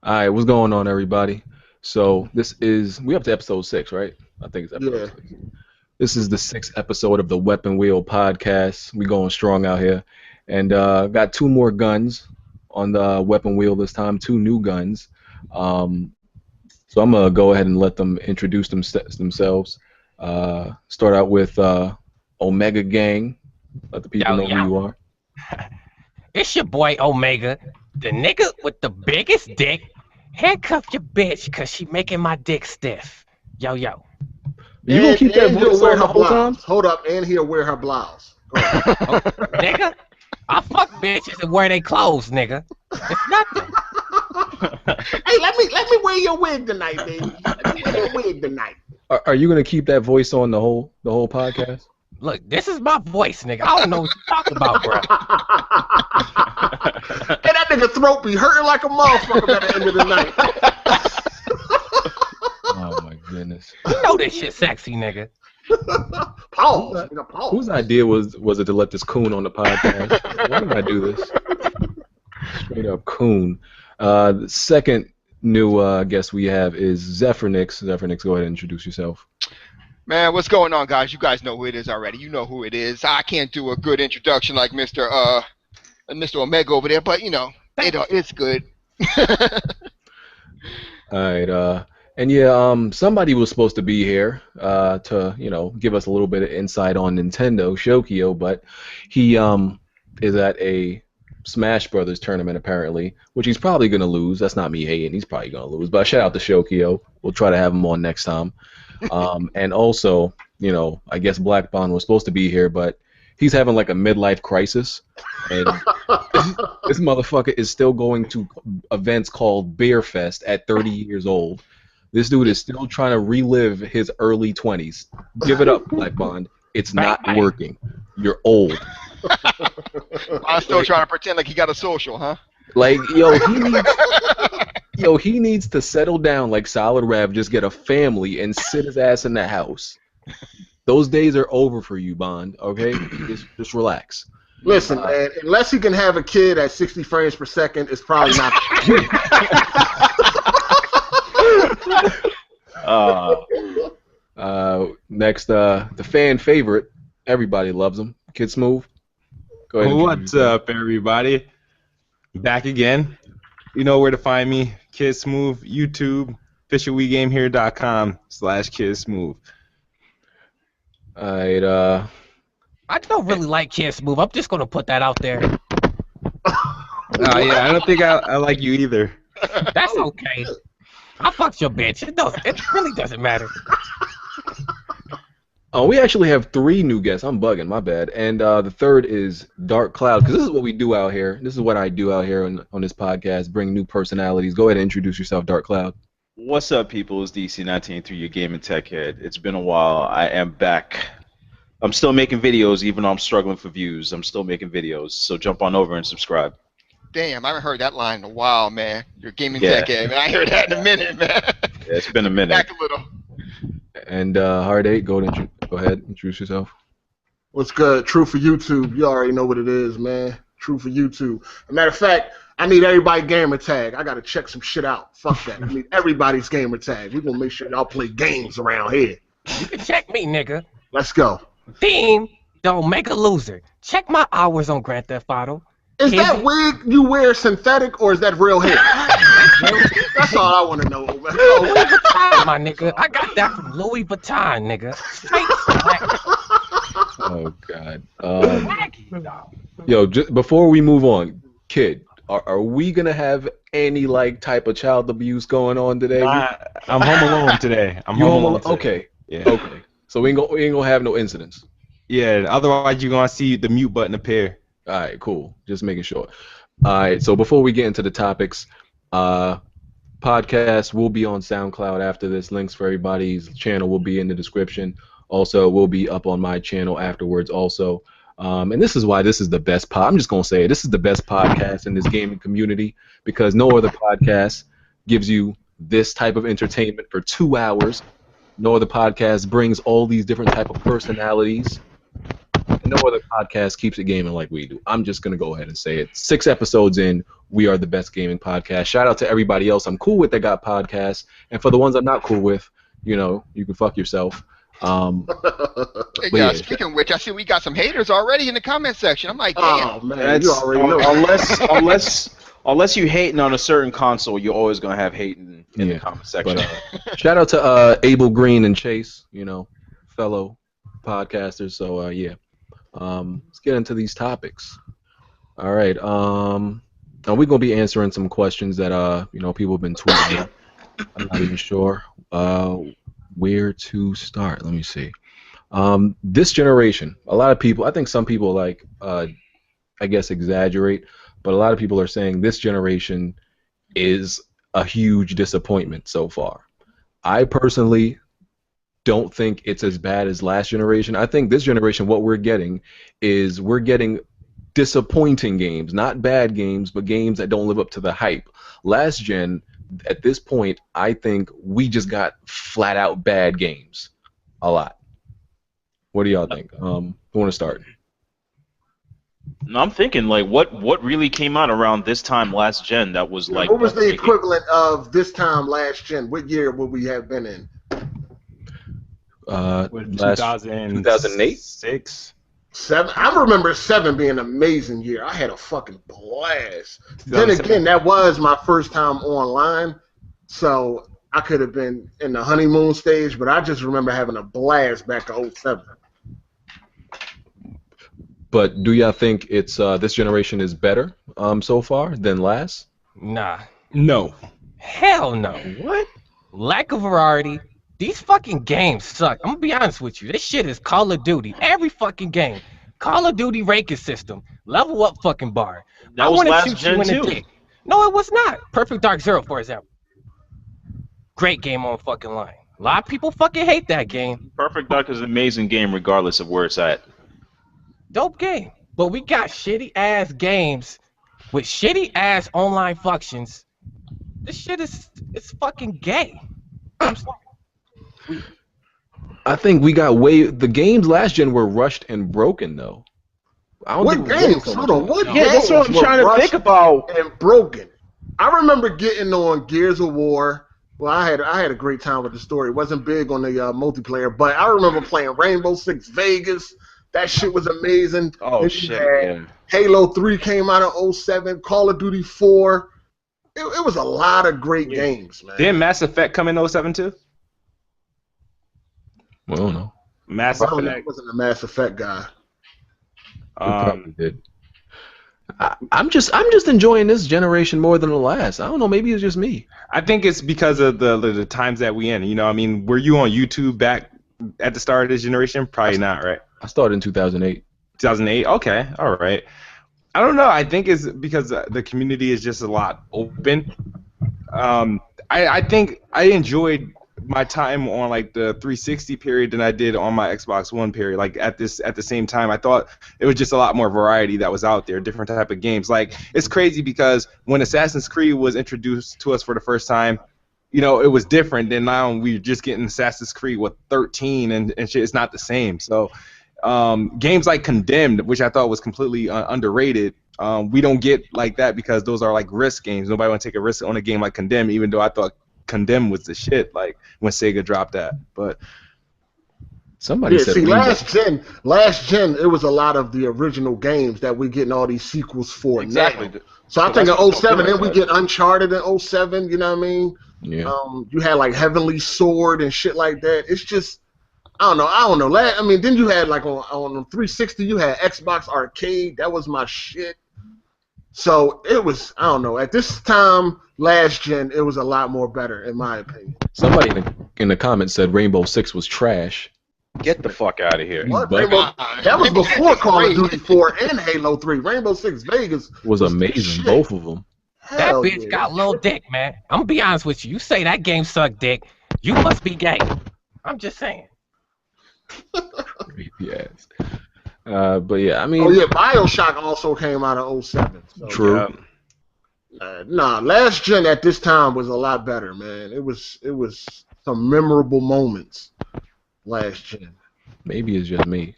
All right, what's going on, everybody? So this is we up to episode 6, right? I think it's episode Yeah. 6. This is the 6th episode of the Weapon Wheel podcast. We going strong out here, and got two more guns on the Weapon Wheel this time. Two new guns. Um, so I'm gonna go ahead and let them introduce themselves. Start out with Omega Gang. Let the people Yo, know who yo, you are. it's your boy Omega, the nigga with the biggest dick. Handcuff your bitch, cause she making my dick stiff. Yo, yo. You gonna keep that And he'll voice wear on the her whole time? blouse. Hold up, and he'll wear her blouse. Go ahead. Oh, nigga, I fuck bitches and wear they clothes, nigga. It's nothing. Hey, let me wear your wig tonight, baby. Let me wear your wig tonight. Are you gonna keep that voice on the whole podcast? Look, this is my voice, nigga. I don't know what you're talking about, bro. And that nigga throat be hurting like a motherfucker by the end of the night. Oh my goodness. You know this shit sexy, nigga. Pause. Nigga, pause. Whose idea was it to let this coon on the podcast? Why did I do this? Straight up coon. The second new guest we have is Zephyrnix. Zephyrnix, go ahead and introduce yourself. Man, what's going on, guys? You guys know who it is already. You know who it is. I can't do a good introduction like Mr. Omega over there, but it's good. All right. And yeah, somebody was supposed to be here to give us a little bit of insight on Nintendo, Shokio, but he is at a Smash Brothers tournament apparently, which he's probably gonna lose. That's not me hating. He's probably gonna lose. But shout out to Shokio. We'll try to have him on next time. And also, I guess Black Bond was supposed to be here, but he's having like a midlife crisis, and this motherfucker is still going to events called Beer Fest at 30 years old. This dude is still trying to relive his early 20s. Give it up, Black Bond. It's not Bang. working. You're old. I'm still trying to pretend like he got a social, huh? Like, he needs to settle down like Solid Rev, just get a family and sit his ass in the house. Those days are over for you, Bond, okay? Just relax. Listen, man, unless he can have a kid at 60 frames per second, it's probably not. Next, the fan favorite. Everybody loves him. Kid Smooth. Go ahead. What's up, everybody? Back again. You know where to find me. Kid Smooth, YouTube, officialwegamehere.com/Kid Smooth. All right. I don't really like Kid Smooth. I'm just gonna put that out there. Yeah, I don't think I like you either. That's okay. I fucked your bitch. It really doesn't matter. Oh, we actually have 3 new guests. I'm bugging, my bad. And the third is Dark Cloud, because this is what we do out here. This is what I do out here on this podcast, bring new personalities. Go ahead and introduce yourself, Dark Cloud. What's up, people? It's DC19 your gaming tech head. It's been a while. I am back. I'm still making videos, even though I'm struggling for views. I'm still making videos, so jump on over and subscribe. Damn, I haven't heard that line in a while, man. You're gaming Yeah. tech head, man. I heard that in a minute, man. Yeah, it's been a minute. Back a little. And Hard 8, go ahead, introduce yourself. What's good? True for YouTube. You already know what it is, man. True for YouTube. As a matter of fact, I need everybody gamer tag. I gotta check some shit out. Fuck that. I need everybody's gamer tag. We're gonna make sure y'all play games around here. You can check me, nigga. Let's go. Team, don't make a loser. Check my hours on Grand Theft Auto. Is Candy. that wig you wear synthetic or is that real hair? That's all I want to know, man. Louis Vuitton, my nigga. I got that from Louis Vuitton, nigga. Straight swag. Oh, God. Swaggy, dog. Yo, before we move on, Kid, are we going to have any, type of child abuse going on today? I'm home alone today. You home alone? today. Okay. Yeah. Okay. So we ain't gonna have no incidents. Yeah. Otherwise, you're gonna see the mute button appear. All right, cool. Just making sure. All right, so before we get into the topics, podcast will be on SoundCloud after this. Links for everybody's channel will be in the description. Also, will be up on my channel afterwards also. And this is why this is the best I'm just going to say it. This is the best podcast in this gaming community because no other podcast gives you this type of entertainment for 2 hours. No other podcast brings all these different type of personalities. And no other podcast keeps it gaming like we do. I'm just going to go ahead and say it. 6 episodes in, we are the best gaming podcast. Shout out to everybody else I'm cool with that got podcasts, and for the ones I'm not cool with, you know, you can fuck yourself. But Yeah, yeah, speaking of which, I see we got some haters already in the comment section. I'm like, damn. Oh man, That's you already know. unless you hating on a certain console, you're always gonna have hating in the Yeah, comment section. but shout out to Abel Green and Chase, you know, fellow podcasters. So yeah, let's get into these topics. All right, and we're gonna be answering some questions that you know, people have been tweeting. I'm not even sure where to start. Let me see. This generation, a lot of people, I think some people like, I guess, exaggerate, but a lot of people are saying this generation is a huge disappointment so far. I personally don't think it's as bad as last generation. I think this generation, what we're getting is we're getting disappointing games, not bad games, but games that don't live up to the hype. Last gen, at this point, I think we just got flat out bad games, a lot. What do y'all think? Who want to start? No, I'm thinking like what really came out around this time last gen that was like What was the breathtaking? equivalent of this time last gen? What year would we have been in? Last 2008? 2006. 7. I remember 7 being an amazing year. I had a fucking blast. Then 2007. again, that was my first time online, so I could have been in the honeymoon stage, but I just remember having a blast back to 07. But do y'all think it's this generation is better so far than last? Nah. No. Hell no. What? Lack of variety. These fucking games suck. I'm gonna be honest with you. This shit is Call of Duty. Every fucking game. Call of Duty ranking system. Level up fucking bar. That I was wanna last shoot gen you in the too. dick. No, it was not. Perfect Dark Zero, for example. Great game on fucking line. A lot of people fucking hate that game. Perfect Dark is an amazing game regardless of where it's at. Dope game. But we got shitty ass games with shitty ass online functions. This shit is it's fucking gay. I'm sorry. I think we got the games last gen were rushed and broken though. I don't What think we worked games? so Hold much on. on What it. Yeah, that's what I'm games were trying to rushed think about. and broken? I remember getting on Gears of War. Well, I had a great time with the story. It wasn't big on the multiplayer, but I remember playing Rainbow Six Vegas. That shit was amazing. Oh Then you shit, had yeah. Halo 3 came out in 07. Call of Duty 4. It was a lot of great games, man. Didn't Mass Effect come in 07 too? Well, I don't know. Mass I Effect. wasn't a Mass Effect guy. We probably did. I'm just enjoying this generation more than the last. I don't know. Maybe it's just me. I think it's because of the times that we in. You know, I mean, were you on YouTube back at the start of this generation? Probably not, right? I started in 2008. 2008. Okay, all right. I don't know. I think it's because the community is just a lot open. I think I enjoyed my time on like the 360 period than I did on my Xbox One period. Like at the same time, I thought it was just a lot more variety that was out there, different type of games. Like it's crazy because when Assassin's Creed was introduced to us for the first time, you know, it was different. Than now we're just getting Assassin's Creed with 13 and shit. It's not the same. So games like Condemned, which I thought was completely underrated. We don't get like that because those are like risk games. Nobody want to take a risk on a game like Condemned, even though I thought Condemned was the shit. Like when Sega dropped that, but Somebody said see, Rainbow. last gen, it was a lot of the original games that we're getting all these sequels for Exactly. now. So I think that's in what 07, I'm then we get Uncharted in 07, you know what I mean? Yeah. You had like Heavenly Sword and shit like that. It's just, I don't know. I mean, then you had like on 360, you had Xbox Arcade. That was my shit. So it was, I don't know. At this time, last gen, it was a lot more better, in my opinion. Somebody in the comments said Rainbow Six was trash. Get the fuck out of here. What? But- That was before Call of Duty 4 and Halo 3. Rainbow Six Vegas Was the amazing, shit. both of them. That Hell bitch yeah. got little dick, man. I'm gonna be honest with you. You say that game sucked dick, you must be gay. I'm just saying. Yes. But yeah, I mean, Oh yeah, BioShock also came out in 07. So, true. nah, last gen at this time was a lot better, man. It was some memorable moments last gen. Maybe it's just me.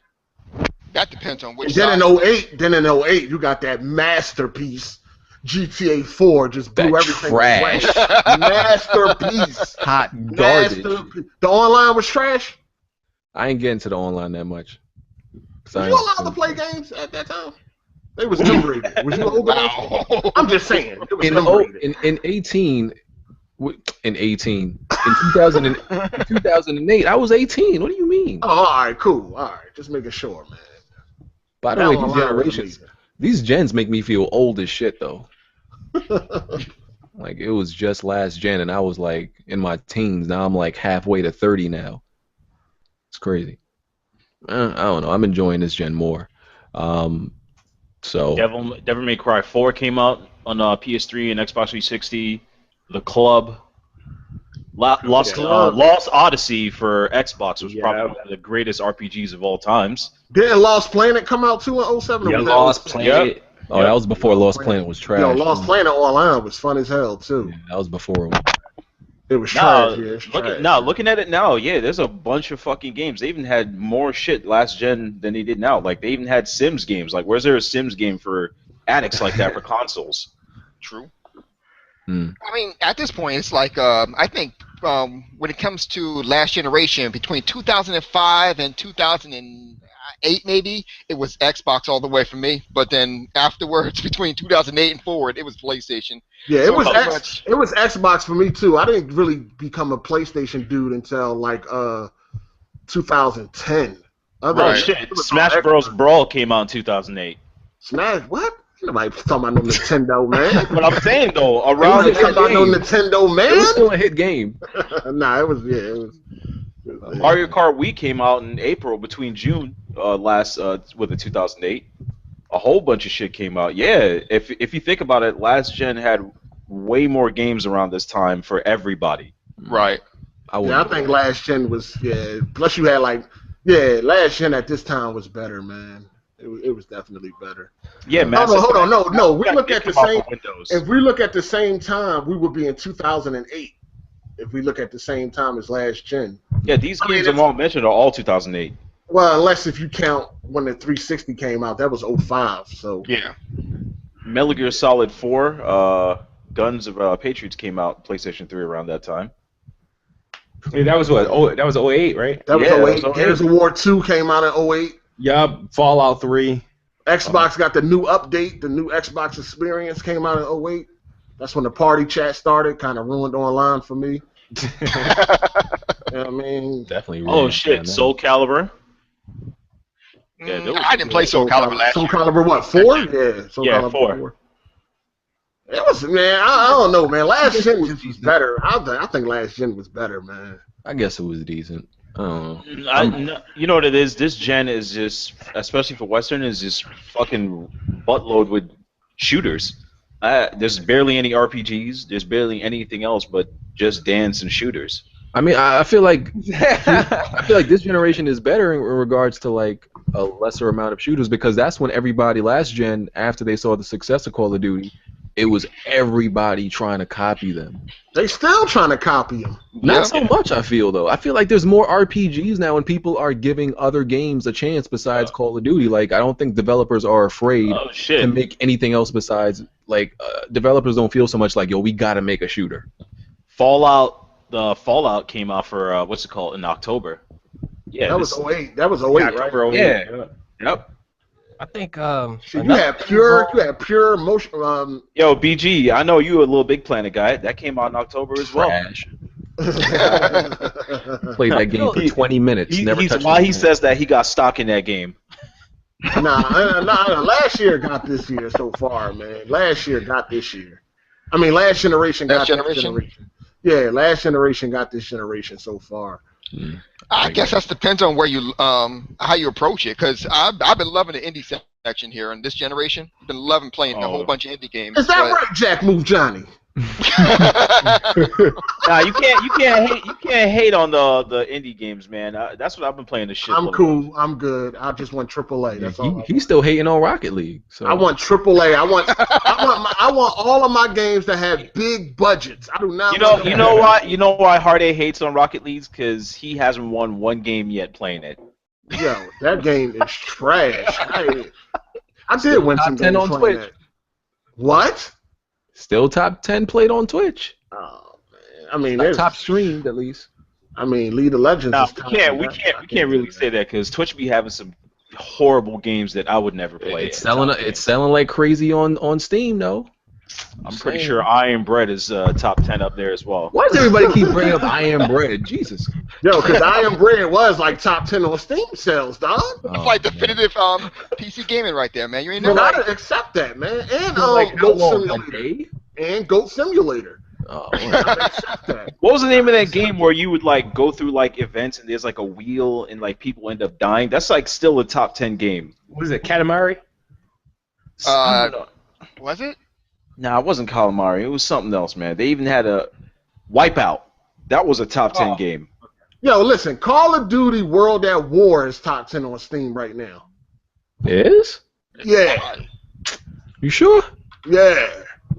That depends on which And then side. in 08, you got that masterpiece GTA 4 just blew That everything trash. away. Masterpiece. Hot garbage. Masterpiece. The online was trash. I ain't getting to the online that much. Was you allowed to play games at that time? They was M-rated. Was you old enough? Wow. I'm just saying. It was in M-rated. in 18 in 2000 in 2008 I was 18. What do you mean? Oh, all right, cool. All right, just making sure, man. By the That way, online these was generations, these gens make me feel old as shit though. amazing. Like it was just last gen and I was like in my teens. Now I'm like halfway to 30 now. It's crazy. I don't know. I'm enjoying this gen more. So Devil May Cry 4 came out on PS3 and Xbox 360. The Club. Lost Club. Lost Odyssey for Xbox was Yeah. probably one of the greatest RPGs of all times. Didn't Lost Planet come out too in 07? Or Yeah, was that Lost 06? Planet. oh, that was before Lost Planet was trash. Yo, Lost Planet Online was fun as hell too. Yeah, that was before. It was No, trash. Yeah, it's look trash. at now. Looking at it now, yeah, there's a bunch of fucking games. They even had more shit last gen than they did now. Like they even had Sims games. Like, where's there a Sims game for addicts like that for consoles? True. Hmm. I mean, at this point, it's like I think when it comes to last generation, between 2005 and 2008, maybe it was Xbox all the way for me. But then afterwards, between 2008 and forward, it was PlayStation. Yeah, So it was pretty much- it was Xbox for me too. I didn't really become a PlayStation dude until like 2010. Oh Other than shit! that, it was Smash all Bros. Xbox. Brawl came out in 2008. Smash what? Nobody talking about no Nintendo, man. But I'm saying though, was around a the Talking about no game. Nintendo, It was still man. a hit game. Nah, it was it was. Mario Kart Wii came out in April between June with the 2008. A whole bunch of shit came out. Yeah, if you think about it, last gen had way more games around this time for everybody. Right. Yeah, I wouldn't- think last gen was Plus you had like last gen at this time was better, man. It was definitely better. Yeah, Hold Mass on, hold on, Effect- no. We Mass look Effect at the came out same. for Windows. If we look at the same time, we would be in 2008. If we look at the same time as last gen. Yeah, these I mean, games I'm all mentioned are all 2008. Well, unless if you count when the 360 came out, that was 05. So Yeah. Metal Gear Solid 4, Guns of Patriots came out PlayStation 3 around that time. Yeah, that was what? Oh, that was 08, right? that was Yeah, that 08. was 08. Gears of War 2 came out in 08. Yup. Fallout 3. Xbox got the new update. The new Xbox experience came out in 08. That's when the party chat started. Kind of ruined online for me. You know what I mean? Definitely. Oh ruined shit, that. Soul Calibur. Yeah, there was- I didn't play Soul Calibur last Soul year. Calibur what? 4? Yeah. Soul Yeah, Calibur 4. It was, man. I don't know, man. Last gen was better. I think last gen was better, man. I guess it was decent. I don't know. You know what it is? This gen is just, especially for Western, is just fucking buttload with shooters. There's barely any RPGs. There's barely anything else but just dance and shooters. I mean, I feel like this generation is better in regards to like a lesser amount of shooters because that's when everybody last gen, after they saw the success of Call of Duty, it was everybody trying to copy them. They still trying to copy them. Not so much, I feel though. I feel like there's more RPGs now, and people are giving other games a chance besides Call of Duty. Like, I don't think developers are afraid Oh to shit! make anything else besides like developers don't feel so much like, yo, we gotta make a shooter. The Fallout came out for what's it called in October. Yeah, That was 08. That was 08, right? October 08. Yeah. Yep. I think Shit, you had pure motion. Yo, BG, I know you a little Big Planet guy. That came out in October as well. Trash. Played that game for 20 minutes. Never touched Why it. he says that he got stock in that game. nah. Last year got this year so far, man. Last year got this year. I mean, last generation got Last this generation? generation. Yeah, last generation got this generation so far. I guess that depends on where you how you approach it. Because I've been loving the indie section here in this generation. Been loving playing a whole bunch of indie games. Is that right, Jack Move Johnny? Nah, you can't hate on the indie games, man. That's what I've been playing. The shit. I'm cool. I'm good. I just want AAA. That's all. He's still hating on Rocket League. So I want AAA. I want all of my games to have big budgets. I do not. You know why Harday hates on Rocket League? Because he hasn't won one game yet playing it. Yo, that game is trash. I did win some Top 10 games on playing Twitch. that. What? Still top 10 played on Twitch. Oh man, I mean, Not top streamed at least. I mean, League of Legends No, is we top. can't. We can't really say that because Twitch be having some horrible games that I would never play. It's selling like crazy on Steam though. I'm pretty sure Iron Bread is top 10 up there as well. Why does everybody keep bringing up I Am Bread? Jesus. Yo, because I Am Bread was like top 10 on Steam sales, dog. It's like definitive PC gaming right there, man. You ain't You never. gotta accept that, man. And Like Goat how long? A Simulator. day? And Goat Simulator. Oh, You gotta accept that. What was the name of that game where you would like go through like events and there's like a wheel and like people end up dying? That's like still a top 10 game. What is it, Katamari? Was it? Nah, it wasn't Calamari. It was something else, man. They even had a Wipeout. That was a top 10 game. Yo, listen, Call of Duty World at War is top 10 on Steam right now. is? Yeah. You sure? Yeah.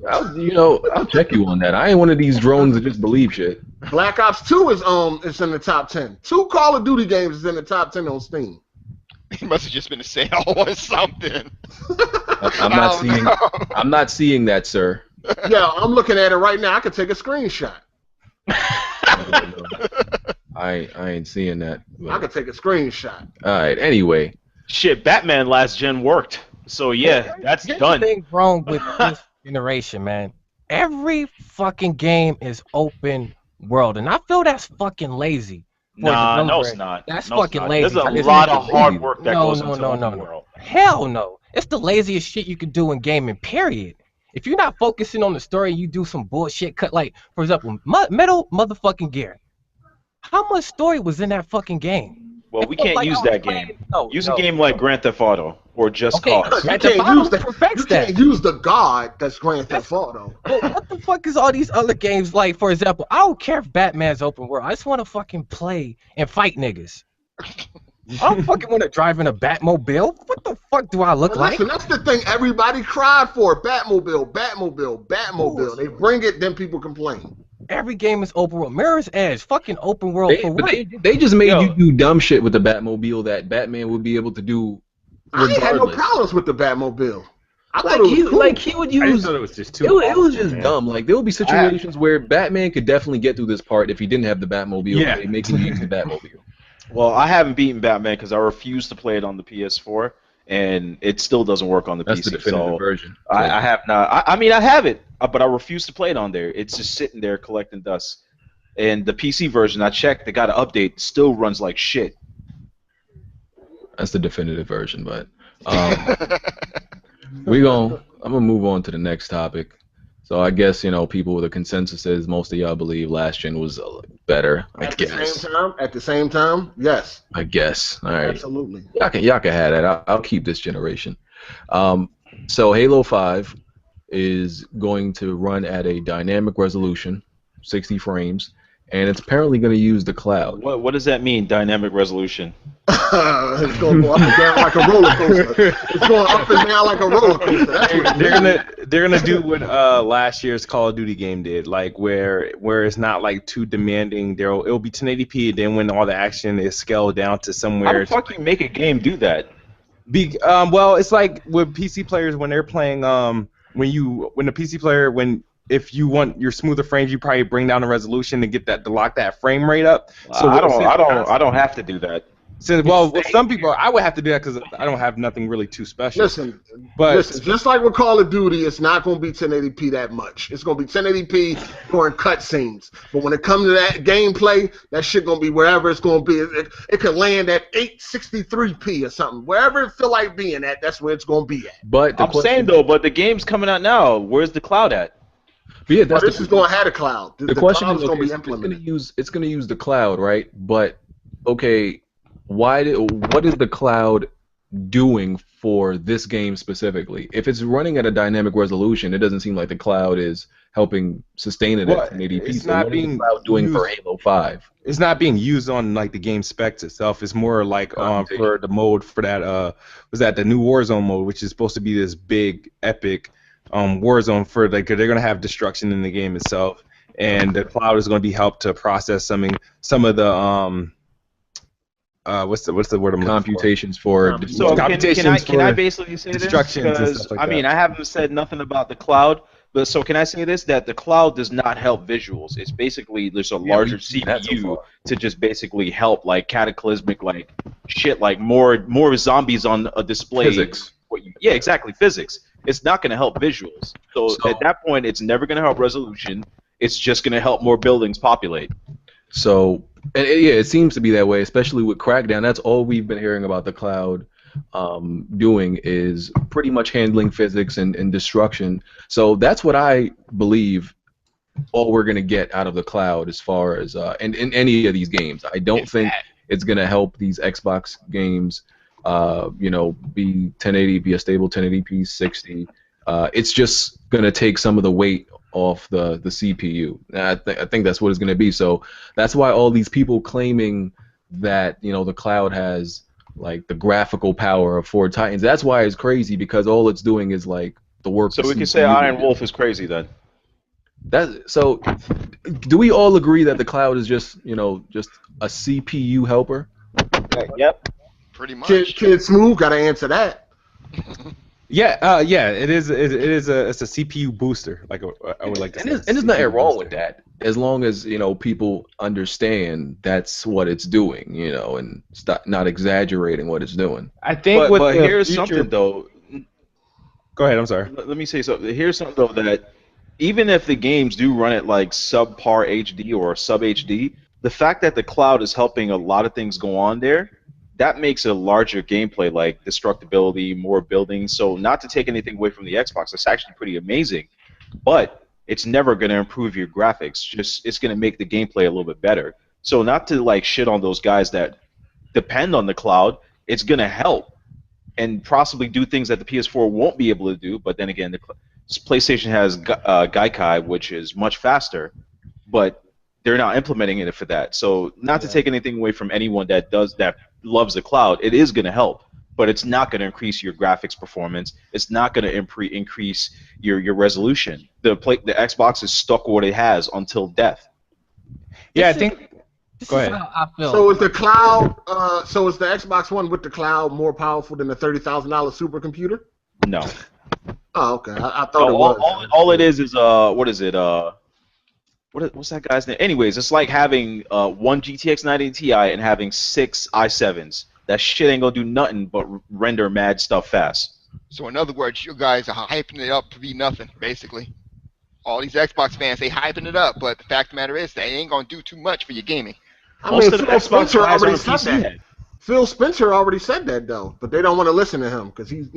I'll check you on that. I ain't one of these drones that just believe shit. Black Ops 2 is in the top 10. 2 Call of Duty games is in the top 10 on Steam. It must have just been a sale or something. I'm not seeing that, sir. Yeah, I'm looking at it right now. I could take a screenshot. I ain't seeing that. I could take a screenshot. All right. Anyway, Shit, Batman last gen worked. So yeah, that's Here's done. the thing wrong with this generation, man. Every fucking game is open world, and I feel that's fucking lazy. for Nah, no, developers. it's not. That's No, it's fucking not. lazy. There's a It's lot not of hard lazy. work that No, goes no, into no, open no, no. world. Hell no. It's the laziest shit you can do in gaming, period. If you're not focusing on the story, you do some bullshit cut. Like, for example, Metal motherfucking Gear. How much story was in that fucking game? Well, It we felt can't like use I was that playing- game. No, Use no. a game like Grand Theft Auto or Just Okay, Cause. You Grand Theft can't Auto use that. perfects You can't that. use the god that's Grand Theft Auto. But what the fuck is all these other games like? For example, I don't care if Batman's open world. I just want to fucking play and fight niggas. I don't fucking want to drive in a Batmobile. What the fuck do I look like? Listen, that's the thing everybody cried for. Batmobile, Batmobile, Batmobile. They bring it, then people complain. Every game is open world. Mirror's Edge, fucking open world for what? They just made Yo. you do dumb shit with the Batmobile that Batman would be able to do I ain't had no regardless. problems with the Batmobile. I thought Like it was he, cool. like he would I just use. thought it was just too. It was awesome, just man. dumb. Like there would be situations where Batman could definitely get through this part if he didn't have the Batmobile. Yeah. They make him use the Batmobile. Well, I haven't beaten Batman because I refuse to play it on the PS4, and it still doesn't work on the That's PC. the definitive So version. I have not. I mean, I have it, but I refuse to play it on there. It's just sitting there collecting dust. And the PC version, I checked, they got an update, still runs like shit. That's the definitive version. But I'm gonna move on to the next topic. So I guess people with a consensus is most of y'all believe last gen was better. At the same time, yes, I guess. All right. absolutely. Y'all can have that. I'll keep this generation. So Halo 5 is going to run at a dynamic resolution, 60 frames, and it's apparently going to use the cloud. What does that mean, dynamic resolution? It's going to go up and down like a roller coaster. It's going up and down like a roller coaster. That's what They're gonna do what last year's Call of Duty game did, like where it's not like too demanding. It'll be 1080p. Then when all the action is scaled down to How somewhere. the fuck you make a game do that? Well, it's like with PC players when they're playing. If you want your smoother frames, you probably bring down the resolution to get that to lock that frame rate up. So I don't have to do that. With some people, I would have to do that because I don't have nothing really too special. Listen, But just like with Call of Duty, it's not going to be 1080p that much. It's going to be 1080p during cutscenes. But when it comes to that gameplay, that shit going to be wherever it's going to be. It could land at 863p or something. Wherever it feel like being at, that's where it's going to be at. But I'm saying though, but the game's coming out now. Where's the cloud at? But yeah, This is going to have a cloud. The question cloud is is going to okay, be so implemented. it's going to use the cloud, right? But okay, what is the cloud doing for this game specifically? If it's running at a dynamic resolution, it doesn't seem like the cloud is helping sustain it at 1080p. It's So not what is the being cloud doing for used- Halo 5? it's not being used on like the game specs itself. It's more like for the mode for that was that the new Warzone mode, which is supposed to be this big epic Warzone for like they're gonna have destruction in the game itself, and the cloud is gonna be helped to process some of the what's the word I'm looking for? Computations for So Computations can I for basically say this? instructions and Because stuff like I mean that. I haven't said nothing about the cloud, but so can I say this that the cloud does not help visuals. It's basically there's a Yeah, larger we've seen that so CPU far. to just basically help like cataclysmic like shit like more zombies on a display. Physics. Yeah, exactly physics. It's not going to help visuals. So at So that point, it's never going to help resolution. It's just going to help more buildings populate. So, yeah, it seems to be that way, especially with Crackdown. That's all we've been hearing about the cloud doing is pretty much handling physics and destruction. So that's what I believe all we're gonna get out of the cloud as far as in any of these games. I don't It's think that. it's gonna help these Xbox games, be 1080, be a stable 1080p 60. It's just gonna take some of the weight off the CPU. And I think that's what it's gonna be. So that's why all these people claiming that the cloud has like the graphical power of Ford Titans. That's why it's crazy because all it's doing is like the work So the we can say CPU would Iron do. Wolf is crazy then. So do we all agree that the cloud is just a CPU helper? Yep. Pretty Kid, much. Kid Smooth got to answer that. Yeah, it is. It's a CPU booster. Like I would like to And say. there's nothing CPU wrong with booster. that, as long as people understand that's what it's doing, and stop not exaggerating what it's doing. I think with But the here's future. something though. Go ahead. I'm sorry. Let me say something. Here's something though that even if the games do run at like subpar HD or sub HD, the fact that the cloud is helping a lot of things go on there, that makes a larger gameplay like destructibility, more buildings. So not to take anything away from the Xbox, it's actually pretty amazing, but it's never going to improve your graphics. Just it's going to make the gameplay a little bit better. So not to like shit on those guys that depend on the cloud, it's going to help and possibly do things that the PS4 won't be able to do. But then again, the PlayStation has Gaikai, which is much faster, but they're not implementing it for that. So not to take anything away from anyone that loves the cloud, it is going to help, but it's not going to increase your graphics performance. It's not going to increase your resolution. The Xbox is stuck what it has until death. Yeah, I This is think. this Go is ahead. how I feel. So is the cloud? So is the Xbox One with the cloud more powerful than the $30,000 supercomputer? No. Oh, okay. I thought all, it all, was. all it is what is it what's that guy's name? Anyways, it's like having one GTX 90 Ti and having 6 i7s. That shit ain't gonna do nothing but render mad stuff fast. So in other words, you guys are hyping it up to be nothing, basically. All these Xbox fans, they hyping it up, but the fact of the matter is, they ain't gonna do too much for your gaming. I mean, Most of the Phil Xbox Spencer guys already aren't said PC that. head. Phil Spencer already said that though, but they don't want to listen to him because he's,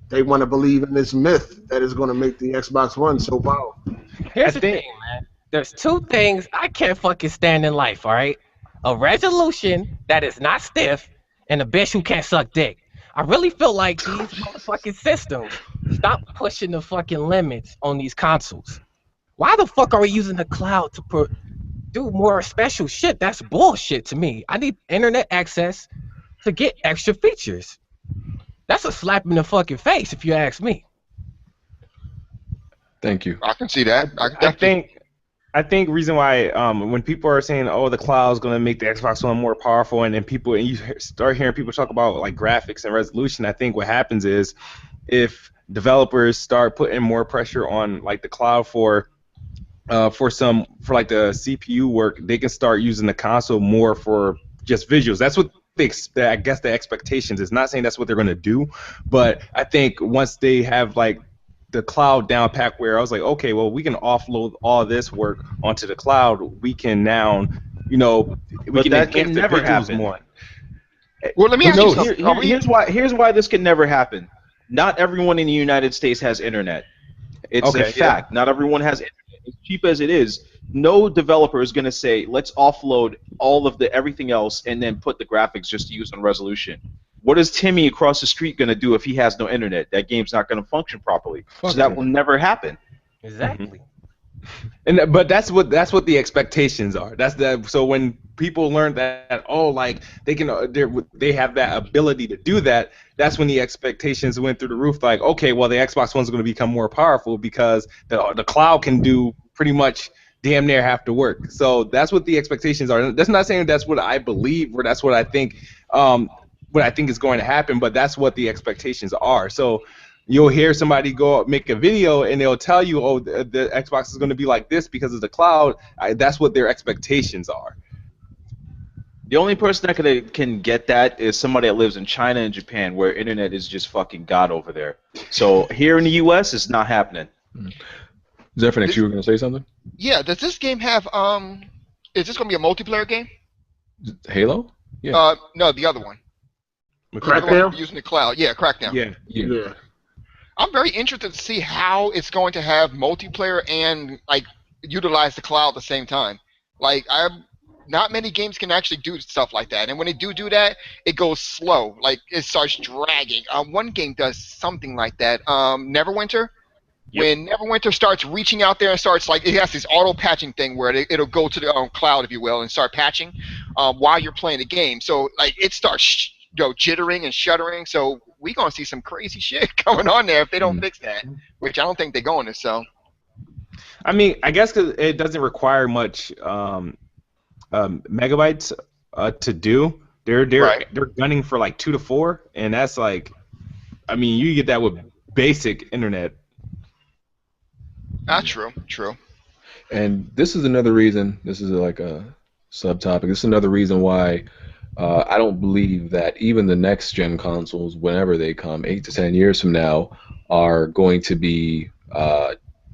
they want to believe in this myth that is going to make the Xbox One so powerful. Here's I the think- thing, man. There's two things I can't fucking stand in life, all right? A resolution that is not stiff and a bitch who can't suck dick. I really feel like these motherfucking systems stop pushing the fucking limits on these consoles. Why the fuck are we using the cloud to do more special shit? That's bullshit to me. I need internet access to get extra features. That's a slap in the fucking face if you ask me. Thank you. I can see that. I think reason why when people are saying, oh, the cloud's going to make the Xbox One more powerful, and you start hearing people talk about like graphics and resolution, I think what happens is if developers start putting more pressure on like the cloud for like the CPU work, they can start using the console more for just visuals. That's what I guess the expectations is. Not saying that's what they're going to do, but I think once they have like the cloud down pack where I was like, okay, well, we can offload all this work onto the cloud. We can now, we But can that enhance can the never visuals happen. more. Well, let me Who ask you knows? something. Are we- Here's why this can never happen. Not everyone in the United States has internet. It's Okay, a fact. Not everyone has internet. As cheap as it is, no developer is going to say, let's offload all of the everything else and then put the graphics just to use on resolution. What is Timmy across the street going to do if he has no internet? That game's not going to function properly. So that will never happen. Exactly. But that's what the expectations are. So when people learn that like they have that ability to do that, that's when the expectations went through the roof. Like, okay, well, the Xbox One's going to become more powerful because the cloud can do pretty much damn near have to work. So that's what the expectations are. That's not saying that's what I believe or that's what I think. What I think is going to happen, but that's what the expectations are. So you'll hear somebody go up, make a video, and they'll tell you, "Oh, the Xbox is going to be like this because of the cloud." That's what their expectations are. The only person that can get that is somebody that lives in China and Japan, where internet is just fucking god over there. So here in the U.S., it's not happening. Zephyrnix, you were gonna say something? Yeah, does this game have is this gonna be a multiplayer game? Halo? Yeah. No, the other one. The other Crackdown? one using the cloud. Yeah, Crackdown. Yeah. Yeah. I'm very interested to see how it's going to have multiplayer and like utilize the cloud at the same time. Like not many games can actually do stuff like that, and when they do that, it goes slow. Like it starts dragging. One game does something like that. Neverwinter. Yep. When Neverwinter starts reaching out there and starts like it has this auto patching thing where it'll go to the cloud, if you will, and start patching while you're playing the game. So like it starts jittering and shuddering. So we're gonna see some crazy shit going on there if they don't fix that, which I don't think they're going to. So I mean, I guess 'cause it doesn't require much megabytes to do. They're gunning for like 2 to 4, and that's like, I mean, you get that with basic internet. True. And this is another reason. This is like a subtopic. This is another reason why I don't believe that even the next gen consoles, whenever they come, 8 to 10 years from now, are going to be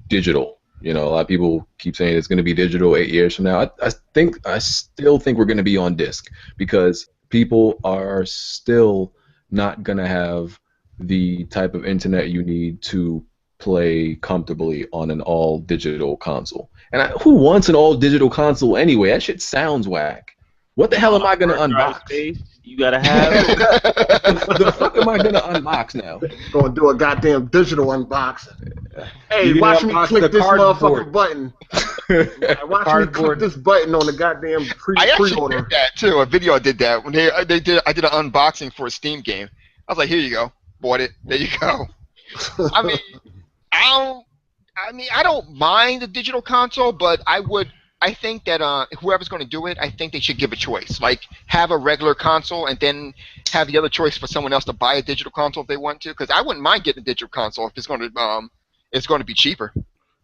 digital. You know, a lot of people keep saying it's going to be digital 8 years from now. I still think we're going to be on disc because people are still not going to have the type of internet you need to play comfortably on an all digital console. And who wants an all digital console anyway? That shit sounds whack. What the hell am I going to unbox? You gotta have. The fuck am I going to unbox now? Gonna do a goddamn digital unboxing. Hey, You watch can me unbox click the this cardboard. motherfucking button. Watch me click this button on the goddamn I actually pre-order. did that too. A video I did that when I did an unboxing for a Steam game. I was like, here you go, bought it. There you go. I mean, I don't mind the digital console, but I think that whoever's going to do it, I think they should give a choice. Like, have a regular console and then have the other choice for someone else to buy a digital console if they want to. Because I wouldn't mind getting a digital console if it's going to be cheaper.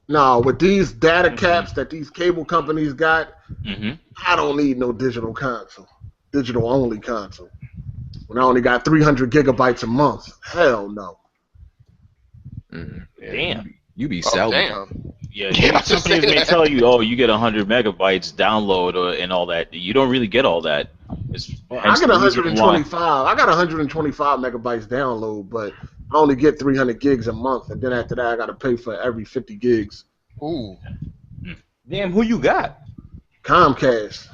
No, with these data caps that these cable companies got, I don't need no digital console. Digital only console. When I only got 300 gigabytes a month. Hell no. Yeah, Damn. You be Oh, salvaging. damn. Yeah, companies may tell you, oh, you get 100 megabytes download and all that. You don't really get all that. I get 125. I got 125 megabytes download, but I only get 300 gigs a month, and then after that, I got to pay for every 50 gigs. Ooh. Damn, who you got? Comcast.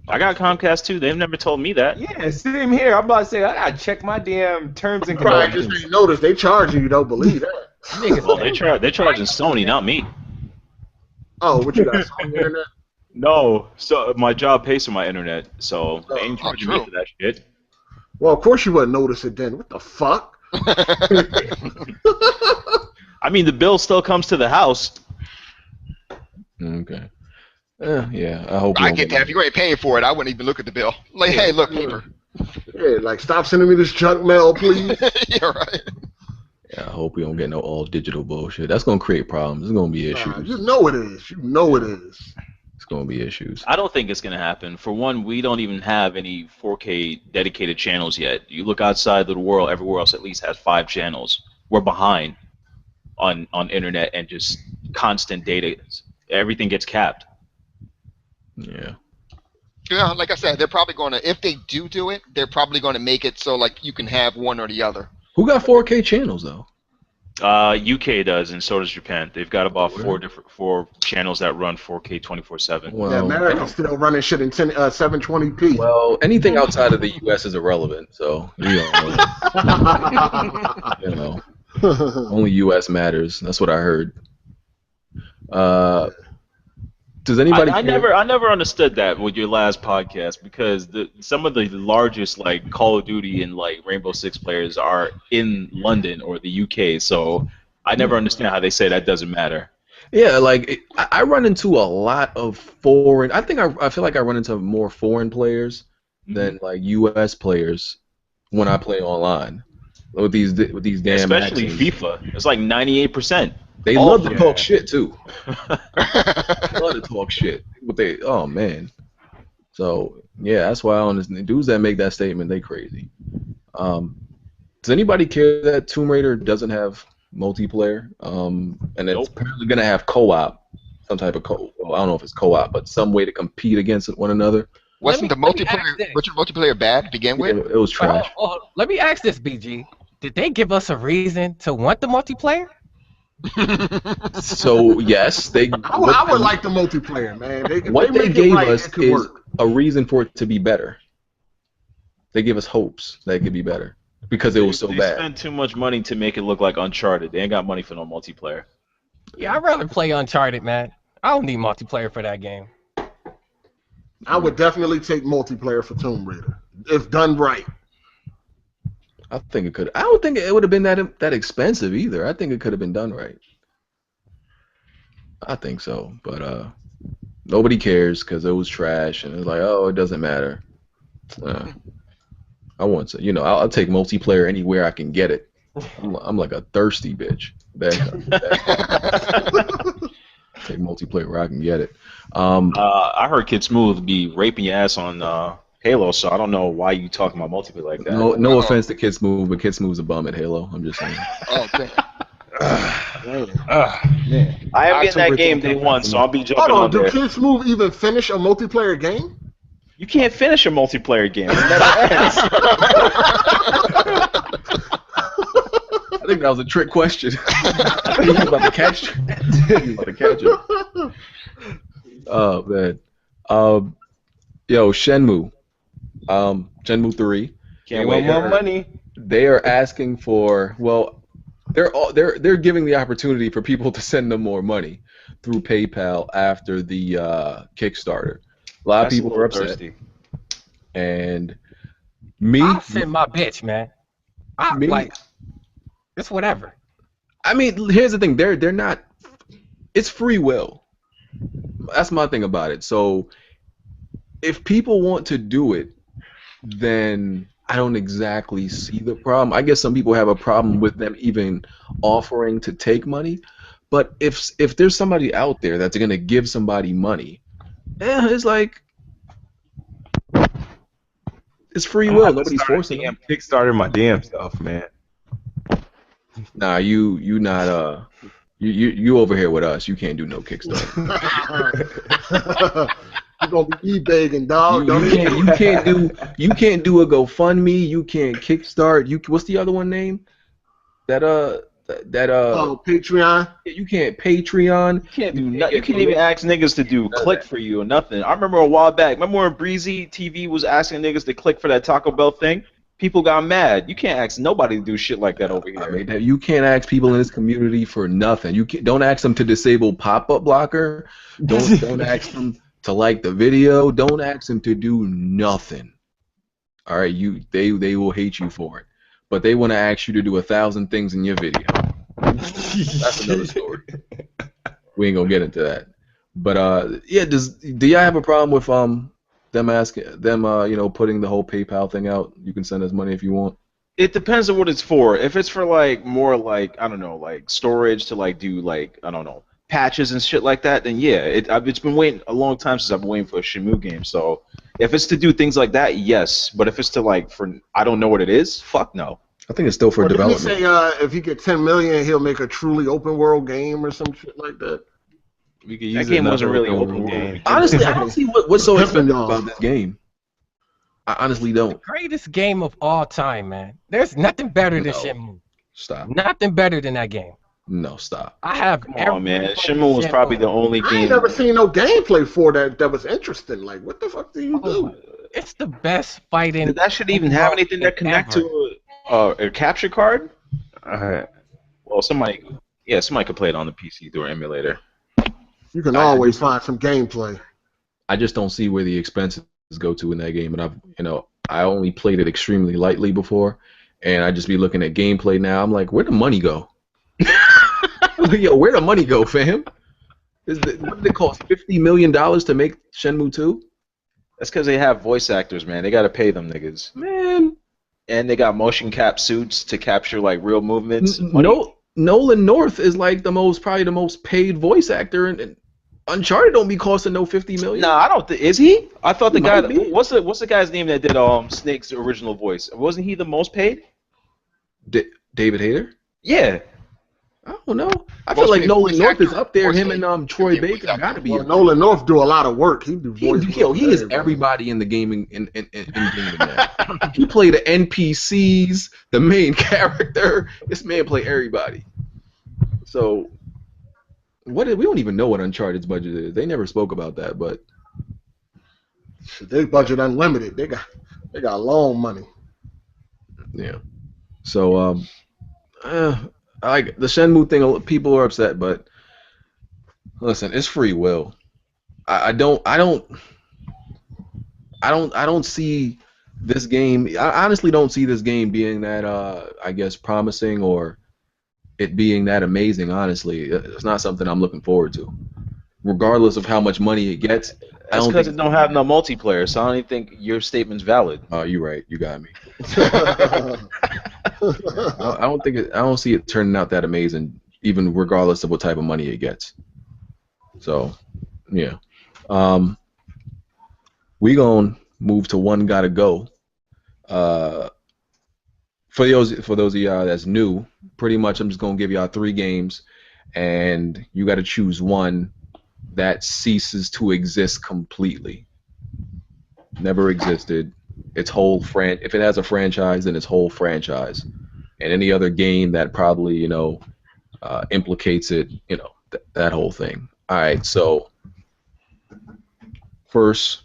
I got Comcast too. They've never told me that. Yeah, same here. I'm about to say I gotta check my damn terms and Probably just conditions. didn't notice they charge you. Don't believe that. Well, they're charging Sony, not me. Oh, what you got? Sony internet? No, so my job pays for my internet, so they ain't charging me true. for that shit. Well, of course you wouldn't notice it then. What the fuck? I mean, the bill still comes to the house. Okay. Yeah, I hope. I get that. If you ain't paying for it, I wouldn't even look at the bill. Like, hey, look, paper. Yeah, like stop sending me this junk mail, please. Yeah, right. Yeah, I hope we don't get no all digital bullshit. That's gonna create problems. There's gonna be issues. You know it is. You know it is. It's gonna be issues. I don't think it's going to happen. For one, we don't even have any 4K dedicated channels yet. You look outside of the world, everywhere else at least has 5 channels. We're behind on internet and just constant data. Everything gets capped. Yeah. Yeah, like I said, they're probably going to, if they do it, they're probably going to make it so like you can have one or the other. Who got 4K channels though? UK does, and so does Japan. They've got about 4 channels that run 4K 24/7. Well, Yeah, America's still running shit in 720p. Well, anything outside of the U.S. is irrelevant. So you know, only U.S. matters. That's what I heard. Does anybody? I never understood that with your last podcast because some of the largest like Call of Duty and like Rainbow Six players are in London or the UK, so I never understand how they say that doesn't matter. Yeah, like I run into a lot of foreign. I feel like I run into more foreign players Mhm. than like U.S. players when I play online with these damn Especially accents. FIFA. It's like 98%. They All love to FIFA. talk Yeah. shit too. Love to talk shit. But they, oh man. So yeah, that's why I don't understand. Dudes that make that statement, they crazy. Um, does anybody care that Tomb Raider doesn't have multiplayer? And it's Nope. apparently gonna have co-op, some type of well, I don't know if it's co-op, but some way to compete against one another. Let Wasn't me the let me ask multiplayer, this. wasn't multiplayer bad to begin Yeah, with? it was Wait, hold, trash. hold, let me ask this, BG. Did they give us a reason to want the multiplayer? So yes, I would like the multiplayer, man. If they what they make it gave right, us it could is work. a reason for it to be better. They give us hopes that it could be better because it They was so they bad. spend too much money to make it look like Uncharted. They ain't got money for no multiplayer. Yeah, I'd rather play Uncharted, man. I don't need multiplayer for that game. I would definitely take multiplayer for Tomb Raider if done right. I think it could. I don't think it would have been that expensive either. I think it could have been done right. I think so, but nobody cares because it was trash, and it's like, oh, it doesn't matter. Uh, I want to, I'll take multiplayer anywhere I can get it. I'm like a thirsty bitch. That kind of guy. Take multiplayer where I can get it. I heard Kid Smooth be raping your ass on Halo, so I don't know why you talking about multiplayer like that. No Oh, offense to Kid Smooth, but Kid Smooth's a bum at Halo. I'm just saying. oh, damn. Man. I am getting October that game day 10th. one, so I'll be Hold jumping on, on do there. Kids Move even finish a multiplayer game? You can't finish a multiplayer game. It never ends. I think that was a trick question. He was about to catch you. He was about to catch it. Oh man. Yo, Shenmue. Shenmue 3. They Can't want wait. more money. They are asking for, well, they're giving the opportunity for people to send them more money through PayPal after the Kickstarter. A lot of That's a people are little upset, thirsty. and me, I'll send my bitch, man. I me. like it's whatever. I mean, here's the thing. They're not. It's free will. That's my thing about it. So if people want to do it, then I don't exactly see the problem. I guess some people have a problem with them even offering to take money. But if there's somebody out there that's gonna give somebody money, it's like it's free I'm gonna will. have to Nobody's start a forcing damn them. Kickstarter my damn self, man. Nah, you not you over here with us. You can't do no Kickstarter. You're gonna be e-begging, dog. You can't do a GoFundMe. You can't Kickstart. What's the other one name? That Oh, Patreon. you can't Patreon. You can't You do can't nothing. You get can't even ask niggas to do none of click that. for you or nothing. I remember a while back. Remember when Breezy TV was asking niggas to click for that Taco Bell thing? People got mad. You can't ask nobody to do shit like that over I here. mean, you can't ask people in this community for nothing. Don't ask them to disable pop-up blocker. Don't ask them to like the video. Don't ask them to do nothing. All right, they will hate you for it, but they want to ask you to do 1,000 things in your video. That's another story. We ain't gonna get into that. But yeah, do y'all have a problem with them asking them putting the whole PayPal thing out? You can send us money if you want. It depends on what it's for. If it's for like more like I don't know, like storage to like do like I don't know patches and shit like that, then yeah, it's been waiting a long time since I've been waiting for a Shenmue game. So if it's to do things like that, yes. But if it's to like for I don't know what it is, fuck no. I think it's still for Or didn't he development. say if he get 10 million, he'll make a truly open world game or some shit like that? We could That use game wasn't another really open world. game. Honestly, I don't see what's so Pimping expensive y'all. about this game. I honestly don't. Greatest game of all time, man. There's nothing better than No. Shenmue. Stop. Nothing better than that game. No, stop. I have Come every on, man. fucking Shenmue was probably the Shenmue. only I ain't game. never seen no gameplay for that was interesting. Like, what the fuck do you do? It's the best fighting. Did that shit even have anything that connect ever. to a capture card? Alright. Well, somebody could play it on the PC through an emulator. You can always find some gameplay. I just don't see where the expenses go to in that game. And I only played it extremely lightly before, and I just be looking at gameplay now. I'm like, where'd the money go? Yo, where'd the money go, fam? What did it cost? $50 million to make Shenmue 2? That's because they have voice actors, man. They gotta pay them niggas, Man, and they got motion cap suits to capture like real movements. Money. no, Nolan North is like probably the most paid voice actor, and Uncharted don't be costing no 50 million. Nah, I don't think is he? I thought the He guy. might be. What's the guy's name that did Snake's original voice? Wasn't he the most paid? David Hayter? Yeah. I don't know. I Most feel like paid Nolan voice North is actor, up there. voice Him paid. and Troy Yeah, voice Baker actor. gotta be. Well, Nolan North do a lot of work. He do voice. He is everybody in the gaming in gaming now. He played the NPCs, the main character. This man play everybody. So we don't even know what Uncharted's budget is. They never spoke about that, but They budget unlimited. They got long money. yeah. So I like the Shenmue thing. People are upset, but listen, it's free will. I don't see this game. I honestly don't see this game being that I guess promising or it being that amazing. Honestly, it's not something I'm looking forward to. Regardless of how much money it gets, I That's don't because think. it don't have no multiplayer, so I don't even think your statement's valid. Oh, you're right. You got me. I don't think I don't see it turning out that amazing, even regardless of what type of money it gets. So, yeah. We gonna move to one gotta go. For those of y'all that's new, pretty much I'm just gonna give y'all 3 games, and you got to choose one that ceases to exist completely. Never existed. Its whole if it has a franchise, then its whole franchise, and any other game that probably implicates it, that whole thing. All right, so first.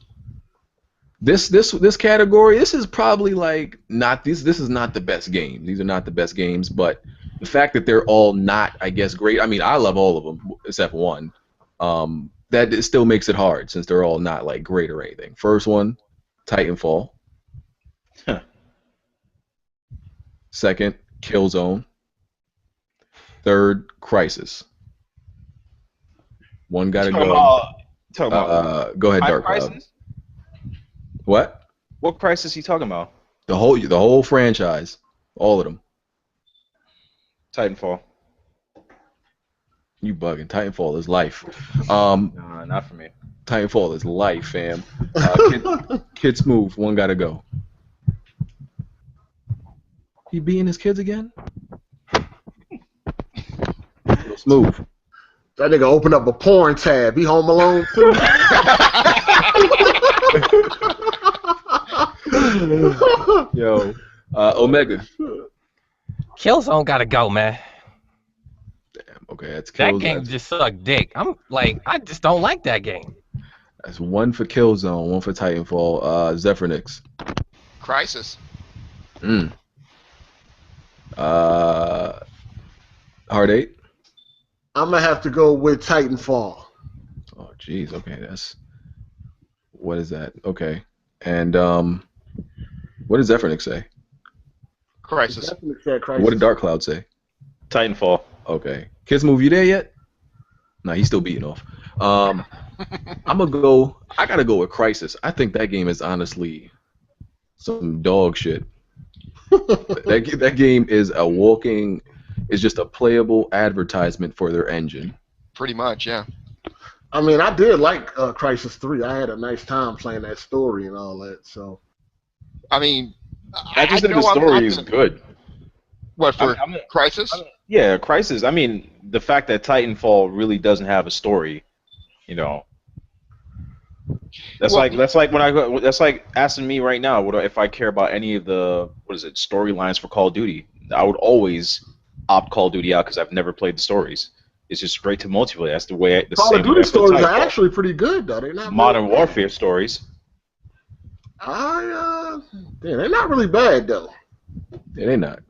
This category, this is probably like not this is not the best game. These are not the best games, but the fact that they're all not, I guess, great. I mean, I love all of them except one. That it still makes it hard since they're all not like great or anything. First one, Titanfall. Huh. Second, Killzone. Third, Crisis. One gotta go. Talking about Go ahead, Time Dark Cloud. Crisis? What? What crisis he talking about? The whole franchise, all of them. Titanfall. You bugging. Titanfall is life. Nah, not for me. Titanfall is life, fam. Kid Smooth, one gotta go. He beating his kids again? Smooth. That nigga opened up a porn tab. He home alone too. Yo, Omega. Killzone gotta go, man. Damn, okay, that's That Killzone. game just sucked dick. I just don't like that game. That's one for Killzone, one for Titanfall. Zephyrnix. Crisis. Hard 8. I'm gonna have to go with Titanfall. Oh, jeez. Okay, what is that? Okay, and what does Zephyrnix say? Crisis. Definitely said Crisis. What did Dark Cloud say? Titanfall. Okay, Kids Move, you there yet? Nah, he's still beating off. I gotta go with Crisis. I think that game is honestly some dog shit. that game is just a playable advertisement for their engine. Pretty much, yeah. I mean, I did like Crisis 3. I had a nice time playing that story and all that. So, I mean, I just think know the I'm story is gonna- good. What for I'm- Crisis? Yeah, Crisis. I mean, the fact that Titanfall really doesn't have a story, That's Well, like asking me right now if I care about any of the storylines for Call of Duty. I would always opt Call of Duty out because I've never played the stories. It's just straight to multiplayer. That's the way. Call of same way Duty I feel stories are Titanfall. actually pretty good, though. They're not Modern really bad. Warfare stories. They're not really bad though. Yeah, they're not.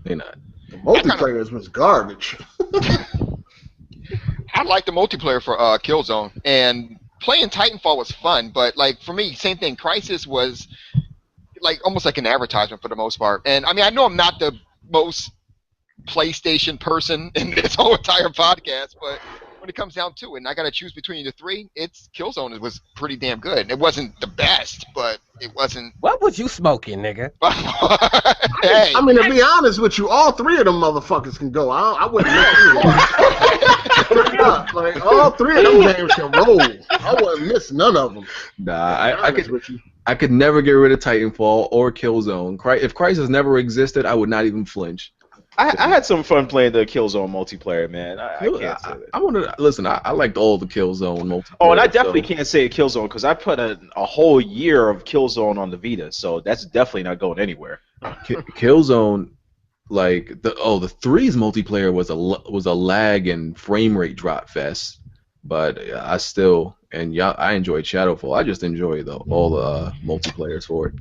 They're not. The multiplayer was garbage. I like the multiplayer for Killzone, and playing Titanfall was fun. But like for me, same thing. Crisis was like almost like an advertisement for the most part. And I mean, I know I'm not the most PlayStation person in this whole entire podcast, but when it comes down to it, and I got to choose between the three, it's Killzone was pretty damn good. It wasn't the best, but it wasn't. What was you smoking, nigga? Hey, I mean, to be honest with you, all three of them motherfuckers can go. I wouldn't miss either. Straight up, like all three of them games can roll. I wouldn't miss none of them. Nah, I could never get rid of Titanfall or Killzone. If Crysis never existed, I would not even flinch. I had some fun playing the Killzone multiplayer, man. I can't say that. I want to listen. I liked all the Killzone multiplayer. Oh, and I definitely can't say Killzone because I put a whole year of Killzone on the Vita, so that's definitely not going anywhere. Killzone, like the threes multiplayer was a lag and frame rate drop fest, but I still I enjoyed Shadowfall. I just enjoy all the multiplayers for it.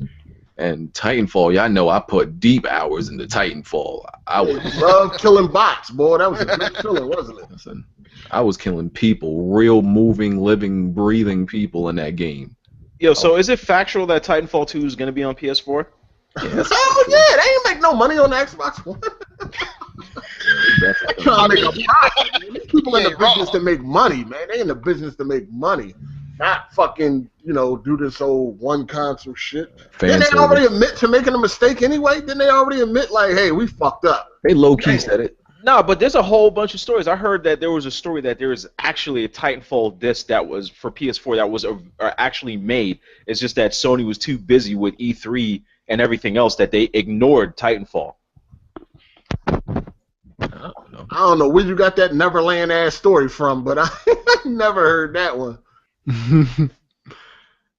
And Titanfall, y'all know I put deep hours into Titanfall. I would love killing bots, boy. That was a good feeling, wasn't it? Listen, I was killing people, real moving, living, breathing people in that game. Yo, so is it factual that Titanfall 2 is going to be on PS4? Yes. Oh yeah, they ain't make no money on the Xbox One. Trying to make a profit. These people in the business to make money, man. They in the business to make money. Not fucking, do this old one console shit. Didn't they already admit to making a mistake anyway? Didn't they already admit, like, hey, we fucked up? They low-key said it. No, but there's a whole bunch of stories. I heard that there was a story that there was actually a Titanfall disc that was for PS4 that was actually made. It's just that Sony was too busy with E3 and everything else that they ignored Titanfall. I don't know where you got that Neverland ass story from, but I never heard that one.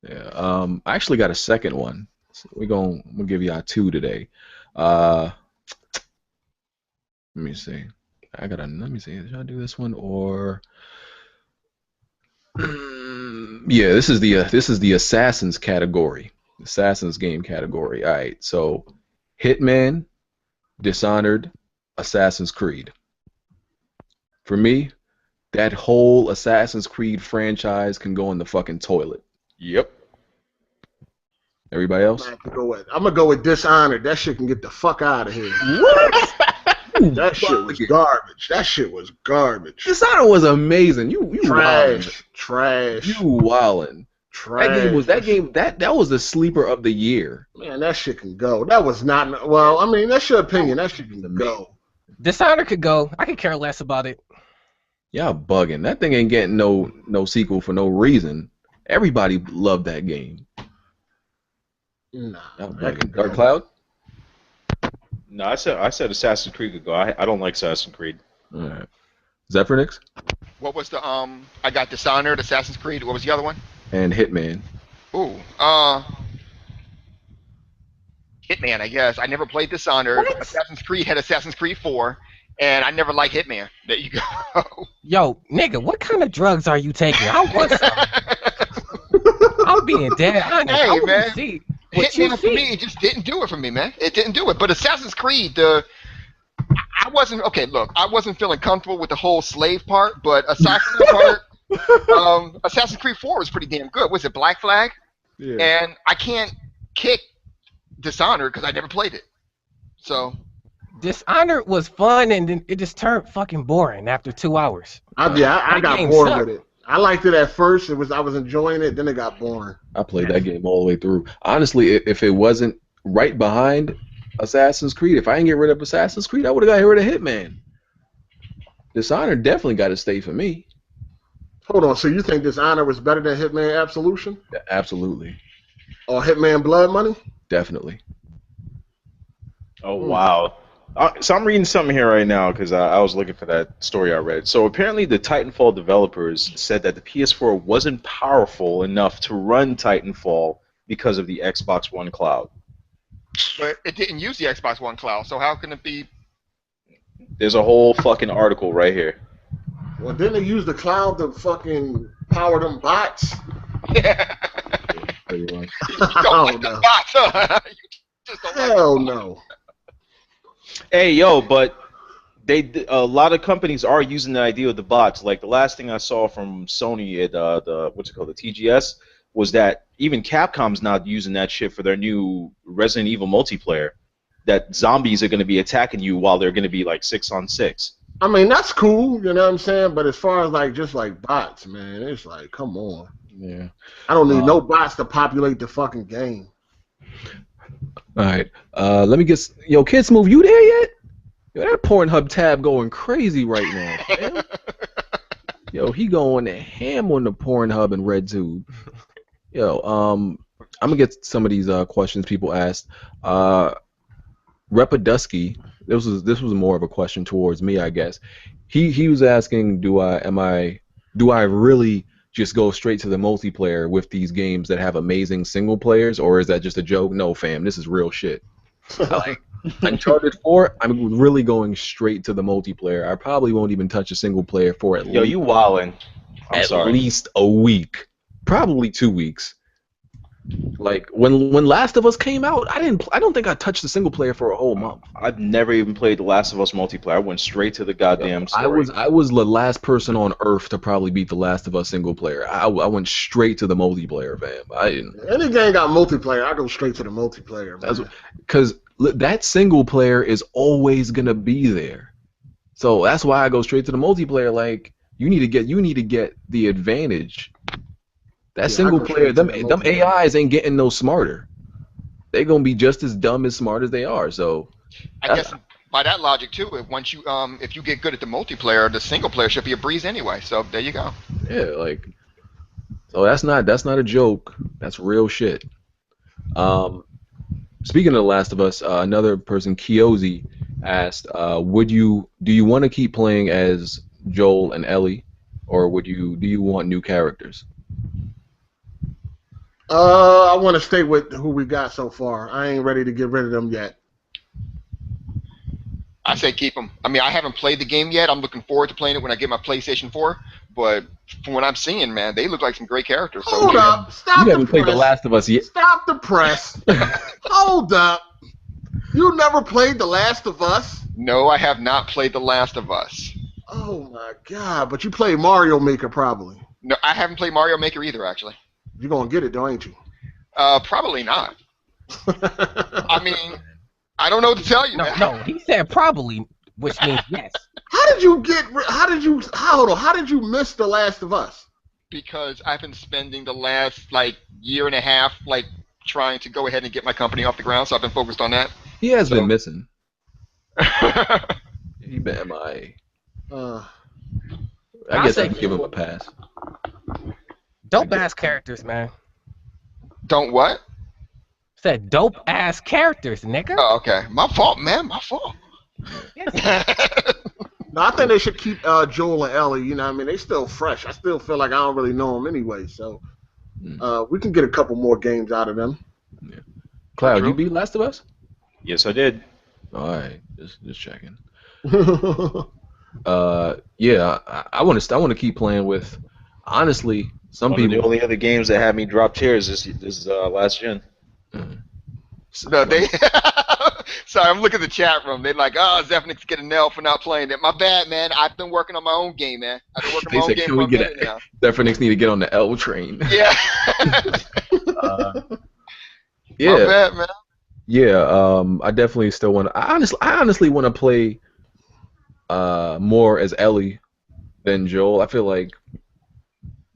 Yeah. I actually got a second one. So we'll give y'all two today. Let me see. Let me see. Should I do this one or? Yeah, this is the Assassins category. Assassins game category. All right. So, Hitman, Dishonored, Assassin's Creed. For me, that whole Assassin's Creed franchise can go in the fucking toilet. Yep. Everybody else? I'm gonna go with Dishonored. That shit can get the fuck out of here. What? That shit was garbage. That shit was garbage. Dishonored was amazing. You trash. You wildin'. Trash. That was the sleeper of the year. Man, that shit can go. That was not. Well, I mean, that's your opinion. That shit can go. Dishonored could go. I could care less about it. Y'all bugging. That thing ain't getting no sequel for no reason. Everybody loved that game. Nah. Dark Cloud? No, I said Assassin's Creed could go. I don't like Assassin's Creed. All right. Zephyrnix? what was the I got Dishonored, Assassin's Creed. What was the other one? And Hitman. Ooh, Hitman, I guess. I never played Dishonored. What? Assassin's Creed had Assassin's Creed 4, and I never liked Hitman. There you go. Yo, nigga, what kind of drugs are you taking? I want some. I'm being dead honest. Hey, I wanna man. see what you Hitman for see. me, it just didn't do it for me, man. It didn't do it. But Assassin's Creed, I wasn't okay. Look, I wasn't feeling comfortable with the whole slave part, but aside from that part, Assassin's Creed 4 was pretty damn good. Was it Black Flag? Yeah. And I can't kick Dishonored because I never played it. So Dishonored was fun, and then it just turned fucking boring after 2 hours. I That got game bored sucked. with it. I liked it at first. I was enjoying it. Then it got boring. I played that game all the way through. Honestly, if it wasn't right behind Assassin's Creed, if I didn't get rid of Assassin's Creed, I would have got rid of Hitman. Dishonored definitely got to stay for me. Hold on. So you think Dishonored was better than Hitman Absolution Yeah, absolutely. or Hitman Blood Money? Definitely. Oh, wow. So I'm reading something here right now because I was looking for that story I read. So apparently the Titanfall developers said that the PS4 wasn't powerful enough to run Titanfall because of the Xbox One cloud. but it didn't use the Xbox One cloud, so how can it be? There's a whole fucking article right here. Well, didn't they use the cloud to fucking power them bots? Pretty much. You don't like the bots, huh? You just don't like Hell the bots. no. Hey, yo, but a lot of companies are using the idea of the bots. Like the last thing I saw from Sony at the TGS was that even Capcom's not using that shit for their new Resident Evil multiplayer. That zombies are going to be attacking you while they're going to be like 6-on-6. I mean, that's cool, you know what I'm saying? But as far as like just like bots, man, it's like, come on. Yeah. I don't need no Um, bots to populate the fucking game. all right. Let me get yo kids move. You there yet? Yo, that Pornhub tab going crazy right now, fam. Yo, he going ham on the Pornhub and RedTube. Yo, I'm gonna get some of these questions people asked. Uh, Repadusky, this was more of a question towards me, I guess. He was asking, do I really just go straight to the multiplayer with these games that have amazing single players, or is that just a joke? No, fam, this is real shit. Like Uncharted 4, I'm really going straight to the multiplayer. I probably won't even touch a single player for Yo, you wildin'. I'm at sorry. least a week, probably 2 weeks. Like when Last of Us came out, I don't think I touched the single player for a whole month. I've never even played The Last of Us multiplayer. I went straight to the goddamn story. I was the last person on Earth to probably beat The Last of Us single player. I went straight to the multiplayer, fam. I didn't. Any game got multiplayer, I go straight to the multiplayer, That's man. because that single player is always gonna be there. So that's why I go straight to the multiplayer. Like you need to get the advantage. That Yeah, I single go player, straight to them the them multiplayer. AIs ain't getting no smarter. They gonna be just as dumb as smart as they are. So I that's, guess by that logic too, if you get good at the multiplayer, the single player should be a breeze anyway. So there you go. yeah, like so that's not a joke. That's real shit. Um, Speaking of The Last of Us, another person, Kiyozi, asked, do you want to keep playing as Joel and Ellie, or do you want new characters? I want to stay with who we got so far. I ain't ready to get rid of them yet. I say keep them. I mean, I haven't played the game yet. I'm looking forward to playing it when I get my PlayStation 4. But from what I'm seeing, man, they look like some great characters. So Hold up. You Stop the haven't played The press. Last of Us yet. Stop the press. Hold up. You never played The Last of Us? no, I have not played The Last of Us. Oh my god. But you played Mario Maker probably. No, I haven't played Mario Maker either, actually. You're going to get it though, ain't you? Probably not. I mean, I don't know what to tell you, No, man. no, he said probably, which means yes. How did you miss The Last of Us? Because I've been spending the last like year and a half like trying to go ahead and get my company off the ground, so I've been focused on that. He has So- been missing. He been MIA. Uh, I guess I say can give him a pass. Dope ass characters, man. Don't what? Said dope ass characters, nigga. Oh, okay. My fault, man. My fault. no, I think they should keep Joel and Ellie. You know what I mean? They still fresh. I still feel like I don't really know them anyway. So we can get a couple more games out of them. Cloud, True. you beat Last of Us? Yes, I did. All right, just checking. Yeah, I want to keep playing with. Honestly, some One of the people. only other games that had me drop chairs is last gen. No, they. Sorry, I'm looking at the chat room. They're like, "Oh, Zephyr's getting nailed for not playing it." My bad, man. I've been working on my own game, man. I've been working on They my own said, game "Can for we a get minute it?" now. Zephyrnix need to get on the L train. Yeah. Yeah, My bad, man. yeah. I definitely still want. I honestly want to play more as Ellie than Joel. I feel like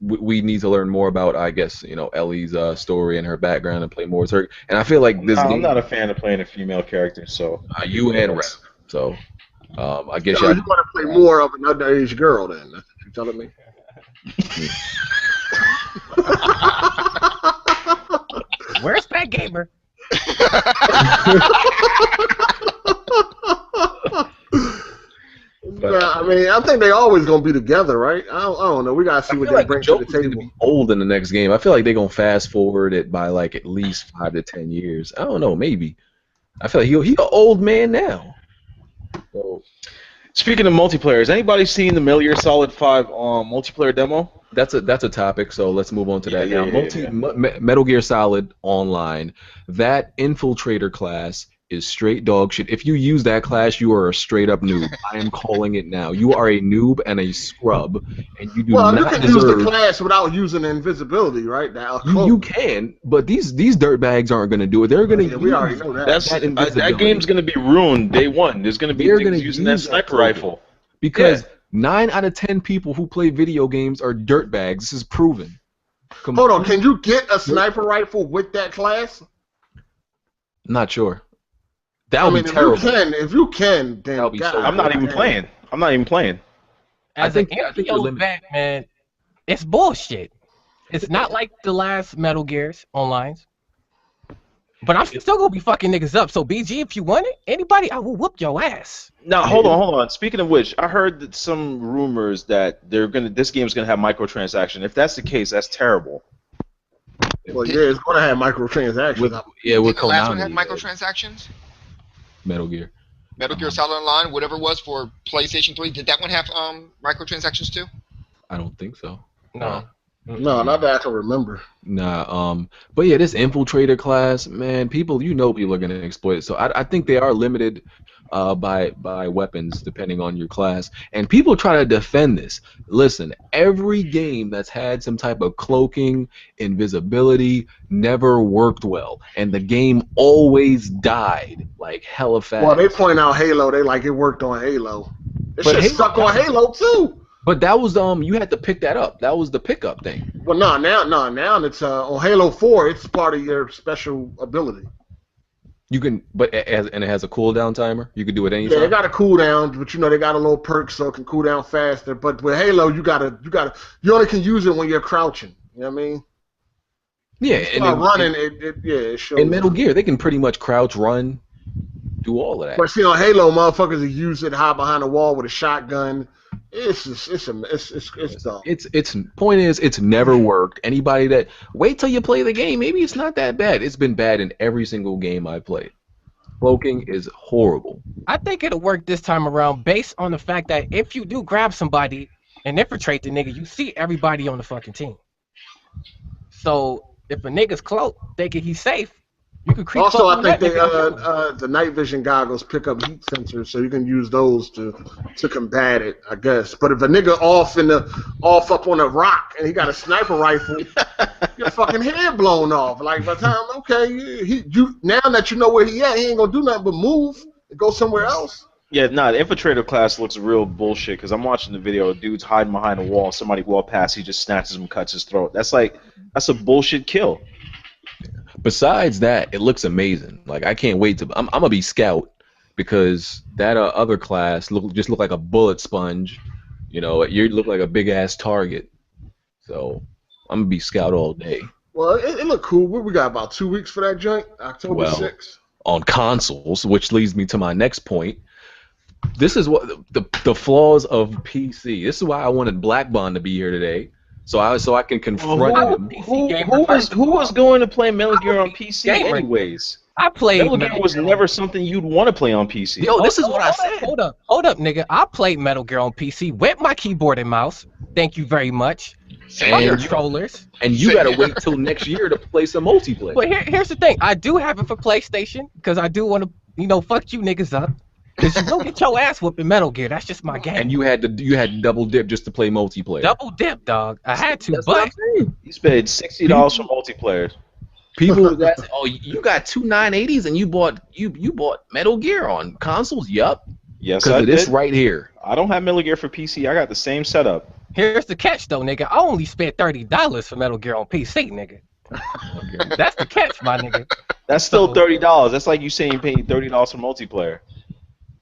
we need to learn more about, I guess, Ellie's story and her background and play more as her. And I feel like this I'm game, not a fan of playing a female character, so you and Rev. So I guess So y'all. you want to play more of an underage girl then? That's what you're telling me? Where's that gamer? I mean, I think they always gonna be together, right? I don't know. We gotta see I what feel they like bring to Joel's the going to table. be old in the next game. I feel like they're gonna fast forward it by like at least 5 to 10 years. I don't know, maybe. I feel like he's an old man now. So speaking of multiplayer, has anybody seen the Metal Gear Solid 5 multiplayer demo? that's a topic. So let's move on to that now. Yeah. Metal Gear Solid Online. That infiltrator class is straight dog shit. If you use that class, you are a straight up noob. I am calling it now. You are a noob and a scrub, and you do Well, you not can use the deserve. class without using invisibility, right? You can, but these dirtbags aren't going to do it. They're going to Yeah, we already know that. That's that that invisibility. game's gonna be ruined day one. There's gonna be They're things gonna using that use that sniper token. rifle. Because 9 out of 10 people who play video games are dirtbags. This is proven. Hold on, can you get a sniper rifle with that class? Not sure. That would be if terrible. if you can, then That would be so I'm not even damn. playing. I'm not even playing. As I think an you're MPO limited. vet, man, it's bullshit. It's not like the last Metal Gears online. But I'm still gonna be fucking niggas up. So BG, if you want it, anybody, I will whoop your ass. Now hold on. Speaking of which, I heard that some rumors that this game's gonna have microtransaction. If that's the case, that's terrible. Well, yeah, it's gonna have microtransactions. With Did the last one Konami, have microtransactions? Metal Gear. Metal Gear Solid Online, whatever it was for PlayStation 3, did that one have microtransactions too? I don't think so. No. No, not that I can remember. Nah, but yeah, this infiltrator class, man, people are gonna exploit it. So I think they are limited by weapons depending on your class. And people try to defend this. Listen, every game that's had some type of cloaking, invisibility never worked well. And the game always died like hella fast. Well, they point out Halo, they like it worked on Halo. It But should Halo- suck on Halo too. But that was you had to pick that up. That was the pickup thing. Well, now it's on Halo 4. It's part of your special ability. You can, but it has a cooldown timer. You can do it anytime. Yeah, they got a cooldown, but they got a little perk so it can cool down faster. But with Halo, you only can use it when you're crouching. You know what I mean? Yeah, And running, it shows. In Metal Gear, they can pretty much crouch, run, do all of that. But see, on Halo, motherfuckers that use it, hide behind a wall with a shotgun. It's dumb. It's point is, it's never worked. Anybody that wait till you play the game, maybe it's not that bad. It's been bad in every single game I've played. Cloaking is horrible. I think it'll work this time around based on the fact that if you do grab somebody and infiltrate the nigga, you see everybody on the fucking team. So if a nigga's cloaked, thinking he's safe, you can creep Also, up I on think that the night vision goggles pick up heat sensors, so you can use those to combat it, I guess. But if a nigga off up on a rock and he got a sniper rifle, your fucking head blown off. Like by the time, now that you know where he at, he ain't gonna do nothing but move and go somewhere else. Yeah, the infiltrator class looks real bullshit because I'm watching the video. Dude's hiding behind a wall. Somebody walk past, he just snatches him, cuts his throat. That's a bullshit kill. Besides that, it looks amazing. Like I can't wait to. I'm gonna be scout because that other class just look like a bullet sponge. You look like a big ass target. So I'm gonna be scout all day. Well, it looked cool. We got about 2 weeks for that joint, October 6th. On consoles, which leads me to my next point. This is what the flaws of PC. This is why I wanted Black Bond to be here today. So I can confront him. Who was going to play Metal Gear on PC anyways? I played Metal Gear was never something you'd want to play on PC. Yo, this is what I said. Hold up, nigga. I played Metal Gear on PC with my keyboard and mouse. Thank you very much. And controllers. And you gotta wait till next year to play some multiplayer. But here's the thing. I do have it for PlayStation because I do want to, fuck you niggas up. Because you don't get your ass whooped in Metal Gear. That's just my game. And you had double dip just to play multiplayer. Double dip, dog. I had to, That's what but I'm saying. You spent $60 for multiplayer. People that's you got two 980s and you bought Metal Gear on consoles? Yup. Yes, Because I of this did. right here. I don't have Metal Gear for PC. I got the same setup. here's the catch, though, nigga. I only spent $30 for Metal Gear on PC, nigga. That's the catch, my nigga. That's still $30. That's like you saying you paid $30 for multiplayer.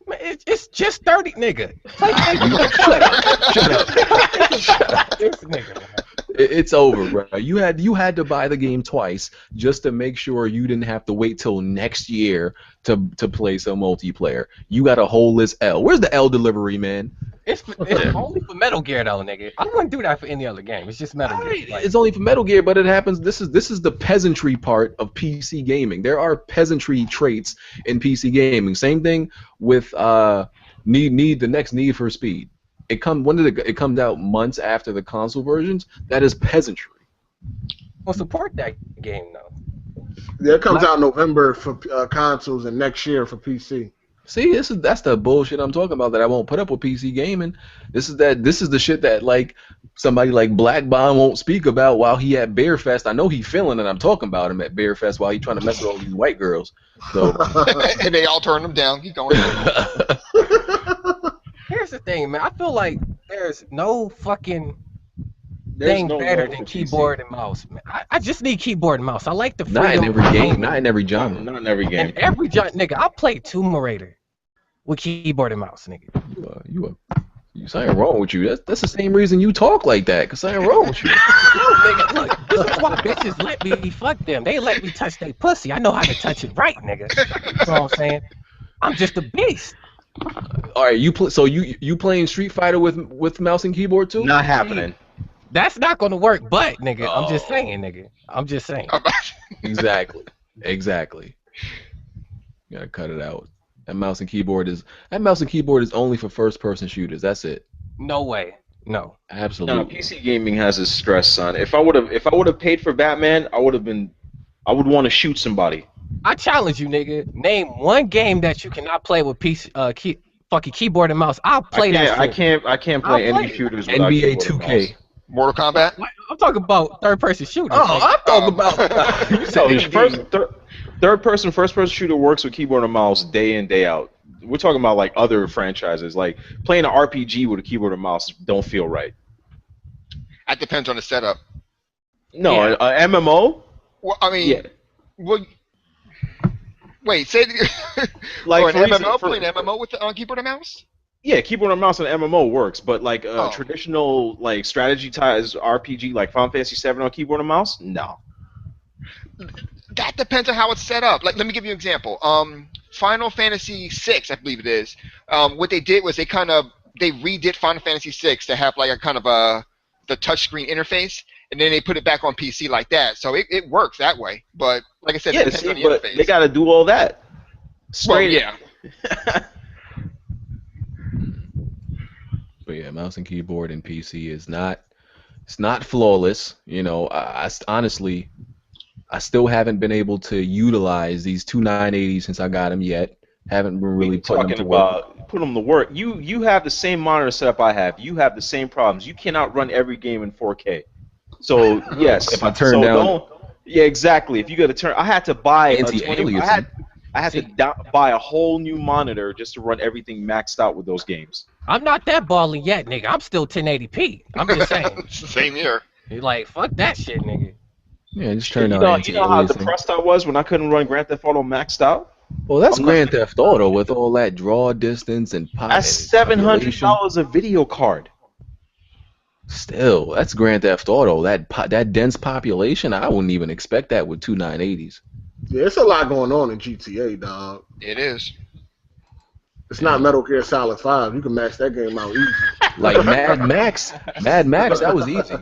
Man, it's just 30, nigga. Shut up. This nigga, man. It's over, bro. You had to buy the game twice just to make sure you didn't have to wait till next year to play some multiplayer. You got a whole list L. Where's the L delivery, man? It's only for Metal Gear, though, nigga. I wouldn't do that for any other game. It's just Metal Gear. Like, It's only for Metal Gear, but it happens. This is the peasantry part of PC gaming. There are peasantry traits in PC gaming. Same thing with the next Need for Speed. It comes out months after the console versions. That is peasantry. we'll support that game, though. Yeah, it comes out in November for consoles and next year for PC. See, that's the bullshit I'm talking about that I won't put up with PC gaming. This is the shit that like somebody like Black Bond won't speak about while he at Bear Fest. I know he feeling and I'm talking about him at Bear Fest while he trying to mess with all these white girls. So And they all turned him down. Keep going. Here's Here's the thing, man. I feel like there's no fucking There's thing no better love than for keyboard PC. and mouse, man. I just need keyboard and mouse. I like the Not in freedom every of game, gaming. not in every Not, genre. not in every game. And every nigga, I played Tomb Raider with keyboard and mouse, nigga. You something wrong with you. That's the same reason you talk like that, cause something wrong with you. No, nigga, look, this is why bitches let me fuck them. They let me touch their pussy. I know how to touch it right, nigga. You know what I'm saying? I'm just a beast. All right, you playing Street Fighter with mouse and keyboard too? Not happening. That's not gonna work, but nigga, I'm just Oh. saying, nigga. I'm just saying. Exactly. You gotta cut it out. That mouse and keyboard is only for first person shooters. That's it. No way. No. No, Absolutely. PC gaming has its stress, son. If I would have paid for Batman, I would want to shoot somebody. I challenge you, nigga. Name one game that you cannot play with fucking keyboard and mouse. I'll play that shit. I can't play I'll any play it. shooters without NBA keyboard and 2K. mouse. Mortal Kombat. Like, I'm talking about third person shooters. Oh, like, I'm talking about. You said No, NBA. third person, first person shooter works with keyboard and mouse day in, day out. We're talking about like other franchises. Like playing an RPG with a keyboard and mouse don't feel right. That depends on the setup. No, Yeah. a MMO. Well, I mean, Yeah. well, wait, say Like, or an for instance, MMO, for- playing an MMO with on keyboard and mouse. Yeah, keyboard and mouse on MMO works, but like Oh. traditional like strategy ties RPG like Final Fantasy 7 on keyboard and mouse, no. That depends on how it's set up. Like, let me give you an example. Final Fantasy 6, I believe it is. What they did was they redid Final Fantasy 6 to have like a kind of the touchscreen interface, and then they put it back on PC like that. So it works that way. But like I said, Yeah, it depends see, on the but interface. they got to do all that. well, Straight. yeah. But yeah, mouse and keyboard and PC is not. It's not flawless. You know, I honestly, I still haven't been able to utilize these two 980s since I got them yet. Haven't been really putting them Talking to work. about put them to work. You have the same monitor setup I have. You have the same problems. You cannot run every game in 4K. So yes, If I turn so down- don't- yeah, exactly. If you got to turn, I had to buy a 20. Anti-aliasing. I had to buy a whole new monitor just to run everything maxed out with those games. I'm not that balling yet, nigga. I'm still 1080p. I'm just saying. Same here. You're like, fuck that shit, nigga. Yeah, just turn You on know, you know how anti-aliasing. depressed I was when I couldn't run Grand Theft Auto maxed out? Well, that's I'm not- Grand Theft Auto with all that draw distance and pop. That's and $700 a video card. Still, that's Grand Theft Auto. That dense population, I wouldn't even expect that with two 980s. Yeah, it's a lot going on in GTA, dog. It is. It's not Metal Gear Solid 5. You can max that game out easy. Like Mad Max, that was easy.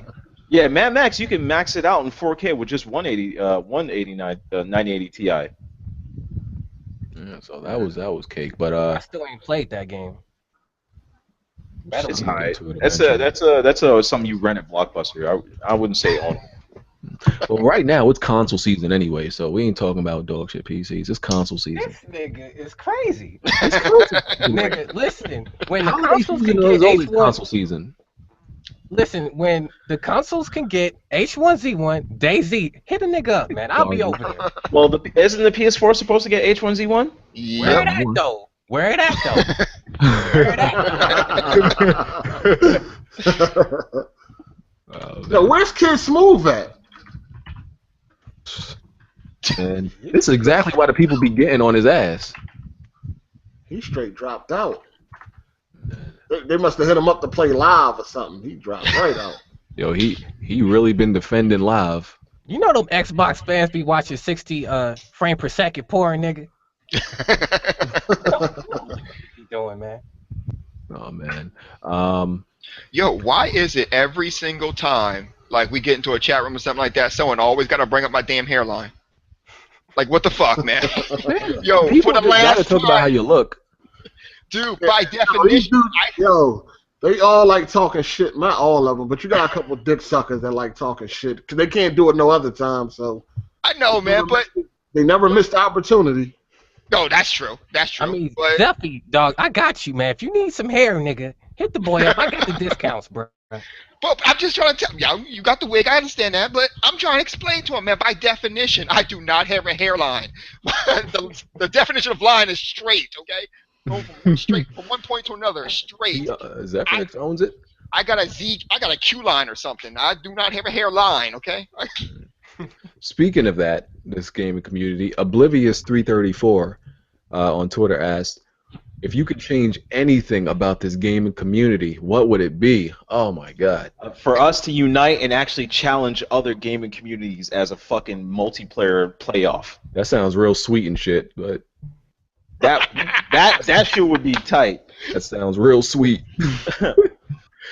Yeah, Mad Max, you can max it out in 4K with just 980 Ti. Yeah, so that was cake. But I still ain't played that game. It's We'll high. get to it That's something you rent at Blockbuster. I wouldn't say own. well, right now it's console season anyway, so we ain't talking about dog shit PCs. It's console season. This nigga is crazy. It's console season. Nigga, listen. When the Holiday consoles season can is get always H1, console season. listen, when the consoles can get H1Z1, DayZ, hit a nigga up, man. I'll be over there. Well, isn't the PS4 supposed to get H1Z1? Where Yep. it at though? Where it at though? Where it at? Yo, where's Kid Smooth at? And this is exactly why the people be getting on his ass. He straight dropped out. They must have hit him up to play live or something. He dropped right out. Yo, he really been defending live. You know them Xbox fans be watching 60 frame per second porn, nigga. What you doing, man? Oh man. Yo, why is it every single time, like we get into a chat room or something like that, someone always got to bring up my damn hairline? Like, what the fuck, man? Yo, People for the just gotta last talk about how time, you look. dude, by Yo, these definition, dudes, yo, they all like talking shit. Not all of them, but you got a couple dick suckers that like talking shit because they can't do it no other time. So I know, man, but they never missed the opportunity. no, that's true. That's true. I mean, but Duffy, dog, I got you, man. If you need some hair, nigga, hit the boy up. I got the discounts, bro. But I'm just trying to tell you, you got the wig, I understand that, but I'm trying to explain to him, man, by definition, I do not have a hairline. The definition of line is straight, okay? Going from straight from one point to another, straight. Zephyrix owns it. I got a Q line or something. I do not have a hairline, okay? Speaking of that, this gaming community, Oblivious334 on Twitter asked, if you could change anything about this gaming community, what would it be? Oh my god. For us to unite and actually challenge other gaming communities as a fucking multiplayer playoff. That sounds real sweet and shit, but that shit would be tight. that sounds real sweet.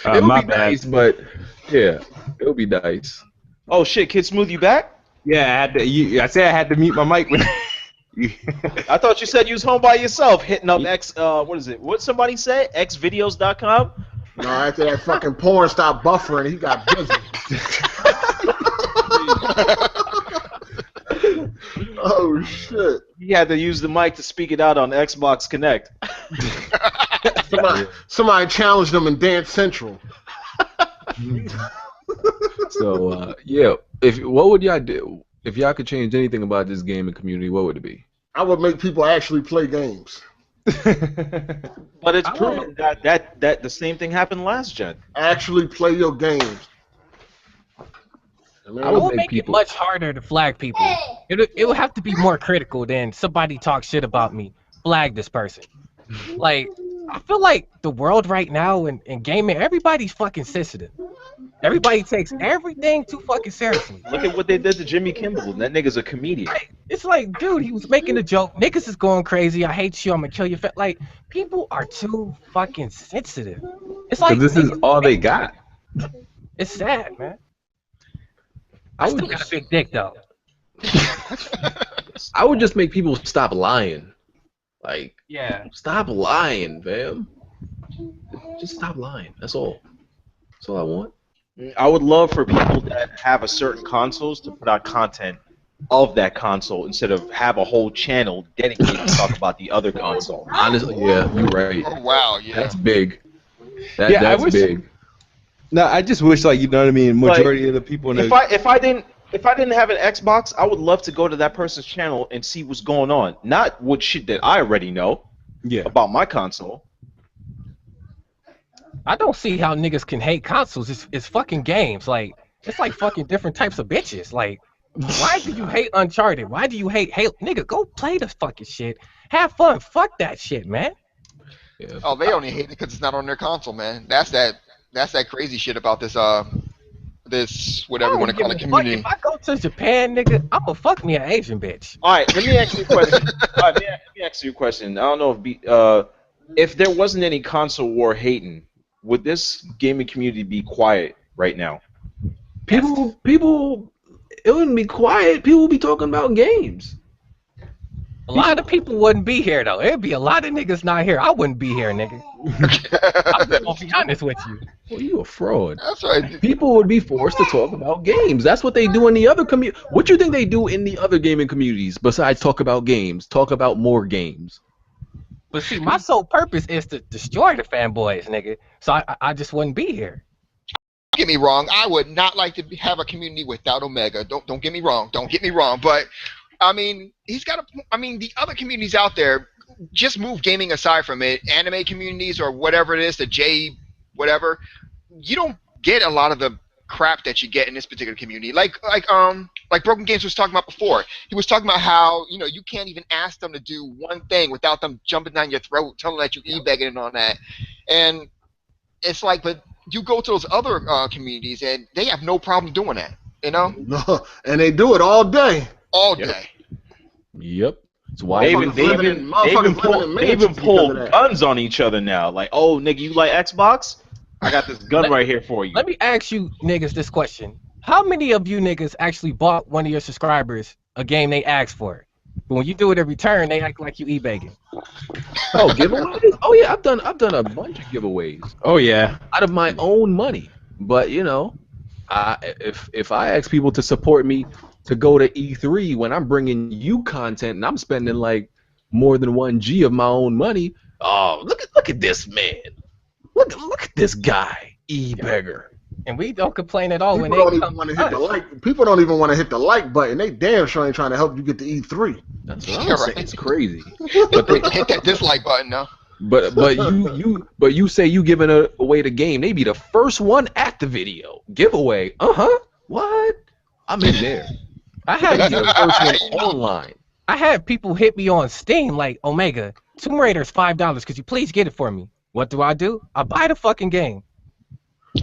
It would My be bad. nice, but yeah, it would be nice. Oh shit, Kid Smooth, you back? Yeah, I had to. I said I had to mute my mic when. I thought you said you was home by yourself, hitting up what is it? What somebody say? Xvideos.com? No, after that fucking porn stopped buffering, he got busy. Oh shit! He had to use the mic to speak it out on Xbox Connect. Somebody challenged him in Dance Central. So yeah, what would y'all do if y'all could change anything about this gaming community? What would it be? I would make people actually play games. But it's proven that the same thing happened last gen. Actually play your games. I mean, I I would would make make it people- much harder to flag people. It would have to be more critical than somebody talk shit about me, flag this person. Like, I feel like the world right now in gaming, everybody's fucking sensitive. Everybody takes everything too fucking seriously. Look at what they did to Jimmy Kimmel. That nigga's a comedian. It's like, dude, he was making a joke. Niggas is going crazy. I hate you. I'm gonna kill you. Like, people are too fucking sensitive. It's like this is all they got. It's sad, man. I I would still got a just- big dick though. I would just make people stop lying. Like, Yeah. stop lying, fam. Just stop lying. That's all. That's all I want. I would love for people that have a certain consoles to put out content of that console instead of have a whole channel dedicated to talk about the other console. Honestly, yeah, you're right. Oh wow, yeah. That's big. Yeah, I That's wish- big. No, I just wish, like, you know what I mean. Majority of the people in the. If I didn't have an Xbox, I would love to go to that person's channel and see what's going on. Not what shit that I already know Yeah. about my console. I don't see how niggas can hate consoles. It's fucking games. Like, it's like fucking different types of bitches. Like, why do you hate Uncharted? Why do you hate Halo? Nigga, go play the fucking shit. Have fun. Fuck that shit, man. Yeah. Oh, they only hate it because it's not on their console, man. That's that crazy shit about this whatever you want to call it community. If I go to Japan, nigga, I'ma fuck me an Asian bitch. All right, let me ask you a question. Let me ask you a question. I don't know if there wasn't any console war hating, would this gaming community be quiet right now? People, it wouldn't be quiet. People would be talking about games. A lot of people wouldn't be here though. There'd be a lot of niggas not here. I wouldn't be here, nigga. I'm gonna be honest with you. Well, you a fraud. That's right. People would be forced to talk about games. That's what they do in the other community. What you think they do in the other gaming communities besides talk about games? Talk about more games. But see, my sole purpose is to destroy the fanboys, nigga. So I just wouldn't be here. Don't get me wrong. I would not like to have a community without Omega. Don't get me wrong. Don't get me wrong. But I mean, the other communities out there, just move gaming aside from it, anime communities or whatever it is, the J whatever, you don't get a lot of the crap that you get in this particular community. Like Broken Games was talking about before. He was talking about how, you can't even ask them to do one thing without them jumping down your throat, telling that you e-begging and on that. And it's like, but you go to those other communities and they have no problem doing that, No, and they do it all day. all Yep. day. Yep. It's why They Motherfuckers even living in mansions pull because of that. guns on each other now. Like, oh, nigga, you like Xbox? I got this gun right here for you. Let me ask you niggas this question. How many of you niggas actually bought one of your subscribers a game they asked for? But when you do it in return, they act like you e-begging. Oh, giveaways? Oh yeah, I've done a bunch of giveaways Oh yeah. out of my own money. But if I ask people to support me to go to E3 when I'm bringing you content and I'm spending like more than 1G of my own money, oh look at this man, look at this guy, e-beggar. And we don't complain at all when People they don't come even want to to hit the us. like. People don't even want to hit the like button. They damn sure ain't trying to help you get to E3. That's what I'm Yeah, saying. right. It's crazy. But they hit that dislike button now. but you say you giving away the game. They be the first one at the video giveaway. What? I'm in there. I They had be the first one online. I had people hit me on Steam like, Omega, Tomb Raider's $5. Could you please get it for me? What do? I buy the fucking game.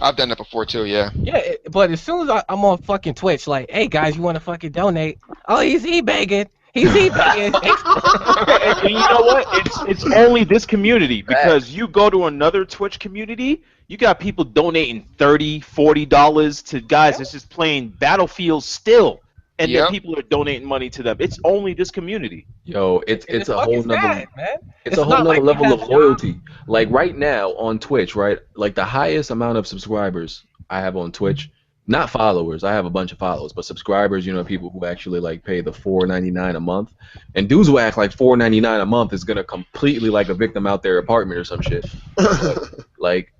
I've done that before too. Yeah. Yeah, but as soon as I'm on fucking Twitch, like, hey guys, you want to fucking donate? Oh, he's e-bagging. He's e-bagging. And you know what? It's only this community, because you go to another Twitch community, you got people donating $30, $40 to guys that's just playing Battlefield still, and then people are donating money to them. It's only this community. Yo, it's a whole nother sad, man. it's a whole not nother like we level have of loyalty. Like right now on Twitch, right? Like the highest amount of subscribers I have on Twitch, not followers. I have a bunch of followers, but subscribers, people who actually like pay the $4.99 a month. And dudes who act like $4.99 a month is gonna completely like evict them out their apartment or some shit. But, like,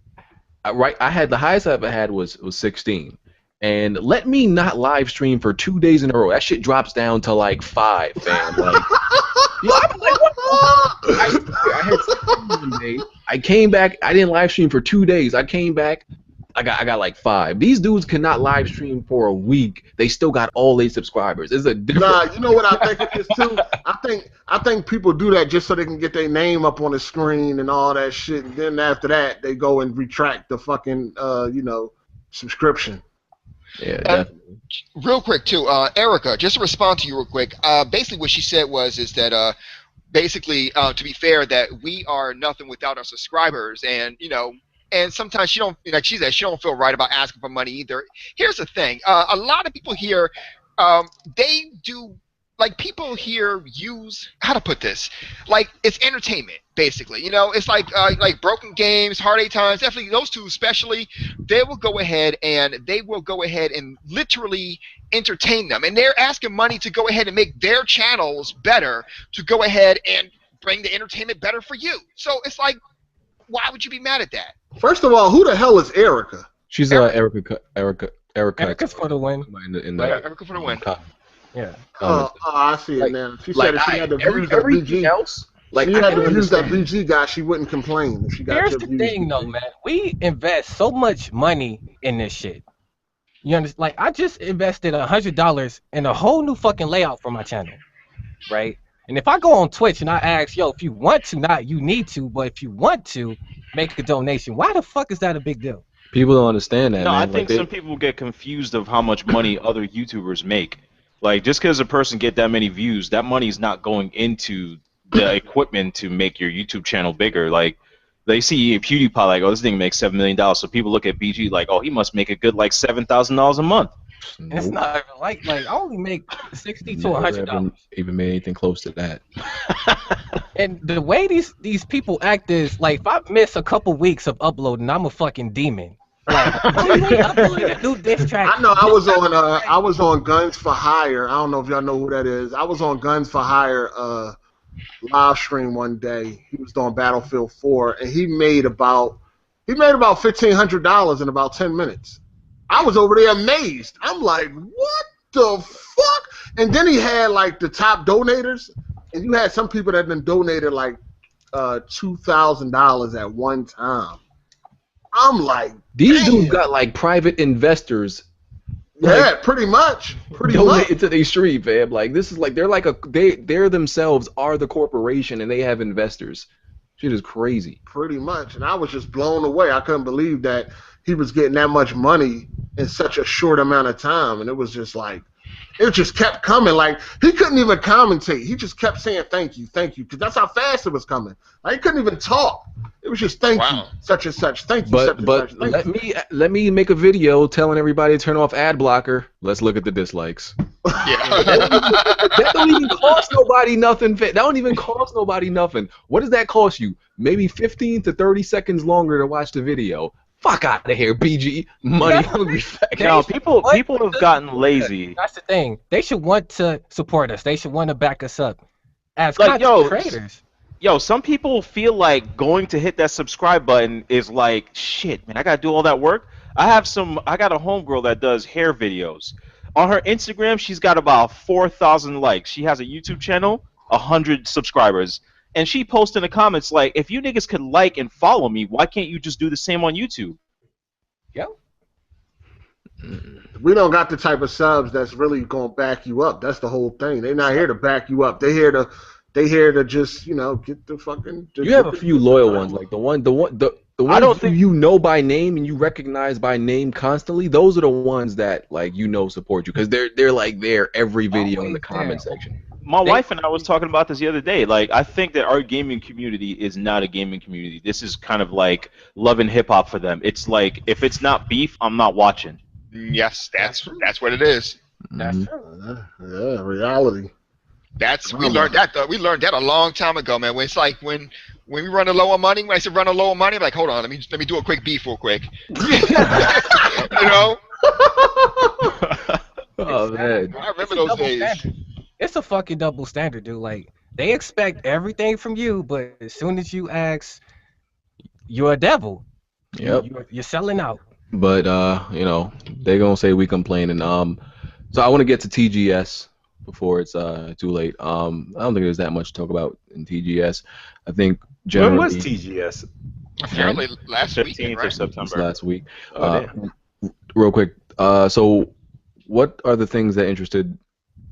I had the highest I ever had was 16. And let me not live stream for 2 days in a row. That shit drops down to like 5, fam. Like, I'm like, what the fuck? I had 16 one day. I came back. I didn't live stream for 2 days. I came back. I got like 5. These dudes cannot live stream for a week. They still got all their subscribers. It's a different. Nah, you know what I think it is too? I think people do that just so they can get their name up on the screen and all that shit. And then after that, they go and retract the fucking subscription. Yeah, definitely. Real quick too, Erica, just to respond to you real quick. Basically, what she said is that basically, to be fair, that we are nothing without our subscribers, and and sometimes she don't, like she said, she don't feel right about asking for money either. Here's the thing: a lot of people here, they do. Like, people here use, how to put this, like, it's entertainment, basically. It's like Broken Games, Hard 8 Times, definitely those two especially. They will go ahead and literally entertain them, and they're asking money to go ahead and make their channels better, to go ahead and bring the entertainment better for you. So it's like, why would you be mad at that? First of all, who the hell is Erica? She's Erica. Erica's for the win. Erica for the win. Yeah. I see it now. She said if she had the views that everything BG, else. Like, she had the views that BG got, she wouldn't complain if she got. Here's your the views. thing, though, man. We invest so much money in this shit. You understand? Like, I just invested $100 in a whole new fucking layout for my channel, right? And if I go on Twitch and I ask, yo, if you want to, not you need to, but if you want to, make a donation. Why the fuck is that a big deal? People don't understand that. No, man. I think some people get confused of how much money other YouTubers make. Like, just because a person get that many views, that money is not going into the equipment to make your YouTube channel bigger. Like, they see PewDiePie like, oh, this thing makes $7 million. So people look at BG like, oh, he must make a good like $7,000 a month. Nope. It's not even like I only make $60 to $100. Even made anything close to that. And the way these people act is like, if I miss a couple weeks of uploading, I'm a fucking demon. Like, uploading a new diss track. I know. I was on Guns for Hire. I don't know if y'all know who that is. I was on Guns for Hire live stream one day. He was doing Battlefield 4, and he made about $1,500 in about 10 minutes. I was over there amazed. I'm like, what the fuck? And then he had like the top donators, and you had some people that then donated like $2,000 at one time. I'm like, these damn. dudes got like private investors. Yeah, pretty much. Donated to their stream, fam. Like, this is like they're themselves are the corporation, and they have investors. Shit is crazy. Pretty much, and I was just blown away. I couldn't believe that he was getting that much money in such a short amount of time, and it was just like, it just kept coming. Like, he couldn't even commentate. He just kept saying thank you, because that's how fast it was coming. Like, he couldn't even talk. It was just thank you, such and such. Thank you, such and such. Let me make a video telling everybody to turn off ad blocker. Let's look at the dislikes. Yeah. That don't even cost nobody nothing. That don't even cost nobody nothing. What does that cost you? Maybe 15 to 30 seconds longer to watch the video. Fuck out of here, BG. Money hungry fat. Now, people have gotten lazy. That's the thing. They should want to support us. They should want to back us up as like, content creators. Yo, some people feel like going to hit that subscribe button is like, shit, man, I gotta do all that work. I got a homegirl that does hair videos. On her Instagram, she's got about 4,000 likes. She has a YouTube channel, 100 subscribers. and she posted in the comments like, if you niggas could like and follow me, why can't you just do the same on YouTube? Yep. We don't got the type of subs that's really gonna back you up. That's the whole thing. They're not here to back you up. They here to just get the fucking. You have a few loyal ones, like the ones I don't think you know by name and you recognize by name constantly. Those are the ones that support you because they're like there every video in the comment section. my wife and I was talking about this the other day. Like, I think that our gaming community is not a gaming community. This is kind of like love and hip hop for them. It's like, if it's not beef, I'm not watching. Yes, that's what it is. That's Mhm. true. Yeah, reality. We learned that though. We learned that a long time ago, man. When it's like when we run a low on money. When I said run a low on money, I'm like, hold on, let me do a quick beef real quick. You know? Oh man. I remember It's a those double days. standard. It's a fucking double standard, dude. Like, they expect everything from you, but as soon as you ask, you're a devil. Yep. You're selling out. But they gonna say we complaining. So I want to get to TGS before it's too late. I don't think there's that much to talk about in TGS. I think generally When was TGS? Apparently last 15th weekend, of right? this September. last week. Oh, damn. Real quick. So what are the things that interested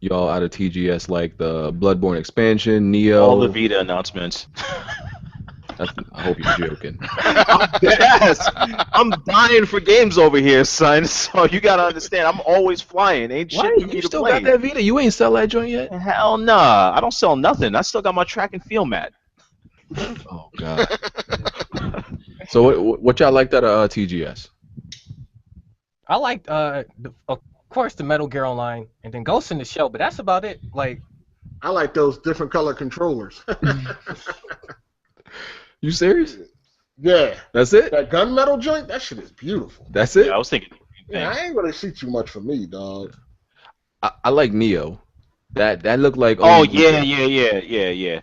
y'all out of TGS, like the Bloodborne expansion, Neo? All the Vita announcements. I hope you're joking. Yes, I'm dying for games over here, son. So you gotta understand, I'm always flying. Ain't shit Why for me you to still play. got that Vita? You ain't sell that joint yet? Hell nah, I don't sell nothing. I still got my track and field mat. Oh god. So what y'all liked out of TGS? I liked, of course, the Metal Gear Online, and then Ghost in the Shell, but that's about it. Like, I like those different color controllers. You serious? Yeah, That's it? that gunmetal joint, that shit is beautiful. That's it? Yeah, I was thinking. Yeah, I ain't really see too much for me, dog. I like Neo. That looked like Oh Onimusha. yeah.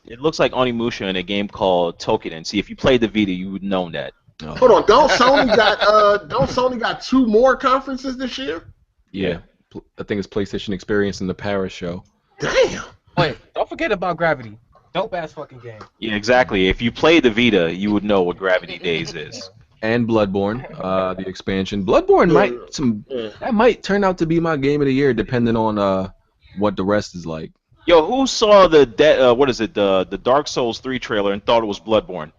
It looks like Onimusha in a game called Tokiden. See, if you played the Vita, you would know that. Oh, Hold on, don't Sony got 2 more conferences this year? yeah. I think it's PlayStation Experience in the Paris show. Damn. wait, don't forget about Gravity. Dope ass fucking game. Yeah, exactly. If you played the Vita, you would know what Gravity Days is. And Bloodborne, the expansion. Bloodborne might turn out to be my game of the year, depending on what the rest is like. Yo, who saw the the Dark Souls 3 trailer and thought it was Bloodborne?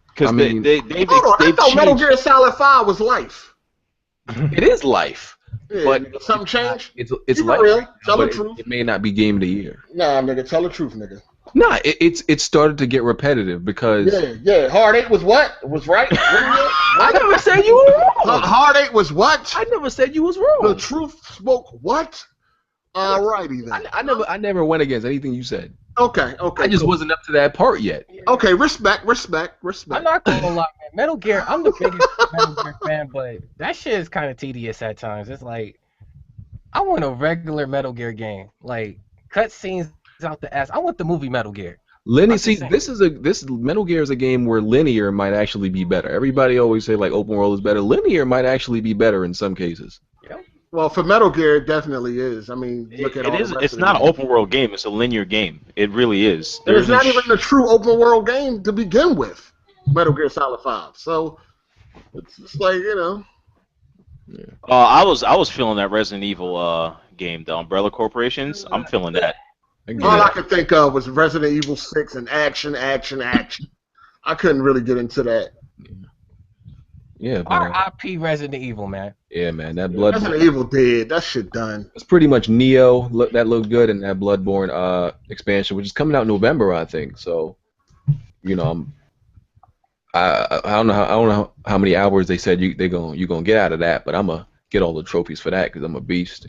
Because I mean- they've Hold on, I thought Metal changed. Gear Solid 5 was life. It is life, Yeah, but nigga, something changed? it's Keep it life. real. Tell the But truth. it may not be game of the year. Nah, nigga, tell the truth, nigga. Nah, it started to get repetitive because Yeah. Hard 8 was what? Was right? I never said you were wrong. Hard 8 was what? I never said you was The wrong. truth spoke what? Alrighty then. I never went against anything you said. Okay. I just cool. wasn't up to that part yet. Okay, respect. I'm not gonna lie, man. Metal Gear, I'm the biggest Metal Gear fan, but that shit is kind of tedious at times. It's like, I want a regular Metal Gear game, like cutscenes out the ass. I want the movie Metal Gear. Linear. I'm See, just saying. this Metal Gear is a game where linear might actually be better. Everybody always say like open world is better. Linear might actually be better in some cases. Well, for Metal Gear, it definitely is. I mean, look at all It is. the rest It's of not the an open world game. It's a linear game. It really is. And it's There not isn't even a true open world game to begin with. Metal Gear Solid 5. So it's just like, I was feeling that Resident Evil game, the Umbrella Corporations. I'm feeling that. I get all it. I could think of was Resident Evil 6 and action. I couldn't really get into that. Yeah, but, R.I.P. Resident Evil, man. yeah, man. That Bloodborne. Resident Evil dead. That shit done. It's pretty much Neo. That looked good, and that Bloodborne expansion, which is coming out in November, I think. So, I don't know how many hours they said you're gonna get out of that, but I'm gonna get all the trophies for that because I'm a beast.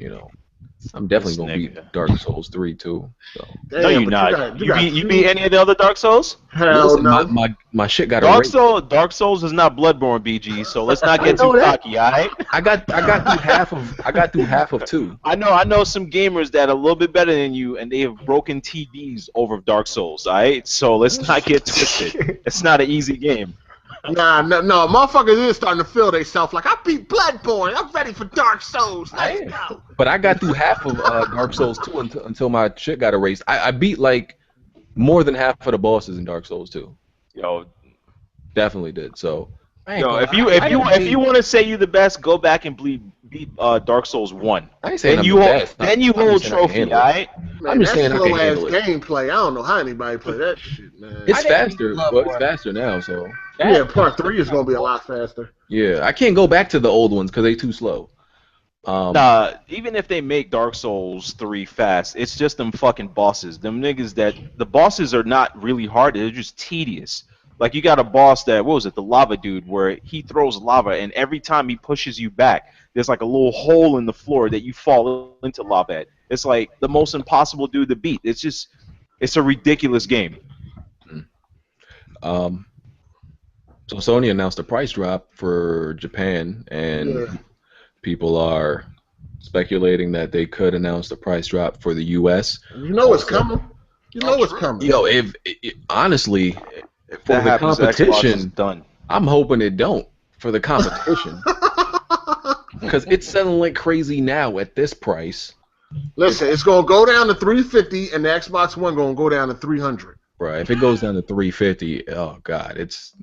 I'm definitely gonna beat Dark Souls 3 too. So. Damn, No, you're but not. you got You two- beat any of the other Dark Souls? Hell Listen, no. my shit got a Dark Souls is not Bloodborne, BG. So let's not get I know too that. cocky, all right? I got through half of 2. I know some gamers that are a little bit better than you, and they have broken TVs over Dark Souls, all right? So let's not get twisted. It's not an easy game. Nah, no, motherfuckers is starting to feel themselves like I beat Bloodborne. I'm ready for Dark Souls. I Let's am. go. But I got through half of Dark Souls 2 until my shit got erased. I beat like more than half of the bosses in Dark Souls 2. Yo, Definitely did. So I ain't yo, gonna if you lie. I didn't if you want to say you the best, go back and beat Dark Souls 1. I ain't saying Then I'm you the hold, best. then you I'm hold just saying I can trophy, handle it. alright? Man, I'm just that saying I slow can ass handle it. gameplay. I don't know how anybody play that shit, man. It's I didn't beat faster. Well, it's Bloodborne. faster now. So Yeah, part 3 is gonna be a lot faster. yeah, I can't go back to the old ones because they too slow. Nah, even if they make Dark Souls 3 fast, it's just them fucking bosses. Them niggas that the bosses are not really hard, they're just tedious. Like you got a boss that what was it, the lava dude, where he throws lava and every time he pushes you back, there's like a little hole in the floor that you fall into lava at. It's like the most impossible dude to beat. It's a ridiculous game. Um, so Sony announced a price drop for Japan, and Yeah. people are speculating that they could announce the price drop for the U.S. You know it's also. coming. You know it's coming. Yo, if honestly, If for that the happens, Xbox is competition, done. I'm hoping it don't for the competition because it's selling like crazy now at this price. Listen, it's gonna go down to 350, and the Xbox One gonna go down to 300. Right? If it goes down to 350, oh god, it's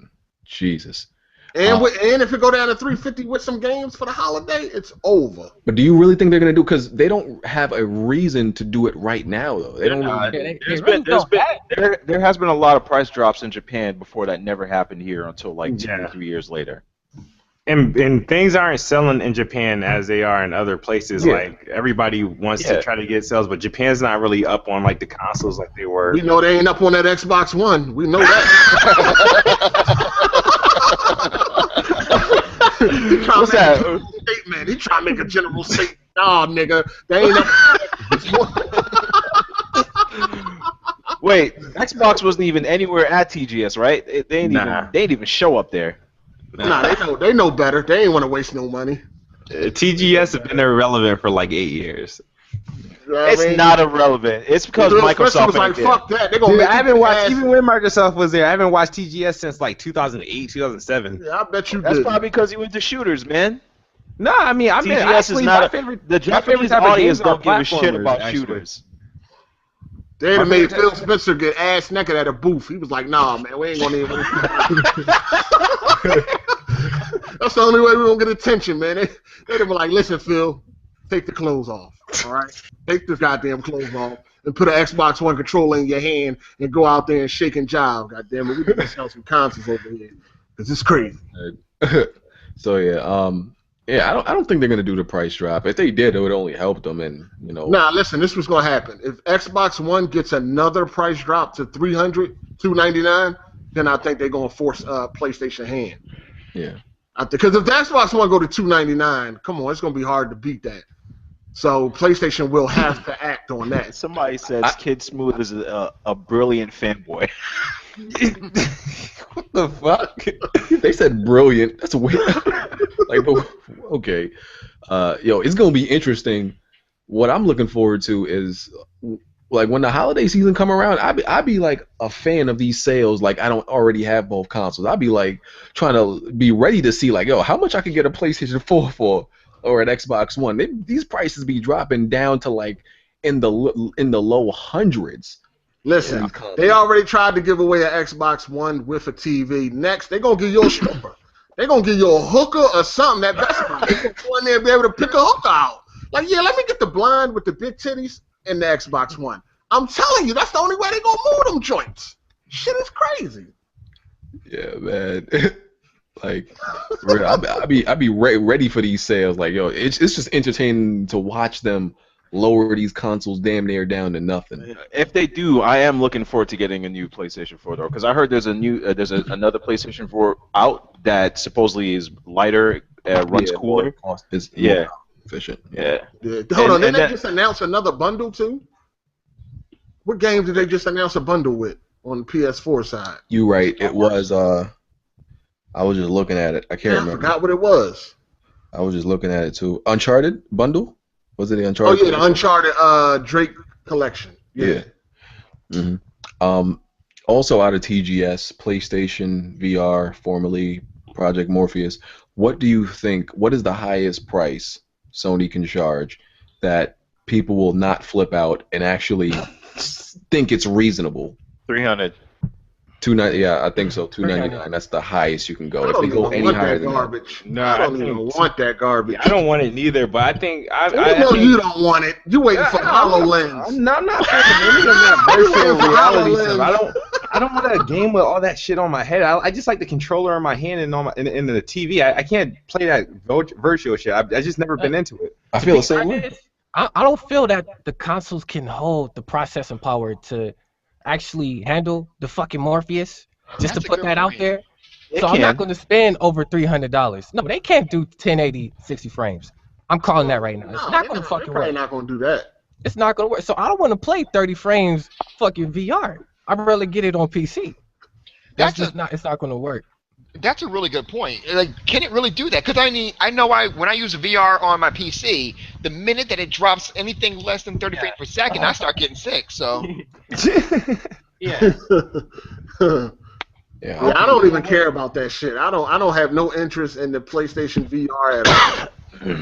Jesus. And if it go down to 350 with some games for the holiday, it's over. But do you really think they're gonna do? Because they don't have a reason to do it right now, though. They don't. Yeah, Really, they really don't have. There has been a lot of price drops in Japan before that never happened here until like 2 Yeah. or 3 years later. And things aren't selling in Japan as they are in other places. Yeah. Like everybody wants Yeah. to try to get sales, but Japan's not really up on like the consoles like they were. We know they ain't up on that Xbox One. We know that. What's that? Statement. He trying to make a general statement. Nah, nigga, they ain't up. Wait, Xbox wasn't even anywhere at TGS, right? They ain't even show up there. Nah, they know better. They ain't want to waste no money. TGS have been irrelevant for like 8 years. You know what I It's mean? not irrelevant. It's because Phil Microsoft Spencer was ain't like, there. fuck that. They're gonna Dude, make I haven't watched, ass. even when Microsoft was there, I haven't watched TGS since like 2008, 2007. Yeah, I bet you That's did. probably because he went to shooters, man. No, I mean, I mean, TGS actually, is not my a, favorite, the my favorite Japanese type of audience games are don't give a shit platformers, about actually. shooters. They'd have My made favorite Phil Spencer get ass naked at a booth. He was like, nah, man, we ain't gonna even. That's the only way we're gonna get attention, man. They'd have been like, listen, Phil, take the clothes off. All right? Take the goddamn clothes off and put an Xbox One controller in your hand and go out there and shake and jive. Goddamn it, we can sell some consoles over here. Because it's crazy. so yeah, I don't think they're gonna do the price drop. If they did, it would only help them, and Nah, listen, this was gonna happen. If Xbox One gets another price drop to $300, $299, then I think they're gonna force PlayStation hand. yeah. Because if the Xbox One go to $299, come on, it's gonna be hard to beat that. So PlayStation will have to act on that. Somebody says Kid Smooth is a brilliant fanboy. What the fuck? They said brilliant. That's weird. Like, okay. It's gonna be interesting. What I'm looking forward to is like when the holiday season come around, I'd be like a fan of these sales. Like I don't already have both consoles. I'd be like trying to be ready to see like, how much I could get a PlayStation 4 for or an Xbox One. These prices be dropping down to like in the low hundreds. Listen, they already tried to give away an Xbox One with a TV. Next, they're going to give you a stripper. They're going to give you a hooker or something. That Best Buy. They're going to go in there and be able to pick a hooker out. Like, yeah, let me get the blind with the big titties and the Xbox One. I'm telling you, that's the only way they're going to move them joints. Shit is crazy. Yeah, man. Like, I'd be ready for these sales. Like, it's just entertaining to watch them lower these consoles damn near down to nothing. If they do, I am looking forward to getting a new PlayStation 4 though, because I heard there's another PlayStation 4 out that supposedly is lighter, runs cooler. It's Yeah. more efficient. Yeah. Hold on, didn't they just announce another bundle too? What games did they just announce a bundle with on the PS4 side? You right. It was. I was just looking at it. I can't remember. I forgot what it was. I was just looking at it too. Uncharted bundle? Was it the Uncharted? Oh yeah, the Uncharted Drake collection. Yeah. Mm-hmm. Also out of TGS, PlayStation VR, formerly Project Morpheus, what do you think, what is the highest price Sony can charge that people will not flip out and actually think it's reasonable? 300. 290, yeah, I think so. 300. 299. That's the highest you can go. I If they don't go even any want higher that than that, garbage. No, I I don't think even want that garbage. I don't want it neither, but I think I know think, you don't want it. You waiting for HoloLens. I'm not for any of that You waiting virtual for reality stuff. HoloLens. I don't want a game with all that shit on my head. I just like the controller in my hand and on my in the TV. I can't play that virtual shit. I just never been into it. I To feel be the same way. honest, I don't feel that the consoles can hold the processing power to actually handle the fucking Morpheus. Just That's to a put good that out point. there. It So I'm not can. going to spend over $300. No, they can't do 1080 60 frames. I'm calling that right now. It's No, not they're going to they're fucking probably work. not gonna do that. It's not going to work. So I don't want to play 30 frames fucking VR. I'd rather get it on PC. That's That's just a not. It's not going to work. that's a really good point. Like, can it really do that? Because I know when I use VR on my PC, the minute that it drops anything less than 30 frames per second, I start getting sick. So Yeah. Yeah, Yeah, I don't even care about that shit. I don't have no interest in the PlayStation VR at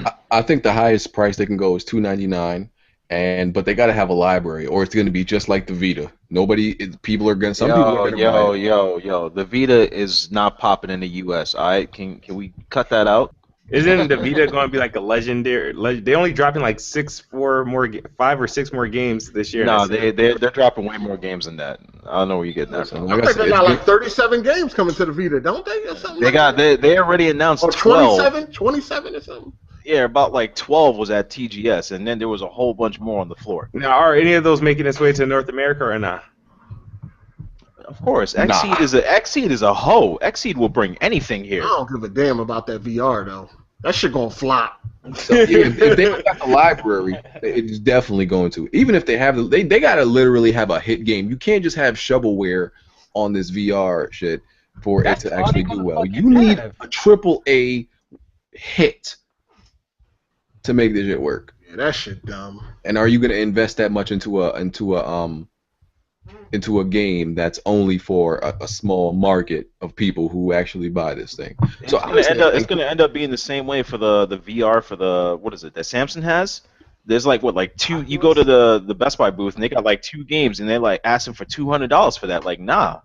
all. I think the highest price they can go is 299, but they got to have a library, or it's going to be just like the Vita. People are going. Some people are going to buy it. Yo. The Vita is not popping in the U.S. All right, can we cut that out? Isn't the Vita going to be like a legendary? They only dropping like 5 or 6 more games this year. No, and that's it. they're dropping way more games than that. I don't know where you're getting that Listen, from. like I I think said, they got like 37 games coming to the Vita, don't they? Or something They like that? they already announced Or 12. 27 or something. Yeah, about like 12 was at TGS, and then there was a whole bunch more on the floor. Now, are any of those making its way to North America or not? Of course, Nah. Xseed is a hoe. Xseed will bring anything I here. don't give a damn about that VR though. That shit gonna flop. so, yeah, if they don't got the library, it's definitely going to. Even if they have, they got to literally have a hit game. You can't just have shovelware on this VR shit for That's it to all actually they do gonna well. fucking You need have. a triple A hit to make this shit work. Yeah, that shit dumb. And are you going to invest that much into a game that's only for a small market of people who actually buy this thing? So It's gonna end up being the same way for the VR for the what is it that Samsung has. There's like two. You go to the Best Buy booth and they got like 2 games and they're like asking for $200 for that. Like nah.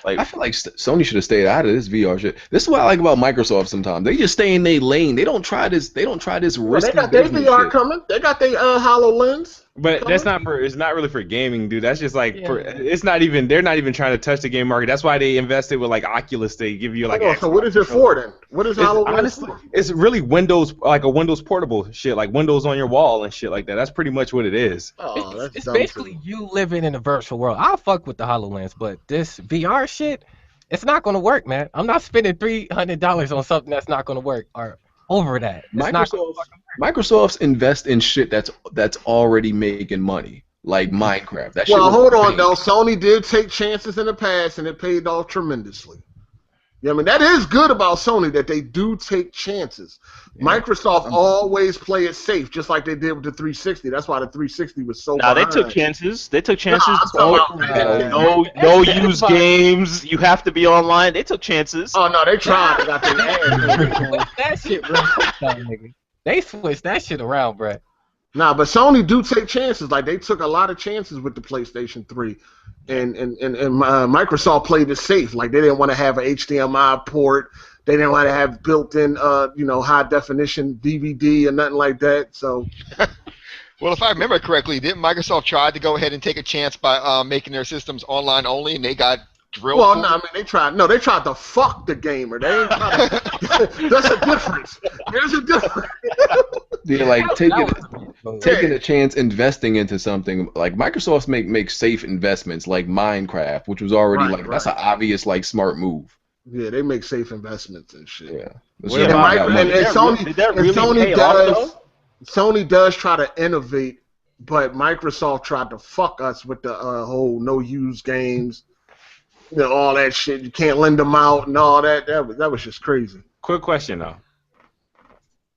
I feel like Sony should have stayed out of this VR shit. This is what I like about Microsoft sometimes. They just stay in their lane. They don't try this. They don't try this Well, risky they got their business VR shit. coming. They got their HoloLens. But coming. that's not for. It's not really for gaming, dude. That's just like for. Yeah. It's not even. They're not even trying to touch the game market. That's why they invested with like Oculus. They give you like. Hold on, so what is it for then? What is It's, HoloLens honestly, for? it's really Windows, like a Windows portable shit, like Windows on your wall and shit like that. That's pretty much what it is. Oh, that's It's dumb basically too. you living in a virtual world. I'll fuck with the HoloLens, but this VR shit, it's not gonna work, man. I'm not spending $300 on something that's not gonna work or over that. It's not gonna Microsoft's invest in shit that's already making money, like Minecraft. That shit Well, was hold on big. though. Sony did take chances in the past, and it paid off tremendously. Yeah, I mean that is good about Sony that they do take chances. Microsoft always play it safe, just like they did with the 360. That's why the 360 was so. Nah, they behind. took chances. They took chances. I'm talking about- No used games. You have to be online. They took chances. Oh no, they tried. They got their ass. switch that shit real quick, though, nigga. They switched that shit around, bruh. Nah, but Sony do take chances. Like they took a lot of chances with the PlayStation 3, and Microsoft played it safe. Like they didn't want to have an HDMI port. They didn't want to have built-in, high definition DVD or nothing like that. So Well, if I remember correctly, didn't Microsoft try to go ahead and take a chance by making their systems online only, and they got drilled? well, for no, it? I mean they tried. No, they tried to fuck the gamer. They ain't try to. That's a difference. There's a difference. Yeah, like taking Yeah. a chance investing into something like Microsoft make safe investments like Minecraft, which was already Right, that's an obvious like smart move. Yeah, they make safe investments and shit. Yeah. What And, about- Sony, Did that and really Sony pay off, does. though? Sony does try to innovate, but Microsoft tried to fuck us with the whole no use games, all that shit. You can't lend them out and all that. That was just crazy. Quick question though.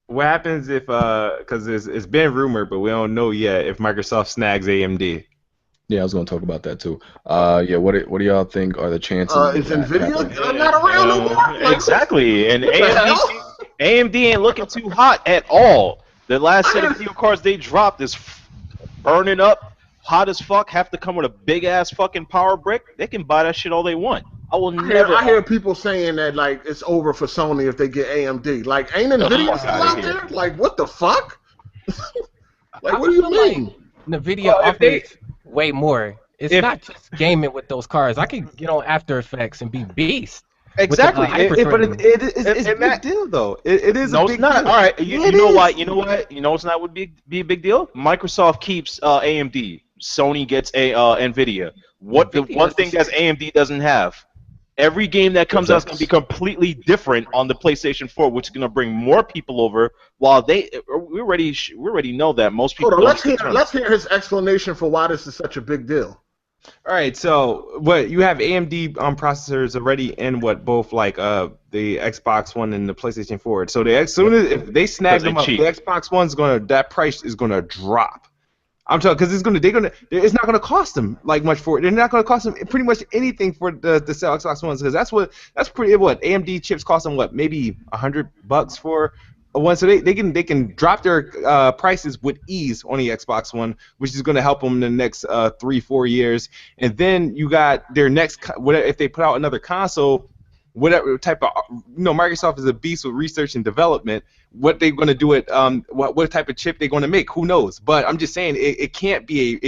What happens if because it's been rumored, but we don't know yet if Microsoft snags AMD? Yeah, I was going to talk about that too. Yeah, what do y'all think are the chances of Is that happening? Nvidia not around no more? Like, Exactly, and what the AMD ain't looking too hot at all. The last set of hell? video cards they dropped is burning up, hot as fuck. Have to come with a big ass fucking power brick. They can buy that shit all they want. I will never. I hear people saying that like it's over for Sony if they get AMD. Like, ain't Get the Nvidia fuck still out of out here. there? Like, what the fuck? Like, I what do you feel like mean? Nvidia If they, offers way more. It's if not just gaming with those cards. I can get on After Effects and be beast with the exactly, hyper but threading. it's It, a big deal though. It is a No, it's big not. deal. All right, Yeah, you it know why? is. You know what? You know it's not would be a big deal. Microsoft keeps AMD. Sony gets a Nvidia. What the Nvidia one is the thing that shit. AMD doesn't have? Every game that comes out is going to be Graphics. completely different on the PlayStation 4, which is going to bring more people over. While we already know that most Hold people on, don't stick to them. let's hear his explanation for why this is such a big deal. All right, so what you have AMD processors already in what both like the Xbox One and the PlayStation 4. So as soon as if they snag Because them they're up, the cheap. Xbox One's that price is gonna drop. I'm telling because it's not gonna cost them like much for it. They're not gonna cost them pretty much anything for the sell Xbox Ones because that's pretty what AMD chips cost them what maybe $100 for a one. So they can drop their prices with ease on the Xbox One, which is gonna help them in the next 3-4 years. And then you got their next whatever if they put out another console. Whatever type of Microsoft is a beast with research and development. What they're going to do it, what type of chip they're going to make, who knows? But I'm just saying it can't be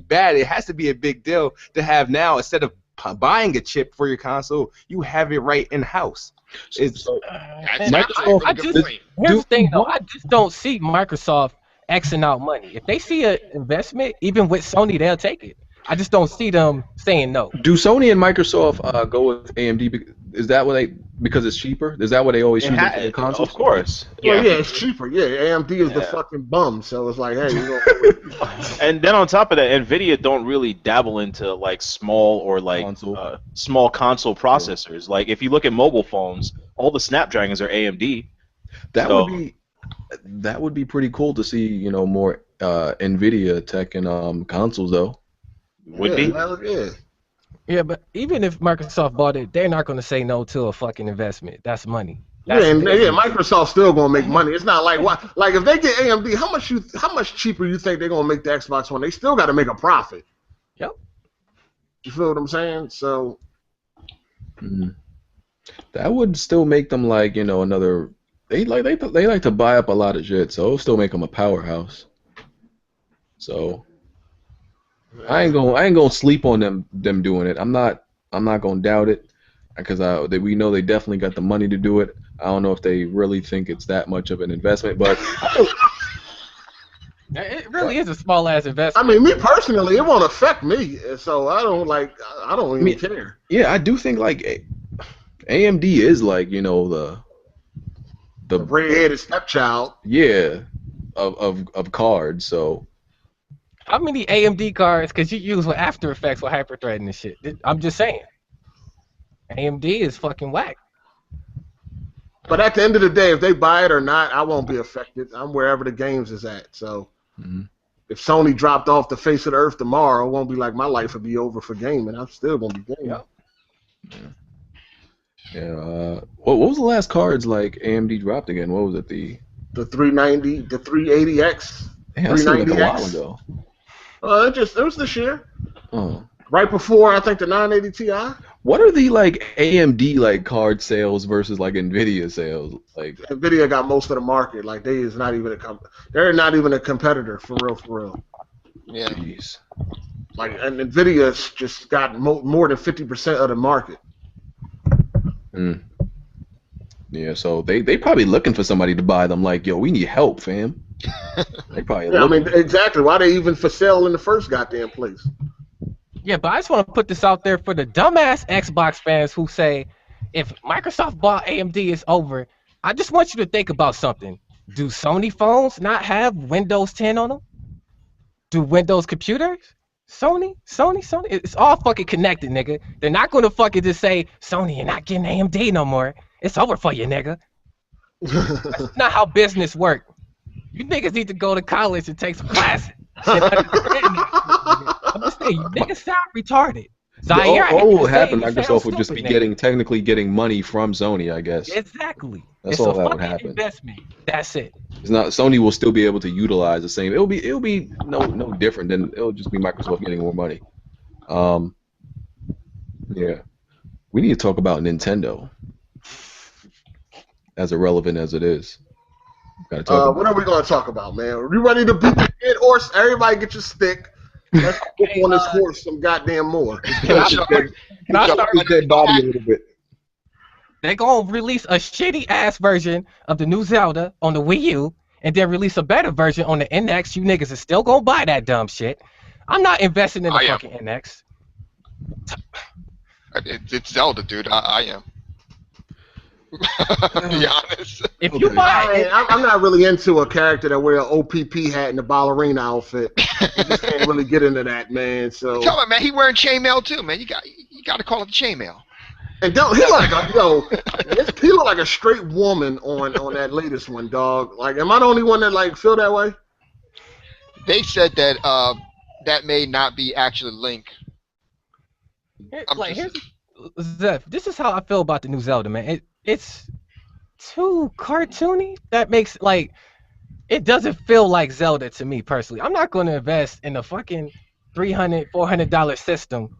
bad. It has to be a big deal to have now instead of buying a chip for your console, you have it right in house. It's So That's actually a Microsoft, really I good just point. here's do the thing though. I just don't see Microsoft Xing out money. If they see an investment, even with Sony, they'll take it. I just don't see them saying no. do Sony and Microsoft go with AMD? Is that what they because it's cheaper? Is that what they always choose them for their Of consoles? course. Well, Yeah. yeah, it's cheaper. Yeah, AMD is the Yeah. fucking bum, so it's like, hey, we're gonna go with And then on top of that, Nvidia don't really dabble into like small or like Console. small console Yeah. processors. Like if you look at mobile phones, all the Snapdragons are AMD. That So would be that would be pretty cool to see, more Nvidia tech in consoles though. would yeah, be. hell yeah. Yeah, but even if Microsoft bought it, they're not going to say no to a fucking investment. That's money. Yeah, That's and yeah, business. Microsoft's still gonna make money. It's not like what, like if they get AMD, how much cheaper you think they're gonna make the Xbox One? They still got to make a profit. Yep. You feel what I'm saying? So Mhm. That would still make them like, another. They like to buy up a lot of shit, so it'll still make them a powerhouse. So I ain't gonna sleep on them doing it. I'm not gonna doubt it because we know they definitely got the money to do it. I don't know if they really think it's that much of an investment, but It really is a small ass I investment. mean, me personally, it won't affect me. So I don't even mean- care. yeah, I do think like AMD is like The the red-headed stepchild. yeah of cards. So How many AMD cards could you use with After Effects with hyperthreading and shit? I'm just saying. AMD is fucking whack. But at the end of the day, if they buy it or not, I won't be affected. I'm wherever the games is at. So mhm. if Sony dropped off the face of the earth tomorrow, it won't be like my life would be over for gaming. I'm still gonna be gaming. Yep. Yeah. What was the last cards like AMD dropped again? What was it? The The 390, the 380X. yeah, that seemed like a while 390X. ago. It was this year, Oh. right before I think the 980 Ti. What are the like AMD like card sales versus like Nvidia sales? Like Nvidia got most of the market. Like they're not even a competitor for real. Yeah. jeez. Like and Nvidia's just got more than 50% of the market. Mm. Yeah, so they probably looking for somebody to buy them. Like, yo, we need help, fam. They probably Yeah, I looking. mean exactly. Why they even for sale in the first goddamn place? Yeah, but I just want to put this out there for the dumbass Xbox fans who say if Microsoft bought AMD, it's over. I just want you to think about something. Do Sony phones not have Windows 10 on them? Do Windows computers? Sony? It's all fucking connected, nigga. They're not gonna fucking just say, Sony, you're not getting AMD no more. It's over for you, nigga. That's not how business work. You niggas need to go to college and take some classes. And understand that, nigga. I'm just Hey, niggas sound retarded. All, Zaire, I hate all you will to say happen, it, you sound Microsoft would just stupid, be nigga. technically getting money from Sony, I guess. Exactly. That's It's a all that would fucking happen. investment. That's it. It's not Sony will still be able to utilize the same. It'll be no different than it'll just be Microsoft getting more money. Um, yeah, we need to talk about Nintendo, as irrelevant as it is. Got to talk What about are we it. gonna talk about, man? Are you ready to beat the dead horse? Everybody get your stick. Let's whoop Hey, on this horse some goddamn more. can I Stroke his start? dead, Can I Joe, start? stroke his dead body a little bit. They gonna release a shitty ass version of the new Zelda on the Wii U, and then release a better version on the NX. You niggas is still gonna buy that dumb shit. I'm not investing in the I am. fucking NX. It's Zelda, dude. I am. To be honest. If you Okay. buy it, I'm not really into a character that wear an OPP hat and a ballerina outfit. I just can't really get into that, man. So Tell him, man. He wearing chainmail too, man. You got to call it the chainmail. and don't he like a he look like a straight woman on that latest one, dog. Like, am I the only one that like feel that way? They said that that may not be actually Link. I'm like just here's Zeph. This is how I feel about the new Zelda, man. It's too cartoony. That makes like it doesn't feel like Zelda to me personally. I'm not going to invest in a fucking $300-$400 system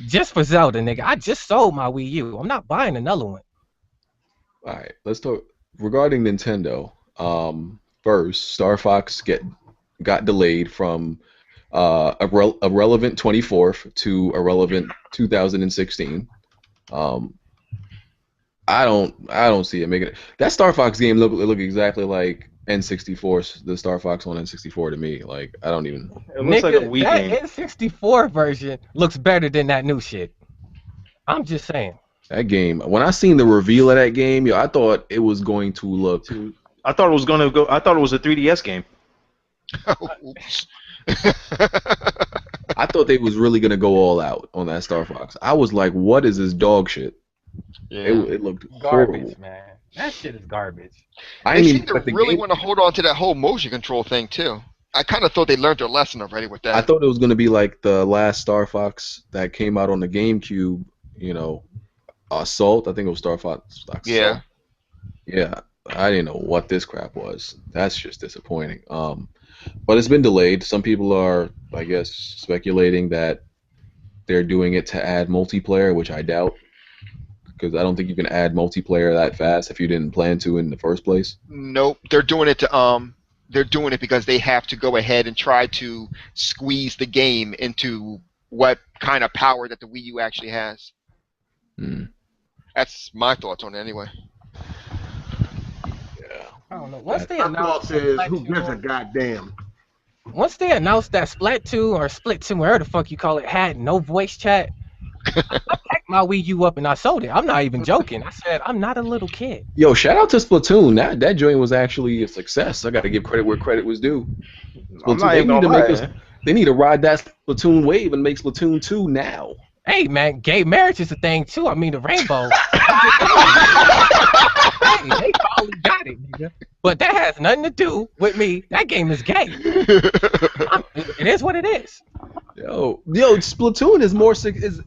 just for Zelda, nigga. I just sold my Wii U. I'm not buying another one. All right, let's talk regarding Nintendo. First, Star Fox got delayed from a relevant 24th to a relevant 2016. Um, I don't see it making it. That Star Fox game look exactly like N64, the Star Fox on N64 to me. Like I don't even. It looks like a Nigga, Wii that game. N64 version looks better than that new shit. I'm just saying. That game, when I seen the reveal of that game, yo, I thought it was going to look. I thought it was gonna go. I thought it was a 3DS game. oops. I thought they was really gonna go all out on that Star Fox. I was like, what is this dog shit? Yeah. It looked Garbage, horrible. man. That shit is garbage. I They didn't seem even to expect the really game. want to hold on to that whole motion control thing too. I kind of thought they learned their lesson already with I that. thought it was gonna be like the last Star Fox that came out on the GameCube. You know, Assault. I think it was Star Fox Assault. Yeah. Yeah, I didn't know what this crap was. That's just disappointing. But it's been delayed. Some people are, I guess, speculating that they're doing it to add multiplayer, which I doubt, because I don't think you can add multiplayer that fast if you didn't plan to in the first place. Nope. They're doing it to they're doing it because they have to go ahead and try to squeeze the game into what kind of power that the Wii U actually has. Hmm. That's my thoughts on it anyway. Yeah. I don't know. Once they My announced thought is, who Splatoon, gives a goddamn? once they announced that Splatoon or Splatoon, whatever the fuck you call it, had no voice chat, I packed my Wii U up and I sold it. I'm not even joking. I said I'm not a little kid. Yo, shout out to Splatoon. That joint was actually a success. I got to give credit where credit was due. I'm Splatoon, not they even need to gonna make lie. us. They need to ride that Splatoon wave and make Splatoon 2 now. Hey man, gay marriage is a thing too. I mean the rainbow. Hey, they finally got it, nigga. But that has nothing to do with me. That game is gay. It is what it is. Yo, Splatoon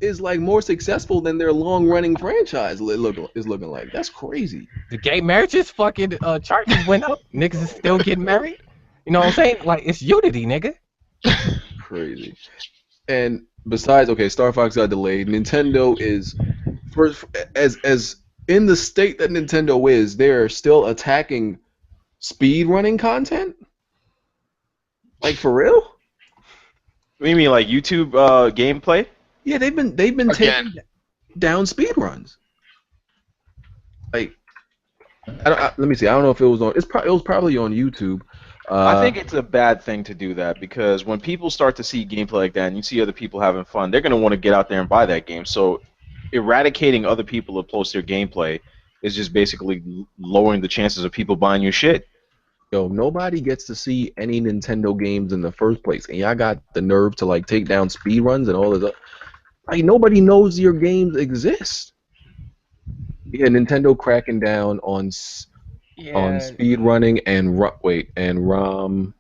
is like more successful than their long running franchise. Is looking like that's crazy. The gay marriages fucking charges went up. Niggas is still getting married. You know what I'm saying? Like it's unity, nigga. Crazy. And besides, okay, Star Fox got delayed. Nintendo is first as in the state that Nintendo is, they're still attacking speed running content. Like for real? What do you mean, like YouTube gameplay? Yeah, they've been Again. taking down speed runs. Like, let me see. I don't know if it was on. It was probably on YouTube. I think it's a bad thing to do that because when people start to see gameplay like that and you see other people having fun, they're going to want to get out there and buy that game. So eradicating other people to post their gameplay is just basically lowering the chances of people buying your shit. Yo, nobody gets to see any Nintendo games in the first place, and y'all got the nerve to like take down speed runs and all this. Like nobody knows your games exist. Yeah, Nintendo cracking down on Yeah. speed running and ROM.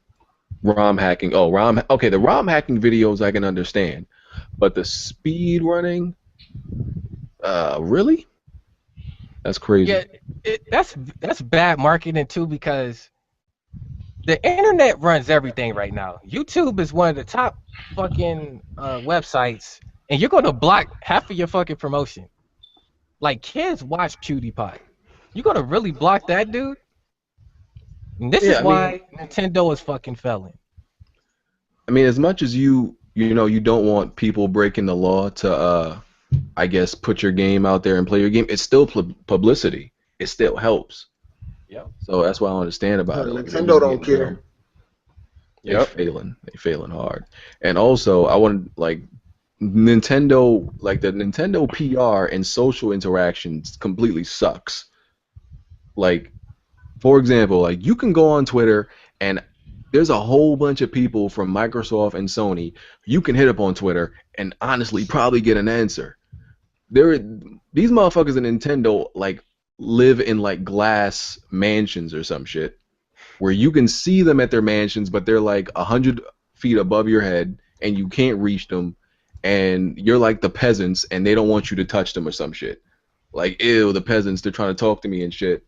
ROM hacking. Oh, ROM. Okay, the ROM hacking videos I can understand, but the speed running, really? That's Yeah, crazy. that's bad marketing too because the internet runs everything right now. YouTube is one of the top fucking websites, and you're gonna block half of your fucking promotion. Like kids watch PewDiePie. You gonna really block that dude? And this Yeah, is why Nintendo is fucking failing. I mean, as much as you don't want people breaking the law to, I guess, put your game out there and play your game. It's still publicity. It still helps. Yep. So that's what I don't understand about it. Like they're Nintendo just don't getting care. dumb. They Yep. failing. They failing hard. And also, I want like Nintendo, like the Nintendo PR and social interactions completely sucks. Like, for example, like you can go on Twitter and there's a whole bunch of people from Microsoft and Sony. You can hit up on Twitter and honestly probably get an answer. There, these motherfuckers in Nintendo like live in like glass mansions or some shit where you can see them at their mansions, but they're like 100 feet above your head and you can't reach them, and you're like the peasants and they don't want you to touch them or some shit. Like, ew, the peasants, they're trying to talk to me and shit.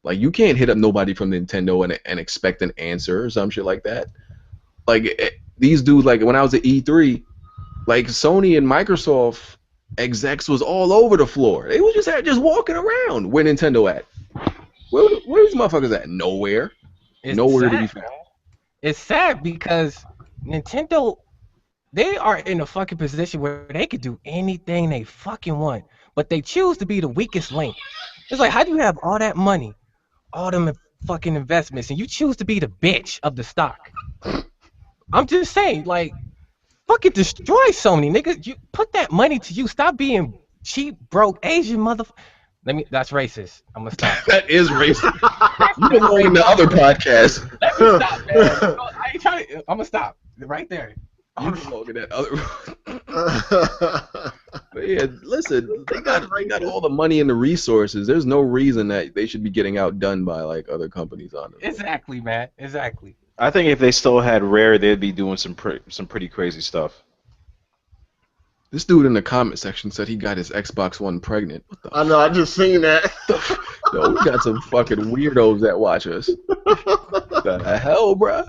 Like, you can't hit up nobody from Nintendo and expect an answer or some shit like that. Like, these dudes, like, when I was at E3, like, Sony and Microsoft execs was all over the floor. They was just walking around. Where Nintendo at? Where these motherfuckers at? Nowhere. It's Nowhere to be sad. found. It's sad because Nintendo, they are in a fucking position where they could do anything they fucking want, but they choose to be the weakest link. It's like, how do you have all that money, all them fucking investments, and you choose to be the bitch of the stock? I'm just saying, like, fucking destroy Sony, nigga. You put that money to use. Stop being cheap, broke Asian motherfucker. That's racist. I'm gonna stop. That is racist. You belong in the other podcast. Let me stop, man. I ain't trying to. I'm gonna stop right there. You belong in that other. But yeah, listen, they got all the money and the resources. There's no reason that they should be getting outdone by like other companies on it. Exactly, man. Exactly. I think if they still had Rare, they'd be doing some pretty crazy stuff. This dude in the comment section said he got his Xbox One pregnant. What the? I know. I just seen that. Yo, we got some fucking weirdos that watch us. What the hell, bruh?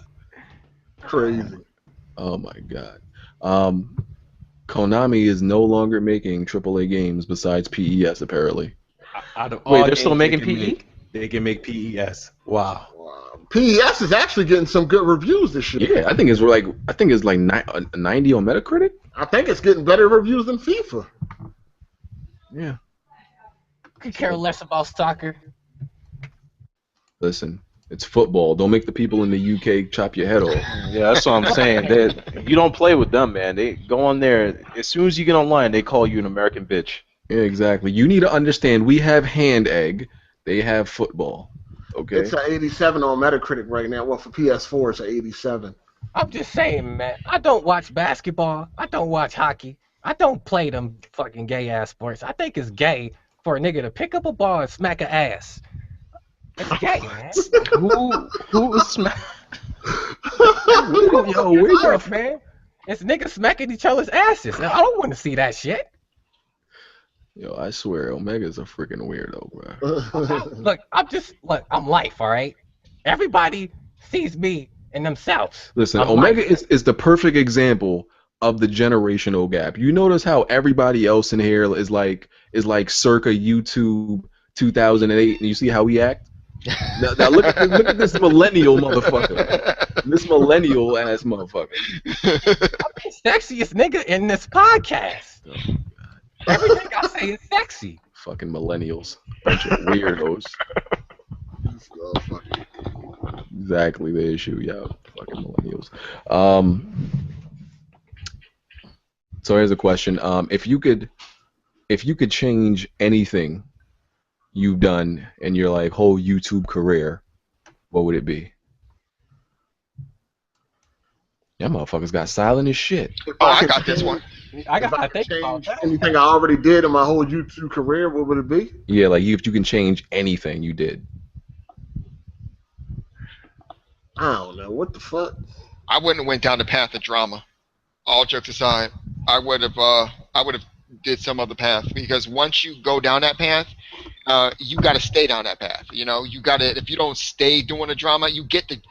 Crazy. Oh my god. Konami is no longer making AAA games besides PES apparently. Out of Wait, all they're still games making PE? They can make PES. Wow. Wow. PES is actually getting some good reviews this year. Yeah, I think it's like 90 on Metacritic. I think it's getting better reviews than FIFA. Yeah. Could care less about soccer. Listen, it's football. Don't make the people in the UK chop your head off. Yeah, that's what I'm saying. You don't play with them, man. They go on there. As soon as you get online, they call you an American bitch. Yeah, exactly. You need to understand. We have hand egg. They have football. Okay. It's an 87 on Metacritic right now. Well, for PS4, it's an 87. I'm just saying, man. I don't watch basketball. I don't watch hockey. I don't play them fucking gay ass sports. I think it's gay for a nigga to pick up a ball and smack a ass. It's gay, man. Who is smack? Yo, wake up. Man. It's niggas smacking each other's asses. And I don't want to see that shit. Yo, I swear, Omega's a freaking weirdo, bro. Look, I'm life, all right? Everybody sees me in themselves. Listen, I'm Omega life. is the perfect example of the generational gap. You notice how everybody else in here is like circa YouTube 2008, and you see how we act? Now look at this millennial motherfucker. This millennial ass motherfucker. I'm the sexiest nigga in this podcast. Oh, Everything I say is sexy. fucking millennials. Bunch of weirdos. Oh, fuck it. Exactly the issue, yo. Fucking millennials. So here's a question. If you could change anything you've done in your like whole YouTube career, what would it be? Yeah, motherfuckers got silent as shit. Oh, I got this one. I If got I to think could about change that. anything I already did in my whole YouTube career, what would it be? Yeah, like if you can change anything you did. I don't know. What the fuck? I wouldn't have went down the path of drama. All jokes aside, I would have did some other path, because once you go down that path, you got to stay down that path. You know, you got to, if you don't stay doing the drama, you get the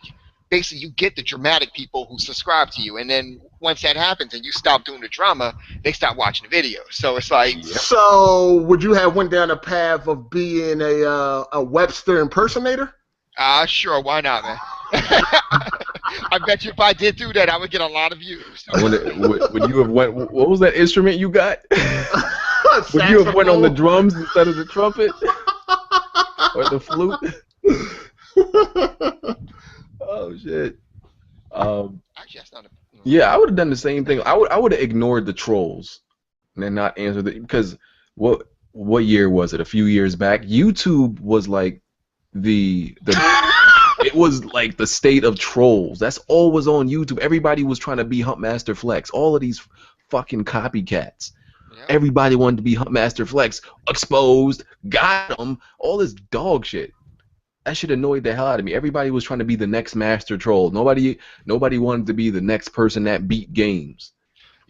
basically you get the dramatic people who subscribe to you, and then once that happens and you stop doing the drama, they stop watching the videos. So it's like, So would you have went down the path of being a Webster impersonator? sure, why not, man? I bet you if I did do that, I would get a lot of views. Would you have went? What was that instrument you got? Would you have went on the drums instead of the trumpet or the flute? Oh shit. Actually, that's not a. Yeah, I would have done the same thing. I would have ignored the trolls and then not answered because what year was it? A few years back, YouTube was like the it was like the state of trolls. That's all was on YouTube. Everybody was trying to be Huntmaster Flex. All of these fucking copycats. Yeah. Everybody wanted to be Huntmaster Flex. Exposed, got them. All this dog shit. That shit annoyed the hell out of me. Everybody was trying to be the next master troll. Nobody wanted to be the next person that beat games.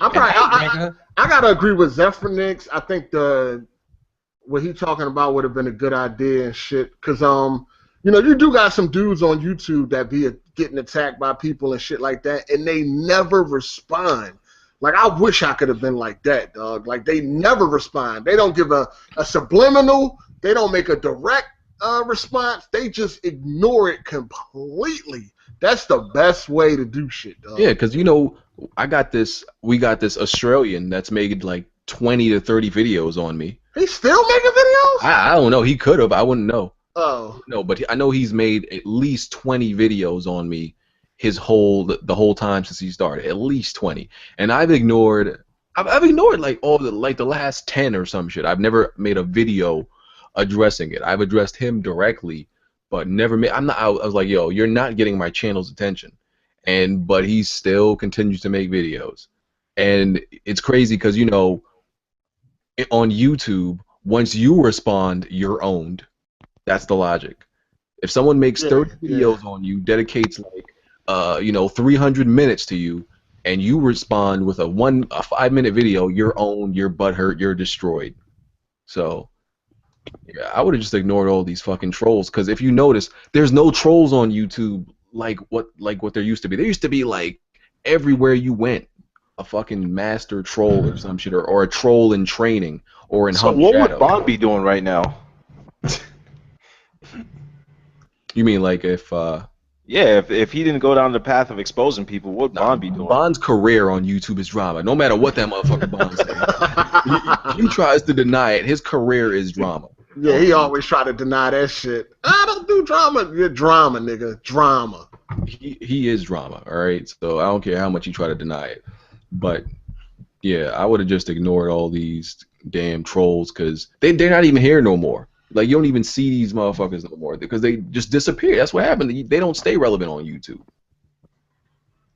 I gotta agree with Zephyrnix. I think what he talking about would have been a good idea and shit. Cause you know, you do got some dudes on YouTube that be getting attacked by people and shit like that, and they never respond. Like, I wish I could have been like that, dog. Like, they never respond. They don't give a subliminal. They don't make a direct response. They just ignore it completely. That's the best way to do shit, dog. Yeah, because, you know, we got this Australian that's made like 20 to 30 videos on me. He's still making videos? I don't know. He could have. I wouldn't know. Oh. No, but I know he's made at least 20 videos on me the whole time since he started. At least 20. And I've ignored like all the last 10 or some shit. I've never made a video addressing it. I've addressed him directly, but never made I was like, yo, you're not getting my channel's attention. But he still continues to make videos. And it's crazy because, you know, on YouTube, once you respond, you're owned. That's the logic. If someone makes 30 videos on you, dedicates like 300 minutes to you, and you respond with a 5-minute video, you're owned, you're butthurt, you're destroyed. So yeah, I would have just ignored all these fucking trolls, because if you notice, there's no trolls on YouTube like what there used to be. There used to be like everywhere you went, a fucking master troll or some shit, or a troll in training or in So Hump what Shadow. would Bond be doing right now? You mean like if Yeah, if he didn't go down the path of exposing people, what would Bond be doing? Bond's career on YouTube is drama. No matter what that motherfucker Bond says. He tries to deny it. His career is drama. Yeah, he always try to deny that shit. I don't do drama. You're drama, nigga. Drama. He is drama, all right? So I don't care how much you try to deny it. But yeah, I would have just ignored all these damn trolls, because they're not even here no more. Like, you don't even see these motherfuckers no more because they just disappear. That's what happened. They don't stay relevant on YouTube.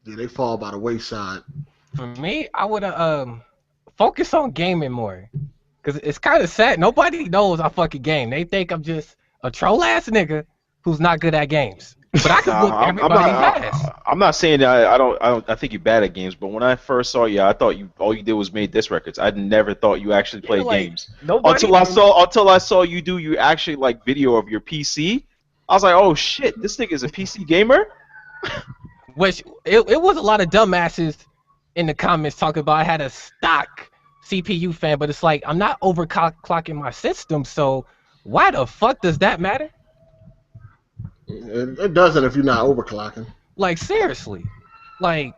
Yeah, they fall by the wayside. For me, I would have focused on gaming more, cause it's kind of sad. Nobody knows I fucking game. They think I'm just a troll ass nigga who's not good at games. But I can whoop everybody's ass. I'm not saying that I think you're bad at games, but when I first saw you, I thought all you did was made disc records. I never thought you actually played games. Until I saw you do actually like video of your PC. I was like, oh shit, this nigga is a PC gamer. Which it was a lot of dumbasses in the comments talking about I had a stock CPU fan, but it's like I'm not overclocking my system, so why the fuck does that matter? It doesn't if you're not overclocking. Like, seriously. Like,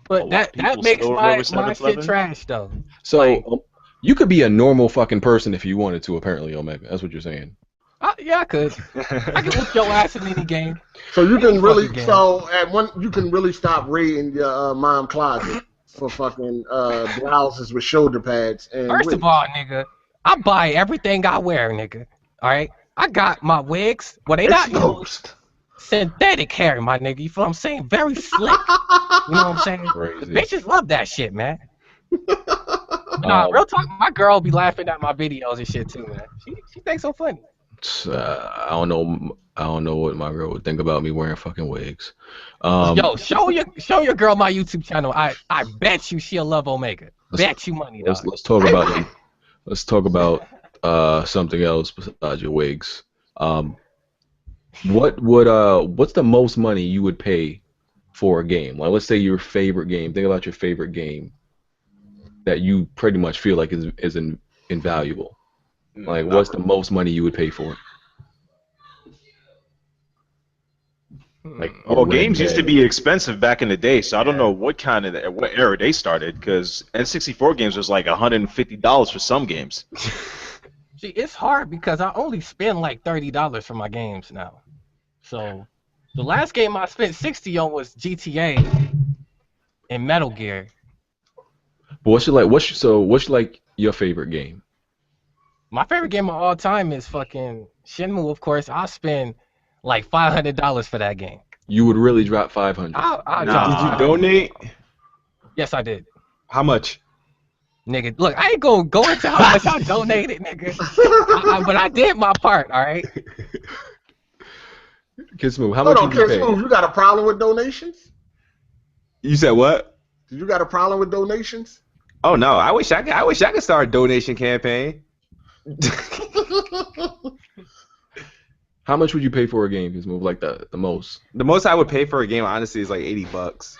but that people makes still my remember shit 711? trash though. So Like- you could be a normal fucking person if you wanted to, apparently, Omega. That's what you're saying. Yeah, I could. I could whoop your ass in any game. So you can really Fucking game. you can really stop raiding your mom closet for fucking blouses with shoulder pads. And First of all, nigga, I buy everything I wear, nigga. All right, I got my wigs. Well, they not exposed. synthetic hair, my nigga. You feel what I'm saying? Very slick. You know what I'm saying? The Crazy. bitches love that shit, man. Nah, real talk. My girl be laughing at my videos and shit too, man. She thinks so funny. I don't know. I don't know what my girl would think about me wearing fucking wigs. Yo, show your girl my YouTube channel. I bet you she'll love Omega. Let's Bet you money, let's dog. let's talk about something else besides your wigs. Um, what's the most money you would pay for a game? Like, let's say your favorite game. Think about your favorite game that you pretty much feel like is invaluable. Like, what's the most money you would pay for it? Like, Well, Red games used to Dead. be expensive back in the day, so I don't know what era they started, because N64 games was like $150 for some games. See, it's hard because I only spend like $30 for my games now. So the last game I spent 60 on was GTA and Metal Gear. But what's like your favorite game? My favorite game of all time is fucking Shenmue, of course. I spend like $500 for that game. You would really drop 500. I Nah. Did you donate? Yes, I did. How much? Nigga, look, I ain't gonna go into how much I donated, nigga. But I did my part, all right? Kids Move, how Hold much on, would you Kids pay? Move, you got a problem with donations? You said what? You got a problem with donations? Oh no, I wish I could start a donation campaign. How much would you pay for a game, Kids Move? Like the most? The most I would pay for a game, honestly, is like $80.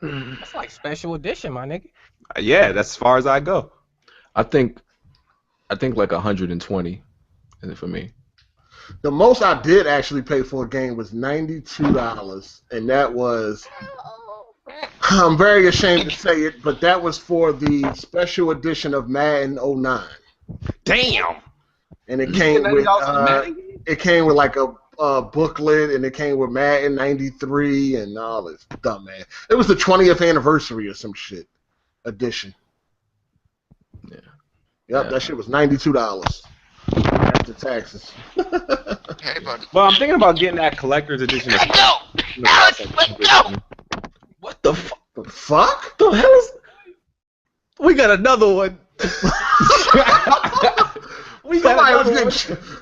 That's like special edition, my nigga. Yeah, that's as far as I go. I think like 120 is it for me. The most I did actually pay for a game was $92, and that was, I'm very ashamed to say it, but that was for the special edition of Madden '09. Damn. And it came with like a booklet, and it came with Madden '93 and all this dumb, man. It was the 20th anniversary or some shit edition. Yeah. Yep, Yeah. that shit was $92 after taxes. Hey, buddy. Well, I'm thinking about getting that collector's edition. Let go! Alex, let go! What the fuck? The fuck? The hell is? We got another one.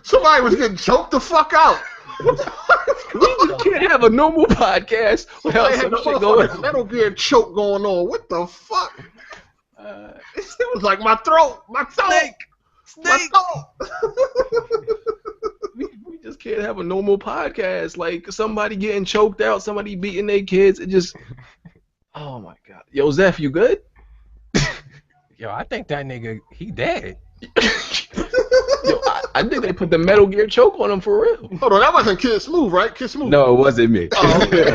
Somebody was getting choked the fuck out. We can't have a normal podcast without I had some the shit going motherfucking on. Metal Gear choke going on. What the fuck? It was like my throat. My throat. My throat. We just can't have a normal podcast. Like somebody getting choked out, somebody beating their kids. It just. Oh my god. Yo, Zeph, you good? Yo, I think that nigga, he dead. Yo, I think they put the Metal Gear choke on him for real. Hold on, that wasn't Kid Smooth, right? Kid Smooth. No, it wasn't me. Oh, okay.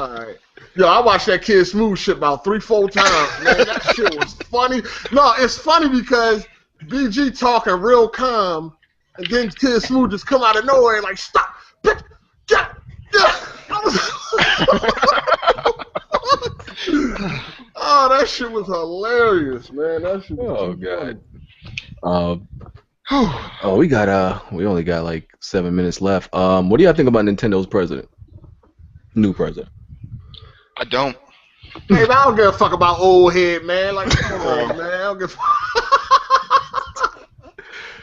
All right. Yo, I watched that Kid Smooth shit about 3-4 times, man. That shit was funny. No, it's funny because BG talking real calm, and then Kid Smooth just come out of nowhere and like, stop, bitch, get. Oh, that shit was hilarious, man. That shit was Oh too god. funny. We only got like 7 minutes left. What do y'all think about Nintendo's president? New president. I don't. Hey, man, I don't give a fuck about old head, man. Like, come on, man. I don't give a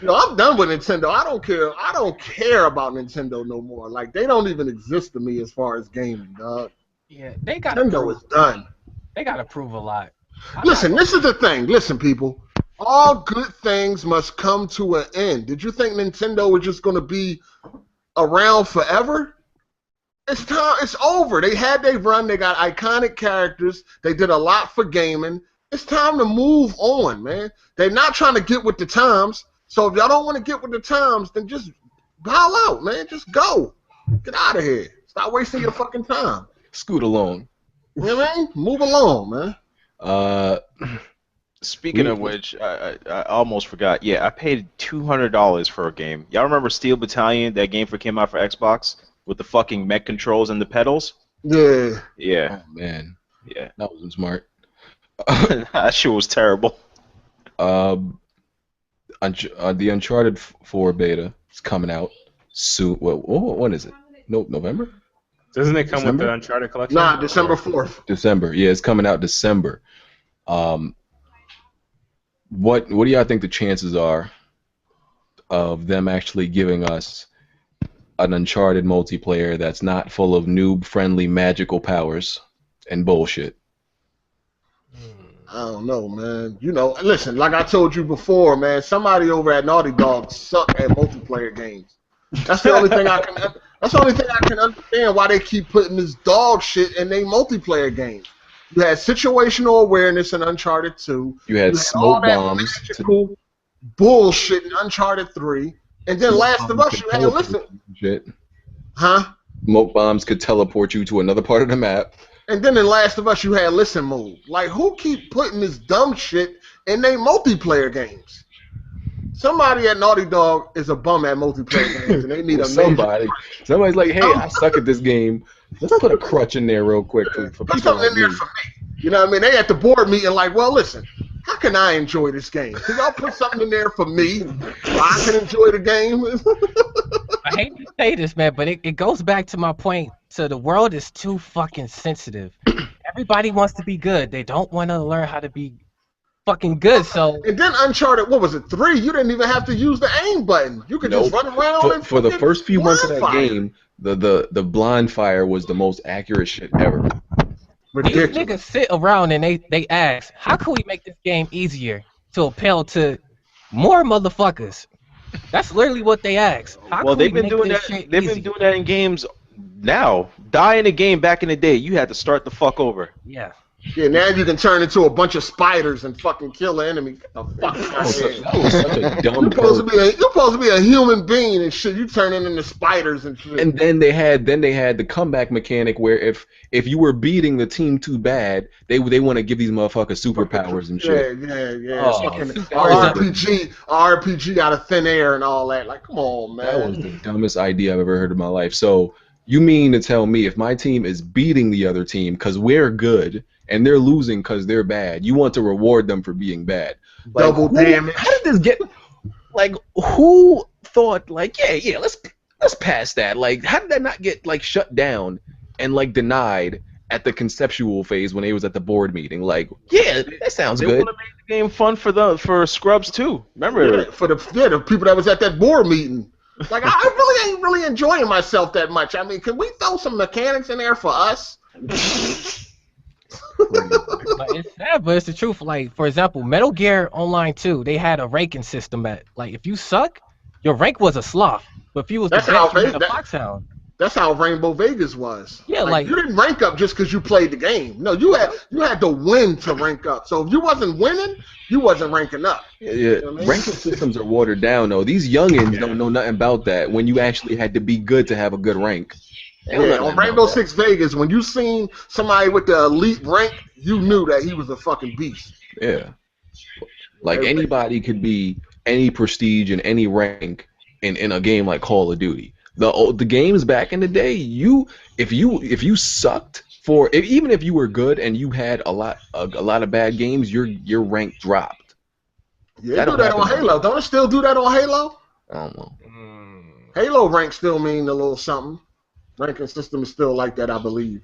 Yo, I'm done with Nintendo. I don't care. I don't care about Nintendo no more. Like, they don't even exist to me as far as gaming, dog. Yeah, they gotta Nintendo prove, is done. they gotta prove a lot. Listen, this is the thing. Listen, people. All good things must come to an end. Did you think Nintendo was just going to be around forever? It's time. It's over. They had their run. They got iconic characters. They did a lot for gaming. It's time to move on, man. They're not trying to get with the times. So if y'all don't want to get with the times, then just bow out, man. Just go. Get out of here. Stop wasting your fucking time. Scoot along. You know what I mean? Move along, man. Speaking of which, I almost forgot. Yeah, I paid $200 for a game. Y'all remember Steel Battalion? That game came out for Xbox with the fucking mech controls and the pedals. Yeah. Yeah, Oh man, yeah. that wasn't smart. That shit was terrible. The Uncharted 4 beta is coming out soon. When is it? No, November? Doesn't it come with December? the Uncharted collection? Nah, December 4th. December. Yeah, it's coming out December. What do y'all think the chances are of them actually giving us an Uncharted multiplayer that's not full of noob-friendly magical powers and bullshit. I don't know, man. You know, listen, like I told you before, man, somebody over at Naughty Dog suck at multiplayer games. That's the only thing I can. That's the only thing I can understand why they keep putting this dog shit in their multiplayer games. You had situational awareness in Uncharted 2. You had You had all smoke that bombs to magical bullshit in Uncharted 3, and then smoke Last of bombs Us. could You had teleport listen, you and shit. huh? Smoke bombs could teleport you to another part of the map. And then in Last of Us, you had listen mode. Like, who keep putting this dumb shit in their multiplayer games? Somebody at Naughty Dog is a bum at multiplayer games, and they need a somebody's like, hey, I suck at this game. Let's put a crutch in there real quick for Put people something like in there me. for me. You know what I mean? They at the board meeting like, well, listen, how can I enjoy this game? Can y'all put something in there for me so I can enjoy the game? I hate to say this, man, but it goes back to my point. So the world is too fucking sensitive. Everybody wants to be good. They don't want to learn how to be fucking good. So And then Uncharted, what was it, 3? You didn't even have to use the aim button. You could just Nope. run around and For the fucking first few months of that blind fire. game, the blind fire was the most accurate shit ever. these Ridiculous. niggas sit around and they ask, how can we make this game easier to appeal to more motherfuckers? That's literally what they ask. How Well, can we they've been make doing this that. shit They've easy? been doing that in games now. Die in a game back in the day, you had to start the fuck over. Yeah. Yeah, now you can turn into a bunch of spiders and fucking kill the enemy. Get the fuck out of here. That was such a dumb You're supposed to be a human being and shit. You turning into spiders and shit. And then they had the comeback mechanic where if you were beating the team too bad, they want to give these motherfuckers superpowers and shit. Yeah. Oh, Fucking super- RPG out of thin air and all that. Like, come on, man. That was the dumbest idea I've ever heard in my life. So you mean to tell me if my team is beating the other team because we're good and they're losing because they're bad, you want to reward them for being bad? Like, Double damage. How did this get? Like, who thought like, yeah, let's pass that? Like, how did that not get like shut down and like denied at the conceptual phase when they was at the board meeting? Like, yeah, that sounds They good. want to make the game fun for scrubs too. Remember? Yeah, for the people that was at that board meeting. Like, I really ain't really enjoying myself that much. I mean, can we throw some mechanics in there for us? But it's sad, but it's the truth. Like, for example, Metal Gear Online 2, they had a ranking system that, like, if you suck, your rank was a sloth. But if you was the That's best, how you was a that- foxhound. That's how Rainbow Vegas was. Yeah, like- you didn't rank up just because you played the game. No, you had to win to rank up. So if you wasn't winning, you wasn't ranking up. Yeah, know what I mean? ranking systems are watered down though. These youngins don't know nothing about that. When you actually had to be good to have a good rank. They don't know Yeah, nothing on about Rainbow that. Six Vegas, when you seen somebody with the elite rank, you knew that he was a fucking beast. Yeah. Like anybody could be any prestige and any rank in a game like Call of Duty. The games back in the day, if you sucked even if you were good and you had a lot of bad games, your rank dropped. Yeah, That they do don't that on happen Halo. Don't it still do that on Halo? I don't know. Halo rank still mean a little something. Ranking system is still like that, I believe.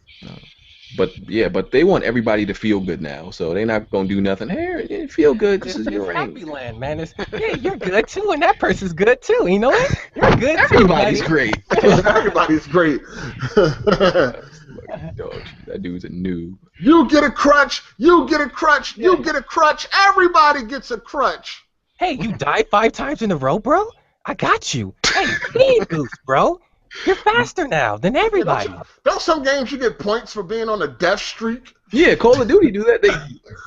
But they want everybody to feel good now, so they're not gonna do nothing. Here, you feel good. This is your It's rank. Happy Land, man. It's, yeah, you're good too, and that person's good too. You know what? You're good too. Everybody's buddy. great. Everybody's great. Dog, that dude's a noob. You get a crutch. You get a crutch. You get a crutch. Everybody gets a crutch. Hey, you died 5 times in a row, bro? I got you. Hey, speed boost, bro. You're faster now than everybody. Don't some games you get points for being on a death streak? Yeah, Call of Duty do that.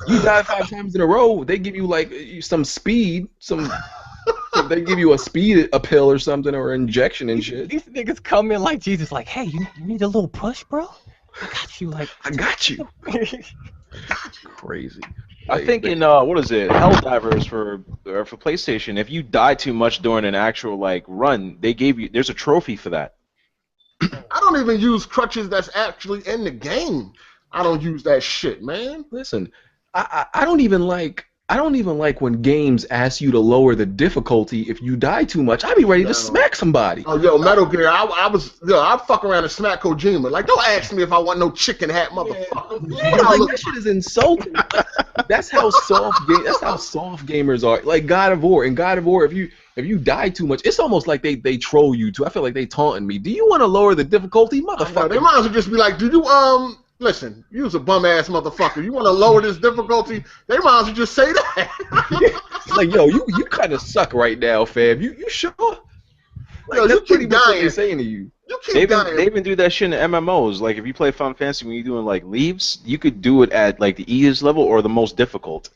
You die 5 times in a row, they give you like some speed, they give you a pill or something or injection and shit. These niggas come in like Jesus, like, hey, you need a little push, bro? I got you. Like, I got you. Crazy. I think in what is it, Helldivers for PlayStation, if you die too much during an actual like run, there's a trophy for that. I don't even use crutches that's actually in the game. I don't use that shit, man. Listen, I don't even like when games ask you to lower the difficulty if you die too much. I'd be ready to smack somebody. Oh, yo, Metal Gear, I fuck around and smack Kojima. Like, don't ask me if I want no chicken hat, motherfucker. Yeah, like, that shit is insulting. That's how soft gamers are. Like God of War. In God of War, if you die too much, it's almost like they troll you too. I feel like they taunting me. Do you want to lower the difficulty, I know, they motherfucker? might as well just be like, "Did you listen? You's a bum ass motherfucker. You want to lower this difficulty?" They might as well just say that. Like, yo, you kind of suck right now, fam. You sure? Like, Yo, you that's keep pretty much what they're dying. saying to you. You They keep even dying. they even do that shit in MMOs. Like if you play Final Fantasy when you're doing like leaves, you could do it at like the easiest level or the most difficult.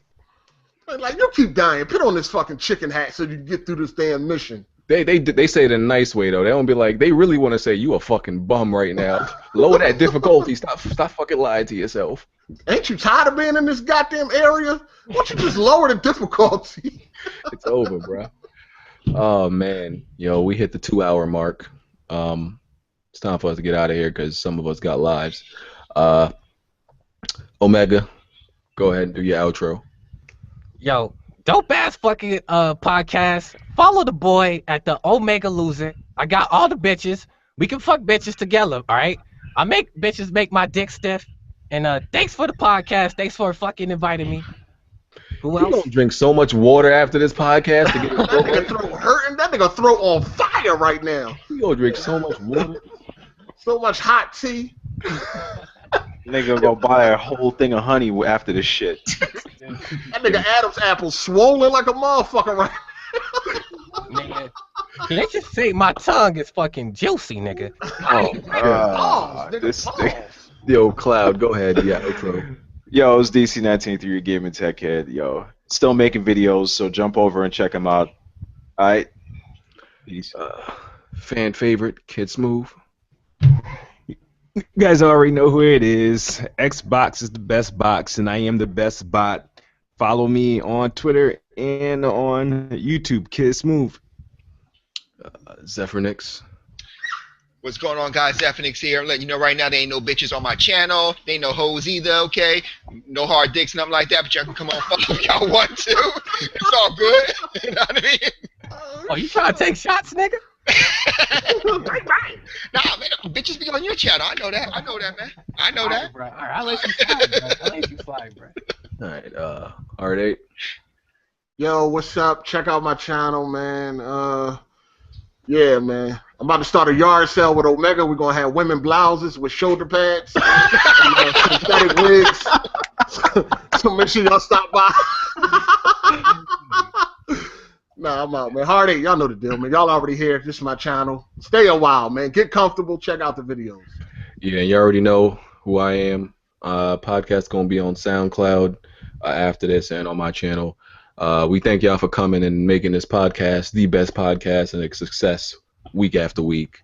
Like you keep dying. Put on this fucking chicken hat so you can get through this damn mission. They say it in a nice way though. They don't be like they really want to say you a fucking bum right now. Lower that difficulty. Stop fucking lying to yourself. Ain't you tired of being in this goddamn area? Why don't you just lower the difficulty? It's over, bro. Oh man, yo, we hit the 2 hour mark. It's time for us to get out of here because some of us got lives. Omega, go ahead and do your outro. Yo, dope ass fucking podcast. Follow the boy at the Omega Loser. I got all the bitches. We can fuck bitches together, all right? I make bitches make my dick stiff. And thanks for the podcast. Thanks for fucking inviting me. Who You else? gonna drink so much water after this podcast to get That nigga throat hurting. That nigga throat on fire right now. You gonna drink so much water. So much hot tea. Nigga go buy a whole thing of honey after this shit. That nigga Adam's apple swollen like a motherfucker right Nigga. They just say my tongue is fucking juicy, nigga. Oh, Pause, nigga, this pause. thing. yo, Cloud, go ahead. Yeah, outro. Yo, it's DC19 your gaming tech head. Yo, still making videos, so jump over and check them out. All right. Peace. Fan favorite, Kid Smooth. You guys already know who it is. Xbox is the best box, and I am the best bot. Follow me on Twitter and on YouTube, Kid Smooth. Zephyrnix. What's going on, guys? Zephyrnix here. I'm letting you know right now there ain't no bitches on my channel. There ain't no hoes either, okay? No hard dicks, nothing like that, but y'all can come on fuck if y'all want to. It's all good. You know what I mean? Oh, you trying to take shots, nigga? Right. Nah, man, bitches be on your channel. I know that. I know that, man. I know that. All right, I'll let you slide, bro. I'll let you slide, bro. All right, Hard 8. Yo, what's up? Check out my channel, man. Yeah, man. I'm about to start a yard sale with Omega. We're gonna have women blouses with shoulder pads, and, synthetic wigs. So make sure y'all stop by. Nah, I'm out, man. Hard 8, y'all know the deal, man. Y'all already here. This is my channel. Stay a while, man. Get comfortable. Check out the videos. Yeah, you already know who I am. Podcast gonna be on SoundCloud after this and on my channel. We thank y'all for coming and making this podcast the best podcast and a success week after week.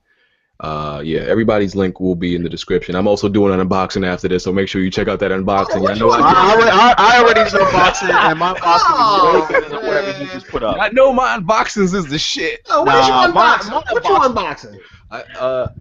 Yeah, everybody's link will be in the description. I'm also doing an unboxing after this, so make sure you check out that unboxing. Oh, I know I already did unboxing, and my boxing is way better than whatever man. you just put up. I know my unboxings is the shit. Oh, what is you Nah, unboxing? What you unboxing?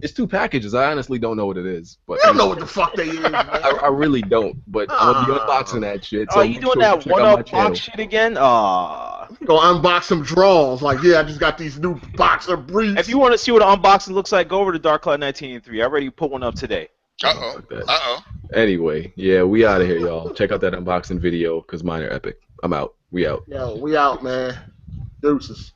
It's 2 packages. I honestly don't know what it is, but I don't know what the fuck they is, man. I really don't. But I'm gonna be unboxing that shit. Oh, So you make doing sure that check out my one-up channel. box shit again? Aw. Go unbox some drawers. Like, yeah, I just got these new boxer briefs. If you want to see what an unboxing looks like, go over to Dark Cloud 1983. I already put one up today. Uh-oh. Fuck that. Uh-oh. Anyway, yeah, we out of here, y'all. Check out that unboxing video because mine are epic. I'm out. We out. Yo, we out, man. Deuces.